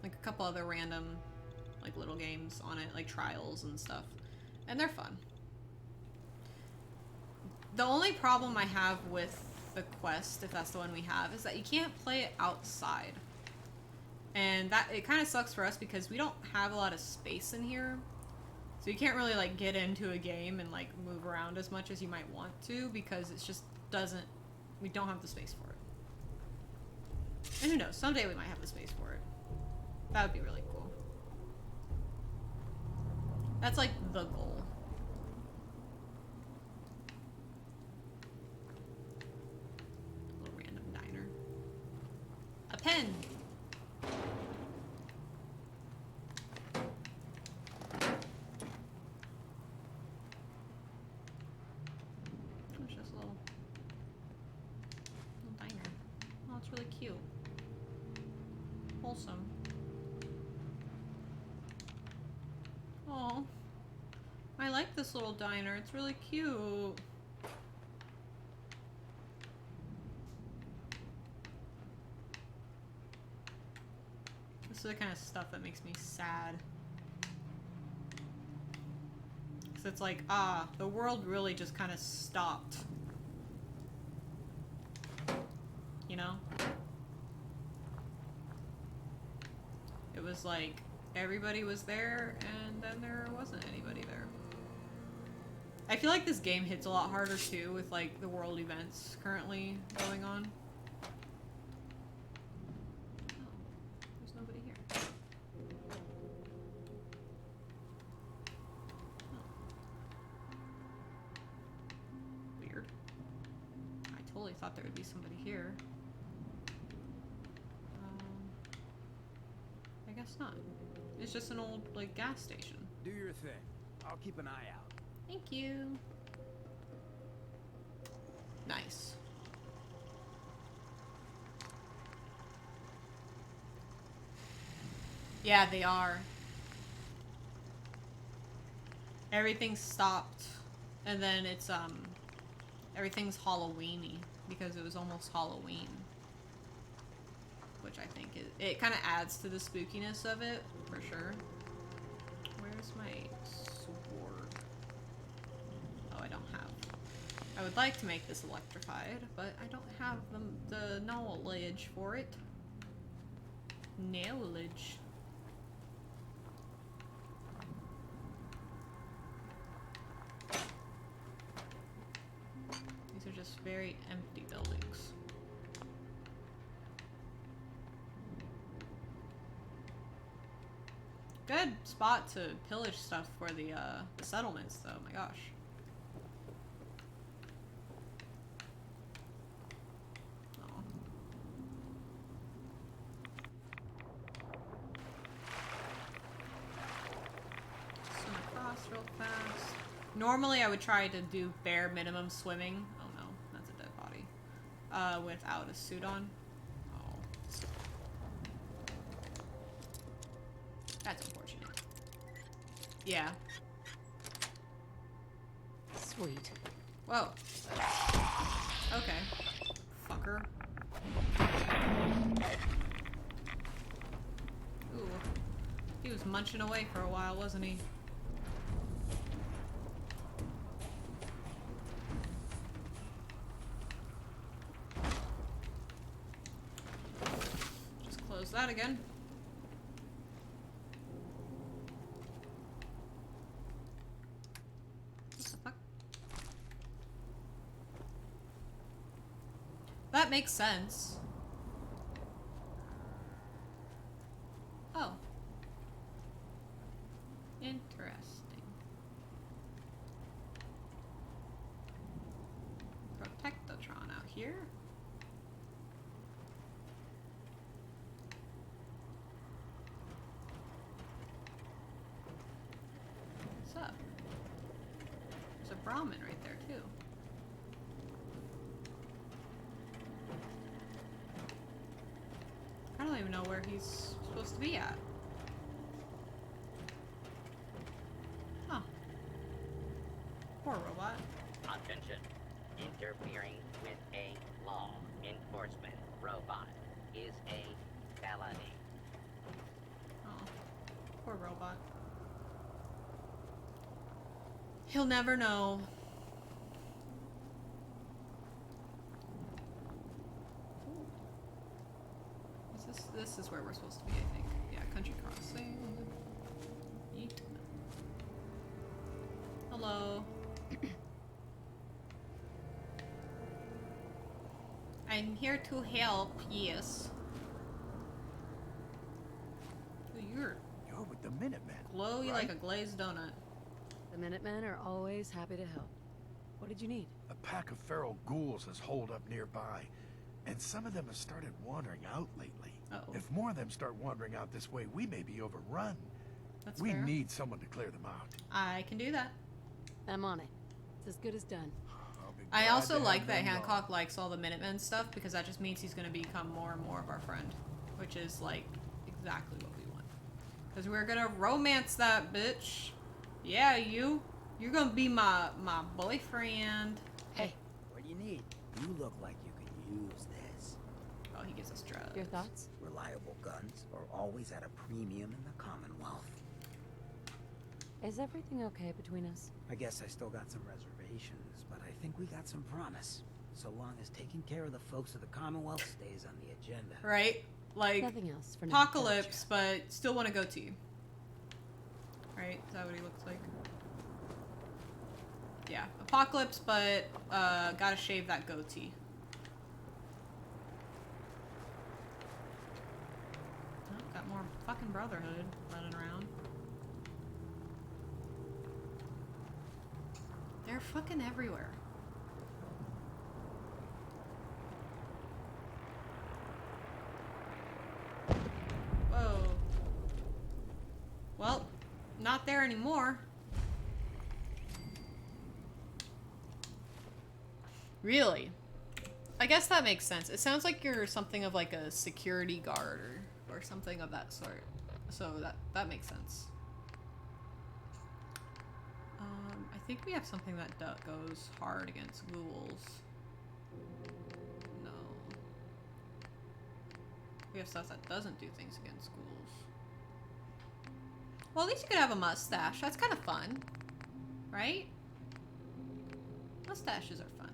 like a couple other random like little games on it, like trials and stuff. And they're fun. The only problem I have with the quest, if that's the one we have, is that you can't play it outside. And that it kind of sucks for us because we don't have a lot of space in here. So you can't really like get into a game and like move around as much as you might want to because it's just we don't have the space for it. And who knows, someday we might have the space for it. That would be really cool. That's like the goal. A little random diner. A pen! It's just a little diner. Oh, it's really cute. Wholesome. Oh, I like this little diner. It's really cute. This is the kind of stuff that makes me sad. Because it's like, the world really just kind of stopped. You know? It was like, everybody was there, and then there wasn't anybody there. I feel like this game hits a lot harder, too, with, like, the world events currently going on. Oh, there's nobody here. Oh. Weird. I totally thought there would be somebody here. I guess not. It's just an old, like, gas station. Do your thing. I'll keep an eye out. Thank you. Nice. Yeah, they are. Everything stopped. And then it's, everything's Halloween-y because it was almost Halloween. Which I think it kind of adds to the spookiness of it, for sure. Where's my sword? Oh, I don't have. I would like to make this electrified, but I don't have the knowledge for it. Knowledge. These are just very empty buildings. Good spot to pillage stuff for the settlements, though. My gosh. Oh. Swim across real fast. Normally, I would try to do bare minimum swimming. Oh no, that's a dead body. Without a suit on. Oh. That's unfortunate. Yeah. Sweet. Whoa. Okay. Fucker. Ooh. He was munching away for a while, wasn't he? Just close that again. What the fuck? That makes sense. Oh. Interesting. Protectotron out here. What's up? There's a Brahmin right there too. I don't even know where he's supposed to be at. Huh. Poor robot. Attention. Interfering with a law enforcement robot is a felony. Oh. Poor robot. He'll never know. This is where we're supposed to be, I think. Yeah, country crossing. Yeet. Hello. I'm here to help, yes. Ooh, you're You're with the Minutemen. glowy right? like a glazed donut. The Minutemen are always happy to help. What did you need? A pack of feral ghouls has holed up nearby, and some of them have started wandering out lately. Uh-oh. If more of them start wandering out this way, we may be overrun. That's We fair. need someone to clear them out. I can do that. I'm on it. It's as good as done. I'll be I glad also to like have that them Hancock likes all the Minutemen stuff because that just means he's going to become more and more of our friend, which is like exactly what we want. Because we're going to romance that bitch. Yeah, you're going to be my boyfriend. Hey, what do you need? You look like you could use this. Oh, he gives us drugs. Your thoughts? Reliable guns are always at a premium in the Commonwealth. Is everything okay between us? I guess I still got some reservations, but I think we got some promise. So long as taking care of the folks of the Commonwealth stays on the agenda. Right? Like, Nothing else for now. apocalypse, but still want to go to you. Right? Is that what he looks like? Yeah, apocalypse, but gotta shave that goatee. Oh, got more fucking Brotherhood running around. They're fucking everywhere. Whoa. Well, not there anymore. Really? I guess that makes sense. It sounds like you're something of like a security guard or something of that sort. So that makes sense. I think we have something that goes hard against ghouls. No. We have stuff that doesn't do things against ghouls. Well, at least you could have a mustache. That's kind of fun. Right? Mustaches are fun.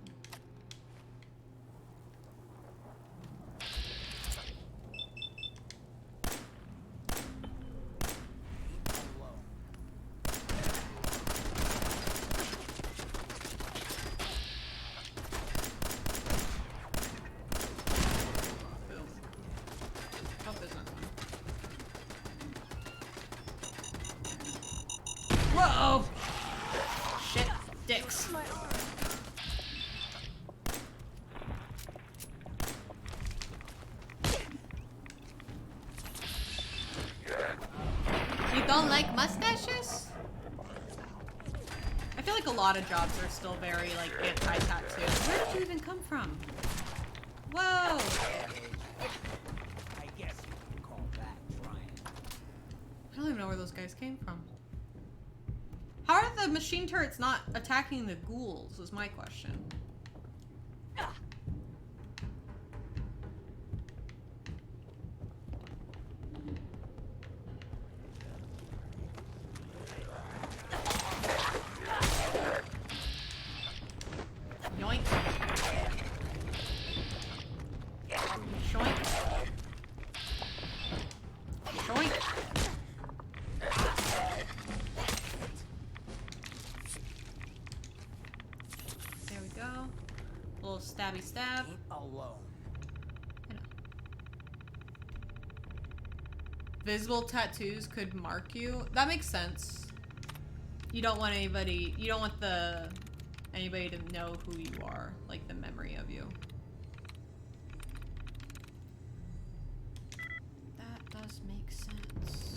Oh! Shit. Dicks. You don't like mustaches? I feel like a lot of jobs are still very, like, anti-tattoo. Where did you even come from? Whoa! I guess you can call that trying. I don't even know where those guys came from. How are the machine turrets not attacking the ghouls, is my question. Yoink. Shoink. Shoink. There we go. A little stabby stab. Alone. Visible tattoos could mark you. That makes sense. You don't want anybody, you don't want anybody to know who you are, like the memory of you. That does make sense.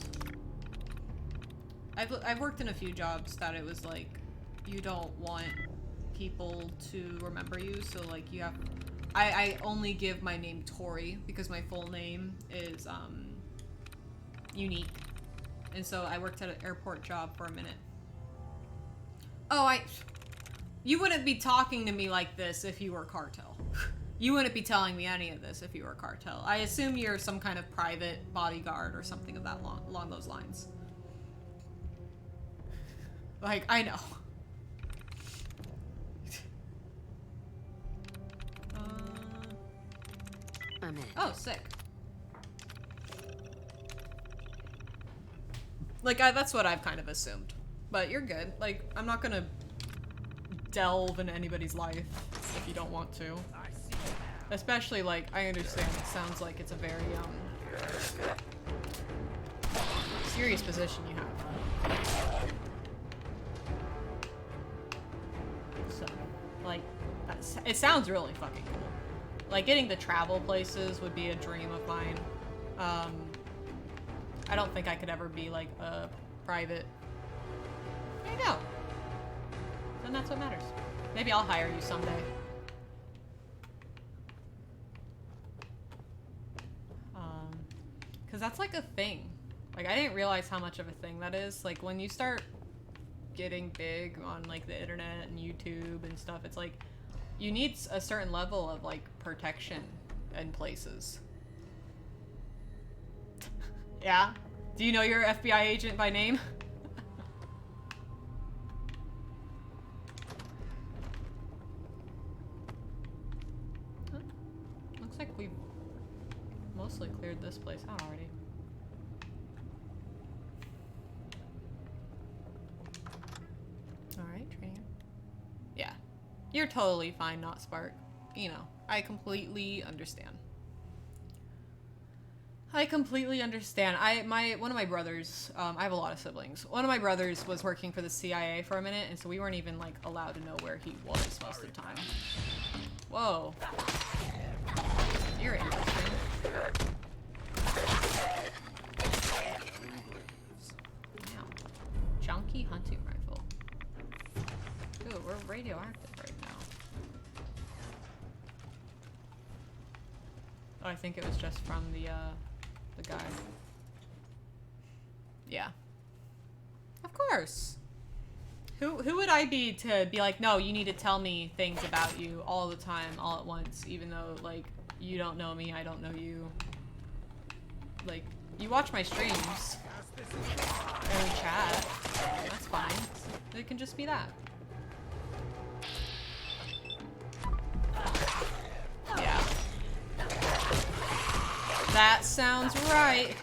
I've worked in a few jobs that it was like, you don't want people to remember you, so like you have, I only give my name Tori because my full name is unique. And so I worked at an airport job for a minute. Oh, you wouldn't be talking to me like this if you were cartel. You wouldn't be telling me any of this if you were cartel. I assume you're some kind of private bodyguard or something of that along those lines. Like, I know. I'm in. Oh, sick. Like, that's what I've kind of assumed. But you're good. Like, I'm not gonna delve into anybody's life if you don't want to. Especially, like, I understand it sounds like it's a very, serious position you have. So, like, it sounds really fucking cool. Like, getting to travel places would be a dream of mine. I don't think I could ever be, like, a private... I know. And that's what matters. Maybe I'll hire you someday. Because that's, like, a thing. Like, I didn't realize how much of a thing that is. Like, when you start getting big on, like, the internet and YouTube and stuff, it's like, you need a certain level of, like, protection in places. Yeah? Do you know you're an FBI agent by name? Huh? Looks like we've mostly cleared this place out already. Alright, training. Yeah. You're totally fine, not Spark. You know, I completely understand. I completely understand. One of my brothers, I have a lot of siblings. One of my brothers was working for the CIA for a minute, and so we weren't even, like, allowed to know where he was most of the time. Whoa. You're interesting. Wow. Junkie hunting rifle. Ooh, we're radioactive right now. Oh, I think it was just from the guy. Yeah. Of course. Who would I be to be like, no, you need to tell me things about you all the time, all at once, even though, like, you don't know me, I don't know you. Like, you watch my streams. And we chat. That's fine. It can just be that. Yeah. That sounds right.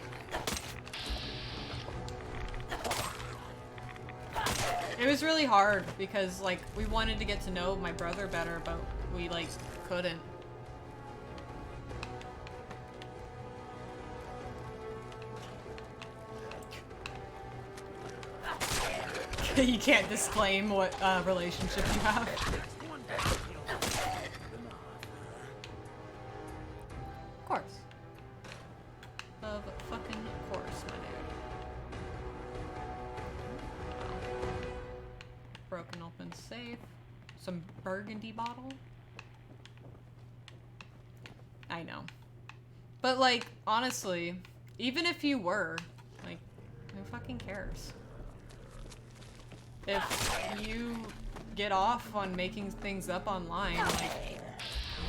It was really hard because, like, we wanted to get to know my brother better, but we, like, couldn't. You can't disclaim what relationship you have. Of course. Of fucking course, my dude. Broken open safe. Some burgundy bottle. I know. But like, honestly, even if you were, like, who fucking cares? If you get off on making things up online, like, I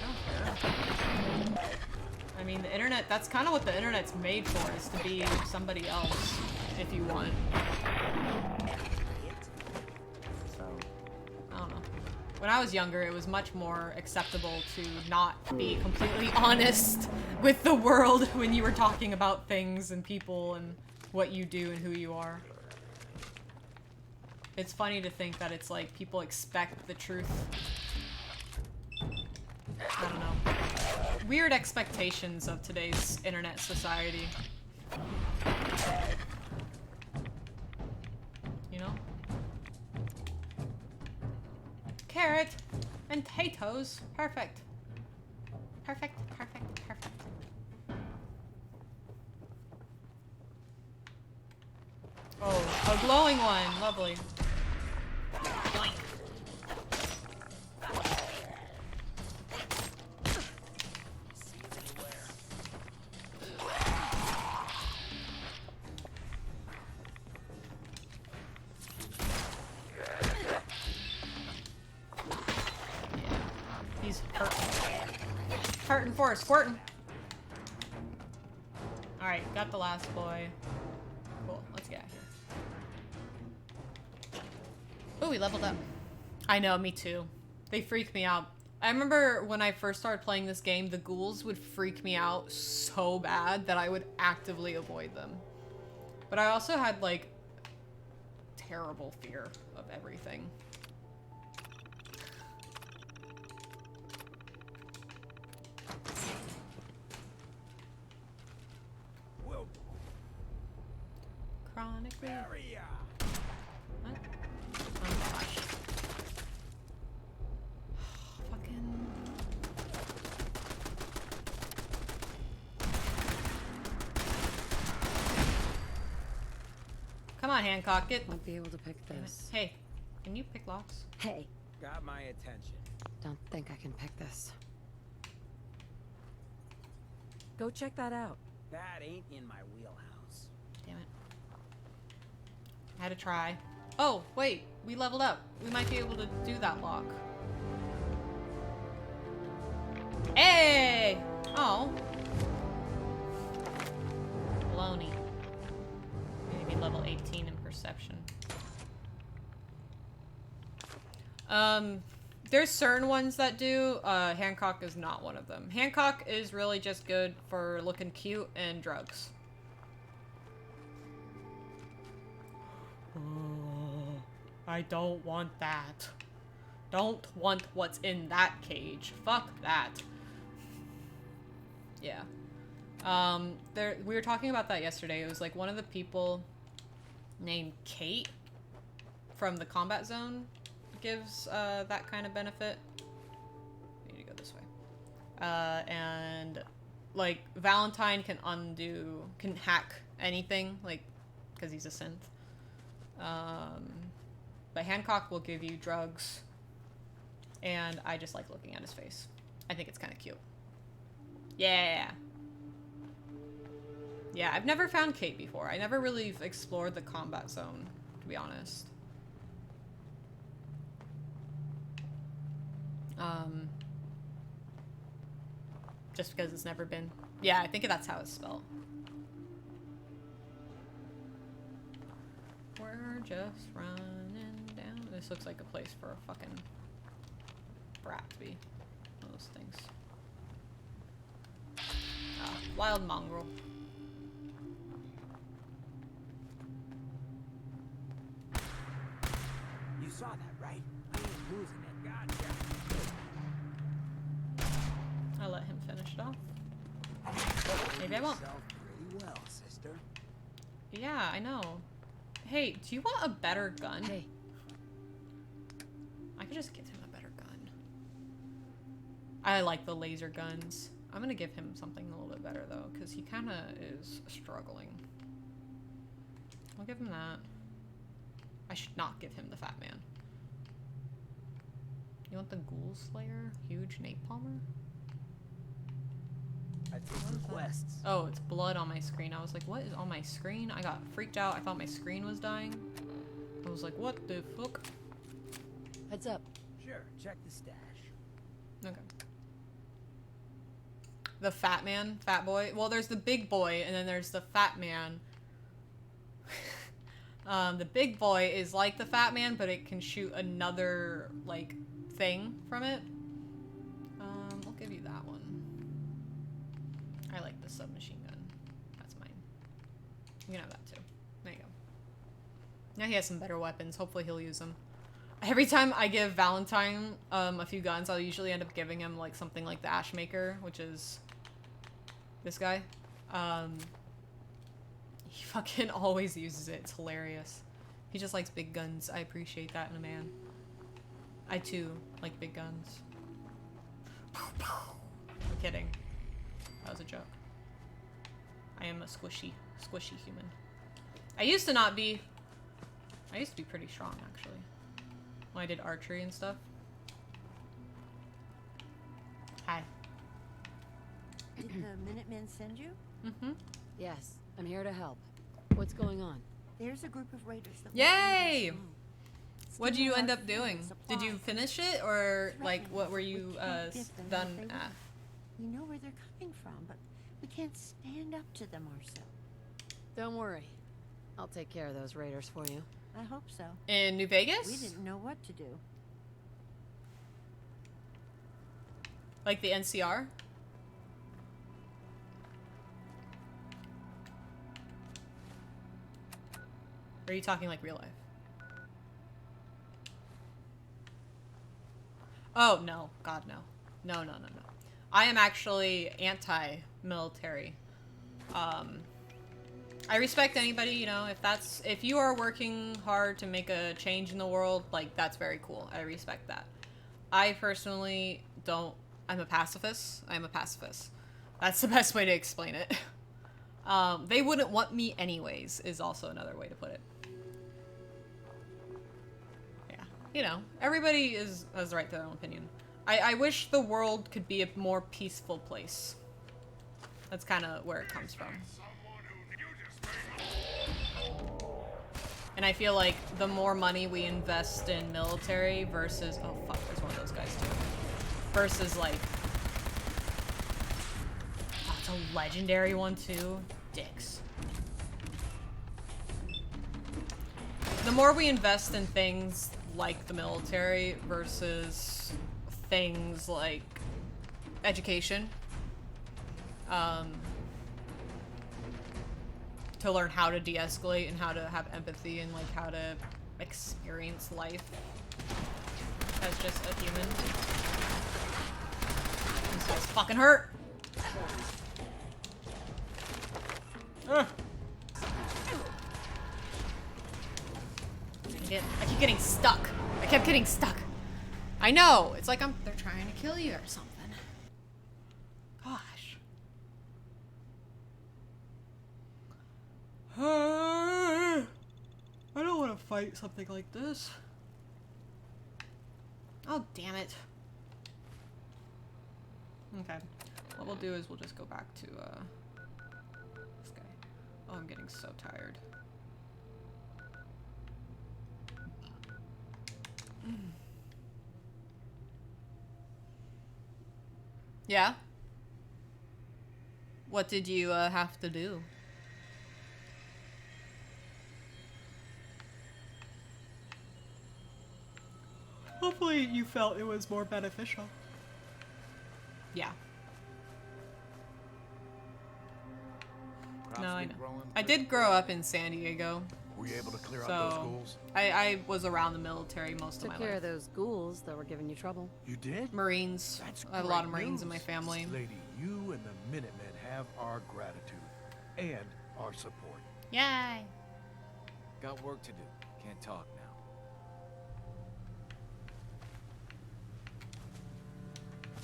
don't care. I mean, the internet, that's kind of what the internet's made for, is to be somebody else, if you want. So, I don't know. When I was younger, it was much more acceptable to not be completely honest with the world when you were talking about things and people and what you do and who you are. It's funny to think that it's like people expect the truth. I don't know. Weird expectations of today's internet society. You know? Carrot and potatoes. Perfect. Perfect, perfect, perfect. Oh, a glowing one. Lovely. Yoink. He's hurting. Hurting for squirting. Alright, got the last boy. Cool, let's get out of here. Oh, we leveled up. I know, me too. They freak me out. I remember when I first started playing this game, the ghouls would freak me out so bad that I would actively avoid them. But I also had, like, terrible fear of everything. Whoa. Chronically. Area. What? Oh gosh. Fucking. Come on, Hancock, get. Won't be able to pick this. Hey, can you pick locks? Hey, Got my attention. don't think I can pick this. Go check that out. That ain't in my wheelhouse. Damn it. I had to try. Oh, wait, we leveled up. We might be able to do that lock. Hey! Oh. Baloney. Maybe level 18 in perception. There's certain ones that do. Hancock is not one of them. Hancock is really just good for looking cute and drugs. I don't want that. Don't want what's in that cage. Fuck that. Yeah. We were talking about that yesterday. It was like one of the people named Kate from the combat zone gives that kind of benefit. I need to go this way. And like Valentine can hack anything, like, because he's a synth. But Hancock will give you drugs, and I just like looking at his face. I think it's kind of cute. Yeah. Yeah, I've never found Kate before. I never really explored the combat zone, to be honest. Just because it's never been. Yeah, I think that's how it's spelled. We're just running down. This looks like a place for a fucking brat to be. One of those things. Wild mongrel. You saw that, right? I ain't losing it. Gotcha. I'll let him finish it off. Maybe I won't. Yourself pretty well, sister. Yeah, I know. Hey, do you want a better gun? Hey, I could just give him a better gun. I like the laser guns. I'm gonna give him something a little bit better though, because he kind of is struggling. I'll give him that. I should not give him the Fat Man. You want the Ghoul Slayer? Huge napalmer? I take requests. Oh, it's blood on my screen. I was like, what is on my screen? I got freaked out. I thought my screen was dying. I was like, what the fuck? Heads up. Sure, check the stash. Okay. The Fat Man, Fat Boy. Well, there's the Big Boy, and then there's the Fat Man. The Big Boy is like the Fat Man, but it can shoot another, like, thing from it. I'll give you that one. I like the submachine gun. That's mine. You can have that too. There you go. Now he has some better weapons. Hopefully he'll use them. Every time I give Valentine a few guns, I'll usually end up giving him like something like the Ashmaker, which is this guy. He fucking always uses it. It's hilarious. He just likes big guns. I appreciate that in a man. I too like big guns. I'm kidding. That was a joke. I am a squishy human. I used to not be. I used to be pretty strong actually. When I did archery and stuff. Hi. Did the Minutemen send you? Mm-hmm. Yes, I'm here to help. What's going on? There's a group of raiders that Yay! What'd you end up doing? Did you finish it, or like what were you done at? We know where they're coming from, but we can't stand up to them ourselves. Don't worry. I'll take care of those raiders for you. I hope so. In New Vegas? We didn't know what to do. Like the NCR? Or are you talking like real life? Oh, no. God, no. No. I am actually anti-military. I respect anybody, you know, if you are working hard to make a change in the world, like, that's very cool. I respect that. I personally don't. I'm a pacifist. That's the best way to explain it. They wouldn't want me anyways, is also another way to put it. Yeah. You know, everybody has the right to their own opinion. I wish the world could be a more peaceful place. That's kind of where it comes from. And I feel like the more money we invest in military versus... Oh, fuck, there's one of those guys, too. Versus, like... Oh, it's a legendary one, too. Dicks. The more we invest in things like the military versus things like education, to learn how to de-escalate and how to have empathy and like how to experience life as just a human. This guy's fucking hurt. Ugh. I keep getting stuck. I kept getting stuck. I know. It's like they're trying to kill you or something. Gosh. I don't want to fight something like this. Oh, damn it. Okay. What we'll do is we'll just go back to, this guy. Oh, I'm getting so tired. Yeah? What did you, have to do? Hopefully you felt it was more beneficial. Yeah. No, I know. I did grow up in San Diego. Were you able to clear so out those ghouls? I was around the military most of my Took care life. of those ghouls that were giving you trouble. You did? Marines. That's I have a lot great of Marines in news. my family. Lady, you and the Minutemen have our gratitude and our support. Yay! Got work to do. Can't talk now.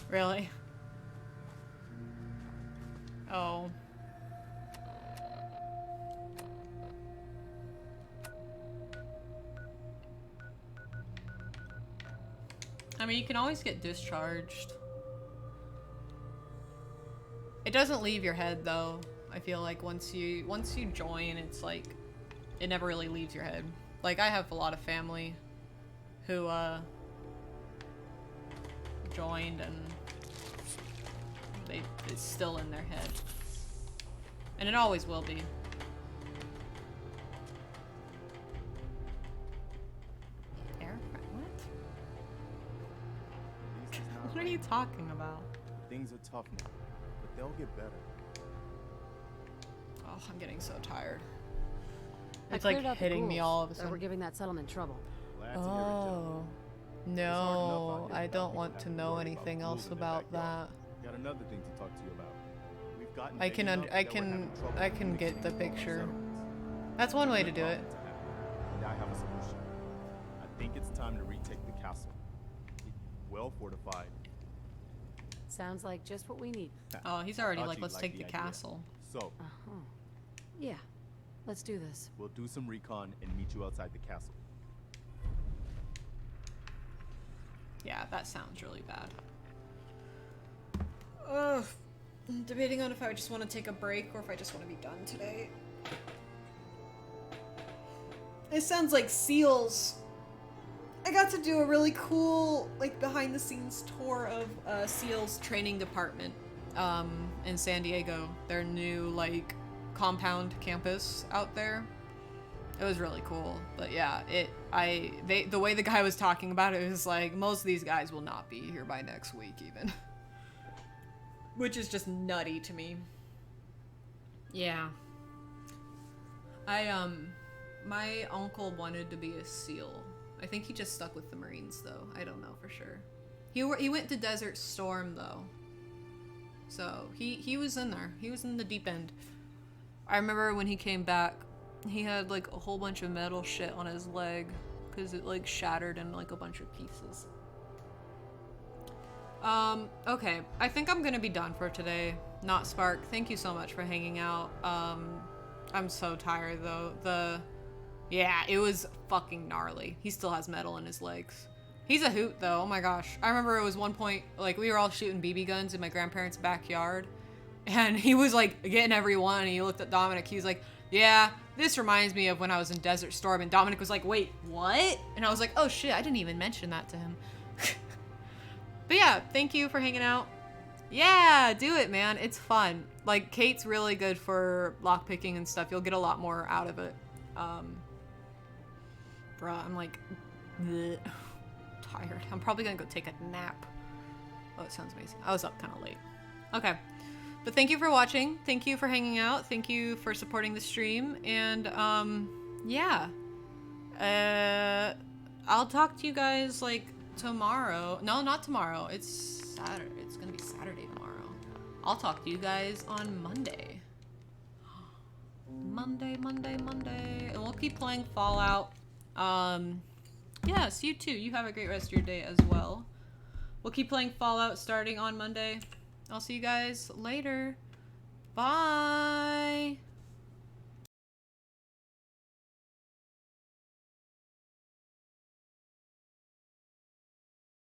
Really? Oh. I mean, you can always get discharged. It doesn't leave your head though. I feel like once you join, it's like it never really leaves your head. Like I have a lot of family who joined and it's still in their head. And it always will be. What are you talking about? Things are tough now, but they'll get better. Oh, I'm getting so tired. I It's like cleared out the hitting me ghouls all of a that were sudden. giving that settlement trouble. Glad to hear it, gentlemen. No, I don't want having to to know worry anything about else ghouls in their about that. backyard. Got another thing to talk to you about. We've gotten I big can enough that we're having trouble I can get the fixing picture. settlements. That's one way to do it. And I have a solution. I think it's time to retake the castle. It's well fortified. Sounds like just what we need. Oh, he's already Thought like, you'd let's like take the the idea. castle. So, Yeah, let's do this. we'll do some recon and meet you outside the castle. Yeah, that sounds really bad. Ugh. I'm debating on if I just want to take a break or if I just want to be done today. It sounds like SEALs. I got to do a really cool, like, behind-the-scenes tour of SEALs training department in San Diego. Their new, like, compound campus out there. It was really cool. But yeah, the way the guy was talking about it was like, most of these guys will not be here by next week even. Which is just nutty to me. Yeah. My uncle wanted to be a SEAL. I think he just stuck with the Marines though. I don't know for sure. He went to Desert Storm though. So he was in there. He was in the deep end. I remember when he came back, he had like a whole bunch of metal shit on his leg because it like shattered in like a bunch of pieces. Okay. I think I'm gonna be done for today. Not Spark. Thank you so much for hanging out. I'm so tired though. Yeah, it was fucking gnarly. He still has metal in his legs. He's a hoot though. Oh my gosh. I remember it was one point, like we were all shooting BB guns in my grandparents' backyard. And he was like getting every one and he looked at Dominic. He was like, yeah, this reminds me of when I was in Desert Storm. And Dominic was like, wait, what? And I was like, oh shit, I didn't even mention that to him. But yeah, thank you for hanging out. Yeah, do it, man. It's fun. Like, Kate's really good for lockpicking and stuff. You'll get a lot more out of it. Bruh, I'm like, bleh, tired. I'm probably gonna go take a nap. Oh, it sounds amazing. I was up kind of late. Okay. But thank you for watching. Thank you for hanging out. Thank you for supporting the stream. And, yeah. I'll talk to you guys, like, tomorrow. No, not tomorrow. It's Saturday. It's gonna be Saturday tomorrow. I'll talk to you guys on Monday. Monday. And we'll keep playing Fallout. Yes, you too. You have a great rest of your day as well. We'll keep playing Fallout starting on Monday. I'll see you guys later. Bye!